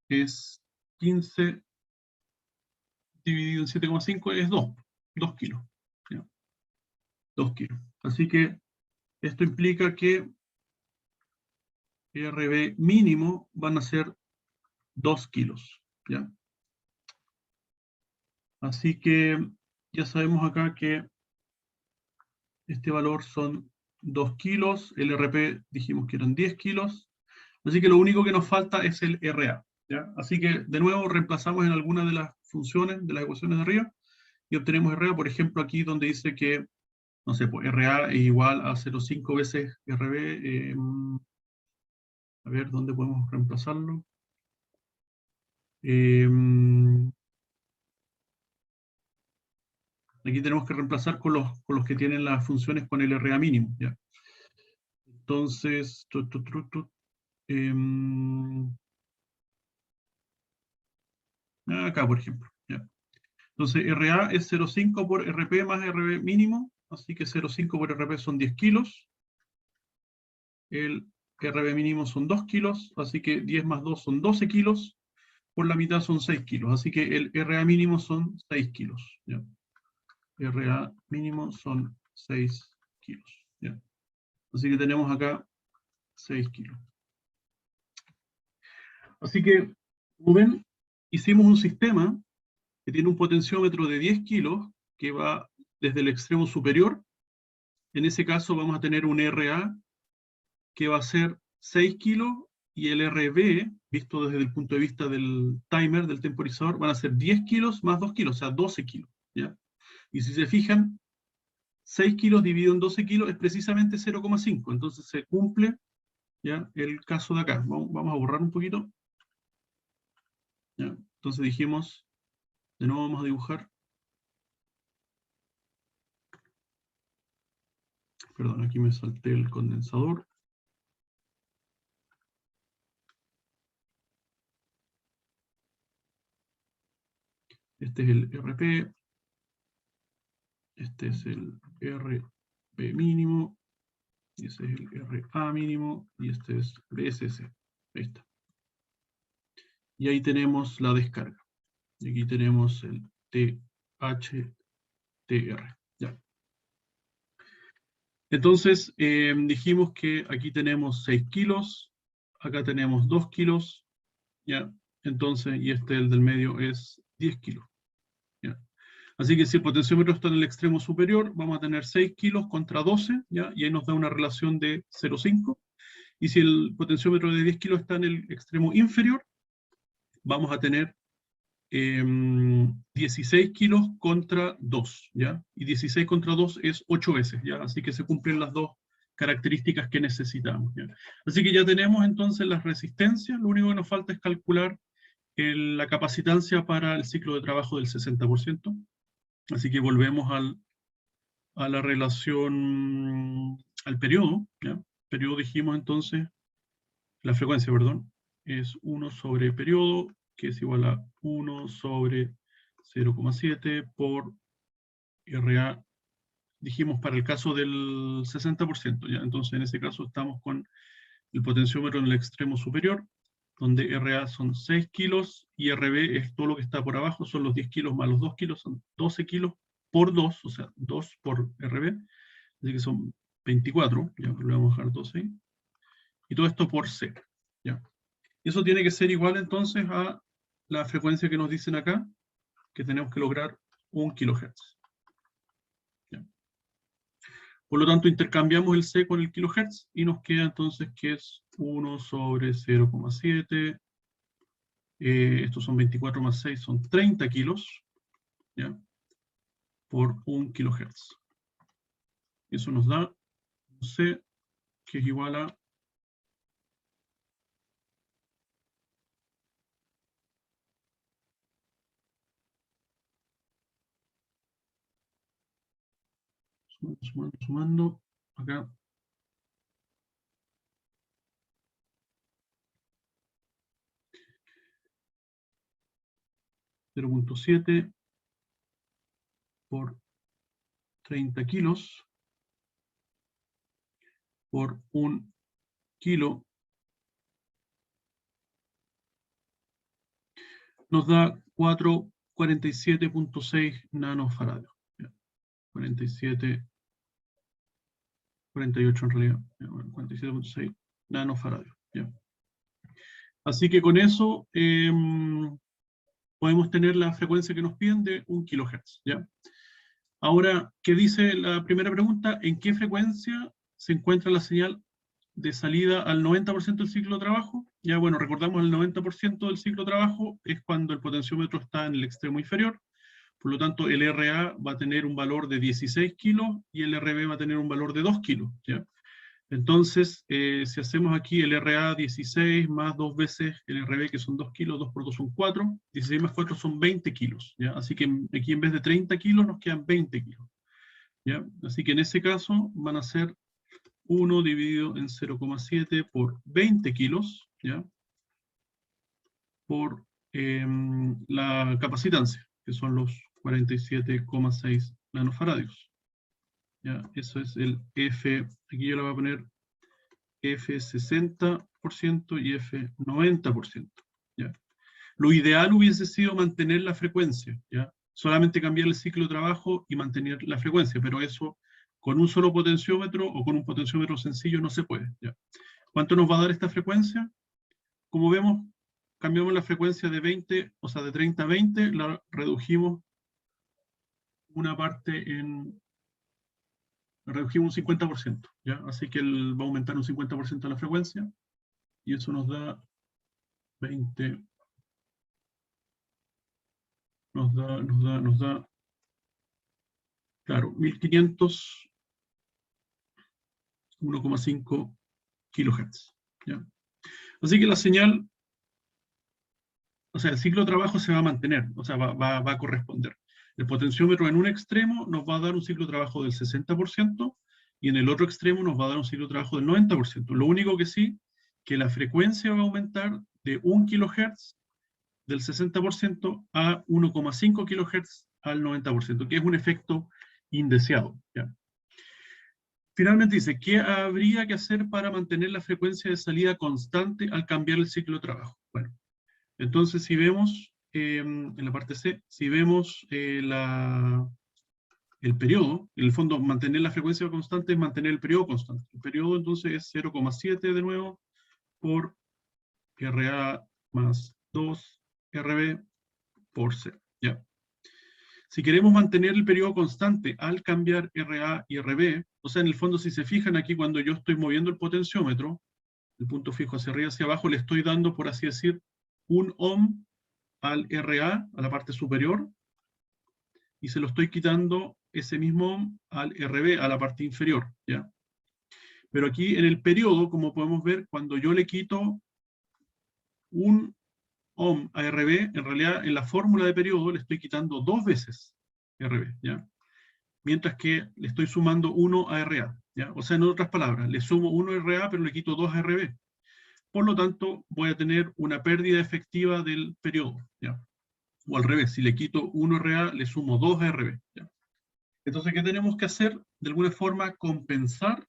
Es 15 dividido en 7,5 es 2 kilos. ¿Ya? 2 kilos. Así que esto implica que RB mínimo van a ser 2 kilos. ¿Ya? Así que ya sabemos acá que este valor son 2 kilos, el RP dijimos que eran 10 kilos, así que lo único que nos falta es el RA. ¿Ya? Así que de nuevo reemplazamos en alguna de las funciones, de las ecuaciones de arriba, y obtenemos RA, por ejemplo aquí donde dice que, no sé, pues RA es igual a 0,5 veces RB, a ver, ¿dónde podemos reemplazarlo? Aquí tenemos que reemplazar con los que tienen las funciones con el RA mínimo. ¿Ya? Entonces, acá por ejemplo. ¿Ya? Entonces, RA es 0,5 por RP más RB mínimo, así que 0,5 por RP son 10 kilos. El RB mínimo son 2 kilos, así que 10 más 2 son 12 kilos. Por la mitad son 6 kilos, así que el RA mínimo son 6 kilos. ¿Ya? RA mínimo son 6 kilos. ¿Ya? Así que tenemos acá 6 kilos. Así que, como ven, hicimos un sistema que tiene un potenciómetro de 10 kilos que va desde el extremo superior. En ese caso vamos a tener un RA que va a ser 6 kilos y el RB, visto desde el punto de vista del timer, del temporizador, van a ser 10 kilos más 2 kilos, o sea, 12 kilos. ¿Ya? Y si se fijan, 6 kilos dividido en 12 kilos es precisamente 0,5. Entonces se cumple, ¿ya?, el caso de acá. Vamos a borrar un poquito. ¿Ya? Entonces dijimos, de nuevo vamos a dibujar. Perdón, aquí me salté el condensador. Este es el RP. Este es el RP mínimo. Y ese es el RA mínimo. Y este es BSC. Ahí está. Y ahí tenemos la descarga. Y aquí tenemos el THTR. ¿Ya? Entonces, dijimos que aquí tenemos 6 kilos. Acá tenemos 2 kilos. ¿Ya? Entonces, y este, el del medio, es 10 kilos. ¿Ya? Así que si el potenciómetro está en el extremo superior, vamos a tener 6 kilos contra 12, ¿ya? Y ahí nos da una relación de 0,5. Y si el potenciómetro de 10 kilos está en el extremo inferior, vamos a tener 16 kilos contra 2, ¿ya? Y 16 contra 2 es 8 veces, ¿ya? Así que se cumplen las dos características que necesitamos, ¿ya? Así que ya tenemos entonces las resistencias, lo único que nos falta es calcular la capacitancia para el ciclo de trabajo del 60%. Así que volvemos a la relación, al periodo, ¿ya? Periodo dijimos entonces, la frecuencia, perdón, es 1 sobre periodo, que es igual a 1 sobre 0,7 por RA, dijimos para el caso del 60%, ¿ya? Entonces en ese caso estamos con el potenciómetro en el extremo superior, donde RA son 6 kilos y RB es todo lo que está por abajo, son los 10 kilos más los 2 kilos, son 12 kilos por 2, o sea, 2 por RB, así que son 24, ya le vamos a dejar 12 ahí, y todo esto por C, ¿ya? Eso tiene que ser igual entonces a la frecuencia que nos dicen acá, que tenemos que lograr 1 kHz. ¿Ya? Por lo tanto, intercambiamos el C con el kilohertz y nos queda entonces que es 1 sobre 0,7. Estos son 24 más 6, son 30 kilos, ¿ya? Por 1 kHz. Eso nos da un C que es igual a 0,7 por 30 kilos por 1 kilo nos da 47.6 nanofarados. 48 en realidad, 47.6 nanofarados. ¿Ya? Así que con eso podemos tener la frecuencia que nos piden de 1 kHz. ¿Ya? Ahora, ¿qué dice la primera pregunta? ¿En qué frecuencia se encuentra la señal de salida al 90% del ciclo de trabajo? Ya bueno, recordamos el 90% del ciclo de trabajo es cuando el potenciómetro está en el extremo inferior. Por lo tanto, el RA va a tener un valor de 16 kilos y el RB va a tener un valor de 2 kilos. ¿Ya? Entonces, si hacemos aquí el RA 16 más 2 veces el RB, que son 2 kilos, 2 por 2 son 4, 16 más 4 son 20 kilos. ¿Ya? Así que aquí en vez de 30 kilos nos quedan 20 kilos. ¿Ya? Así que en ese caso van a ser 1 dividido en 0,7 por 20 kilos, ¿ya? Por la capacitancia, que son los 47,6 nanofaradios. ¿Ya? Eso es el F, aquí yo le voy a poner F 60% y F 90%. ¿Ya? Lo ideal hubiese sido mantener la frecuencia, ¿ya? Solamente cambiar el ciclo de trabajo y mantener la frecuencia, pero eso con un solo potenciómetro o con un potenciómetro sencillo no se puede. ¿Ya? ¿Cuánto nos va a dar esta frecuencia? Como vemos, cambiamos la frecuencia de 20, o sea, de 30 a 20, la redujimos una parte en... redujimos un 50%, ¿ya? Así que va a aumentar un 50% la frecuencia, y eso nos da 20... Nos da, claro, 1500, 1,5 kHz. ¿Ya? Así que la señal, o sea, el ciclo de trabajo se va a mantener, o sea, va a corresponder. El potenciómetro en un extremo nos va a dar un ciclo de trabajo del 60% y en el otro extremo nos va a dar un ciclo de trabajo del 90%. Lo único que sí, que la frecuencia va a aumentar de 1 kHz del 60% a 1,5 kHz al 90%, que es un efecto indeseado. ¿Ya? Finalmente dice, ¿qué habría que hacer para mantener la frecuencia de salida constante al cambiar el ciclo de trabajo? Bueno, entonces si vemos, en la parte C, si vemos el periodo, en el fondo mantener la frecuencia constante es mantener el periodo constante. El periodo entonces es 0,7 de nuevo por RA más 2 RB por C. ¿Ya? Si queremos mantener el periodo constante al cambiar RA y RB, o sea, en el fondo si se fijan aquí cuando yo estoy moviendo el potenciómetro, el punto fijo hacia arriba y hacia abajo, le estoy dando, por así decir, un ohm al RA, a la parte superior, y se lo estoy quitando ese mismo ohm al RB, a la parte inferior. ¿Ya? Pero aquí en el periodo, como podemos ver, cuando yo le quito un ohm a RB, en realidad en la fórmula de periodo le estoy quitando 2 veces RB, ¿ya? Mientras que le estoy sumando 1 a RA, ¿ya? O sea, en otras palabras, le sumo 1 a RA, pero le quito 2 a RB. Por lo tanto, voy a tener una pérdida efectiva del periodo, ¿ya? O al revés, si le quito 1 a RA, le sumo 2 a RB, ¿ya? Entonces, ¿qué tenemos que hacer? De alguna forma, compensar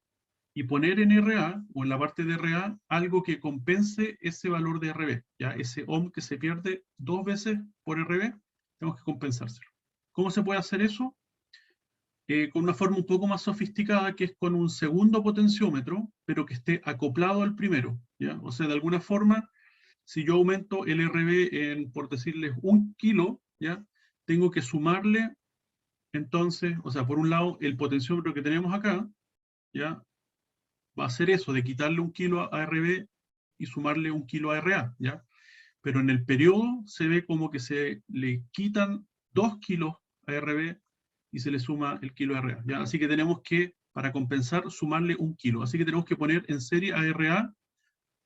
y poner en RA, o en la parte de RA, algo que compense ese valor de RB, ¿ya? Ese ohm que se pierde 2 veces por RB, tenemos que compensárselo. ¿Cómo se puede hacer eso? Con una forma un poco más sofisticada, que es con un segundo potenciómetro, pero que esté acoplado al primero, ¿ya? O sea, de alguna forma, si yo aumento el RB en, por decirles, 1 kilo, ¿ya? Tengo que sumarle, entonces, o sea, por un lado, el potenciómetro que tenemos acá, ¿ya? Va a ser eso, de quitarle 1 kilo a RB y sumarle 1 kilo a RA, ¿ya? Pero en el periodo se ve como que se le quitan 2 kilos a RB y se le suma el kilo a RA, ¿ya? Así que tenemos que, para compensar, sumarle 1 kilo. Así que tenemos que poner en serie a RA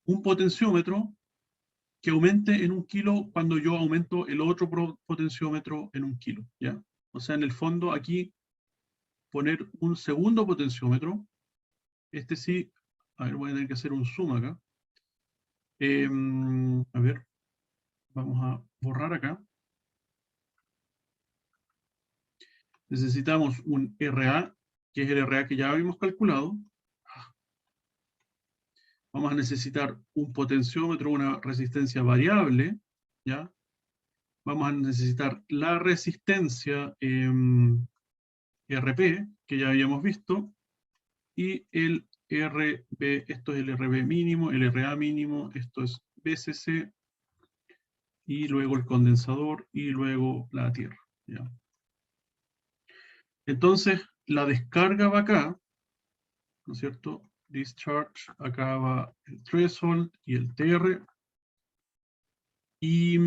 un potenciómetro que aumente en 1 kilo cuando yo aumento el otro potenciómetro en 1 kilo, ¿ya? O sea, en el fondo aquí poner un segundo potenciómetro. Este sí, a ver, voy a tener que hacer un zoom acá. A ver, vamos a borrar acá. Necesitamos un RA, que es el RA que ya habíamos calculado. Vamos a necesitar un potenciómetro, una resistencia variable, ¿ya? Vamos a necesitar la resistencia RP, que ya habíamos visto, y el RB, esto es el RB mínimo, el RA mínimo, esto es BCC, y luego el condensador, y luego la tierra, ¿ya? Entonces, la descarga va acá, ¿no es cierto? Discharge, acá va el threshold y el TR. Y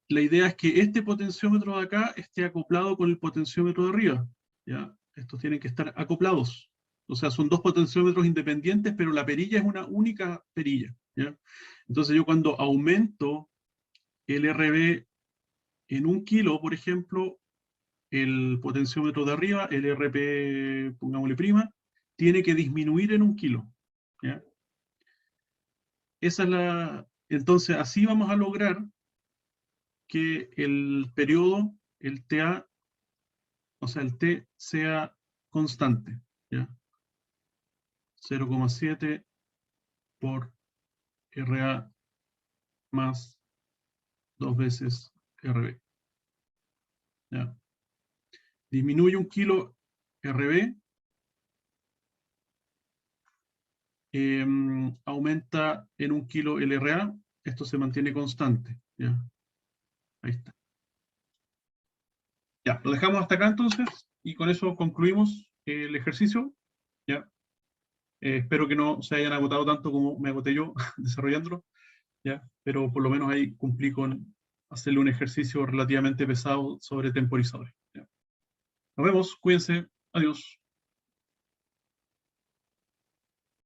la idea es que este potenciómetro de acá esté acoplado con el potenciómetro de arriba, ¿ya? Estos tienen que estar acoplados. O sea, son dos potenciómetros independientes, pero la perilla es una única perilla, ¿ya? Entonces yo cuando aumento el RB en 1 kilo, por ejemplo, el potenciómetro de arriba, el RP, pongámosle prima, tiene que disminuir en 1 kilo, ¿ya? Esa es la... Entonces así vamos a lograr que el periodo, el TA, o sea, el T sea constante, ¿ya? 0,7 por RA más 2 veces RB, ¿ya? Disminuye 1 kilo RB, aumenta en 1 kilo el RA, esto se mantiene constante, ¿ya? Ahí está. Ya, lo dejamos hasta acá entonces, y con eso concluimos el ejercicio, ¿ya? Espero que no se hayan agotado tanto como me agoté yo desarrollándolo, ¿ya? Pero por lo menos ahí cumplí con hacerle un ejercicio relativamente pesado sobre temporizadores, ¿ya? Nos vemos, cuídense, adiós.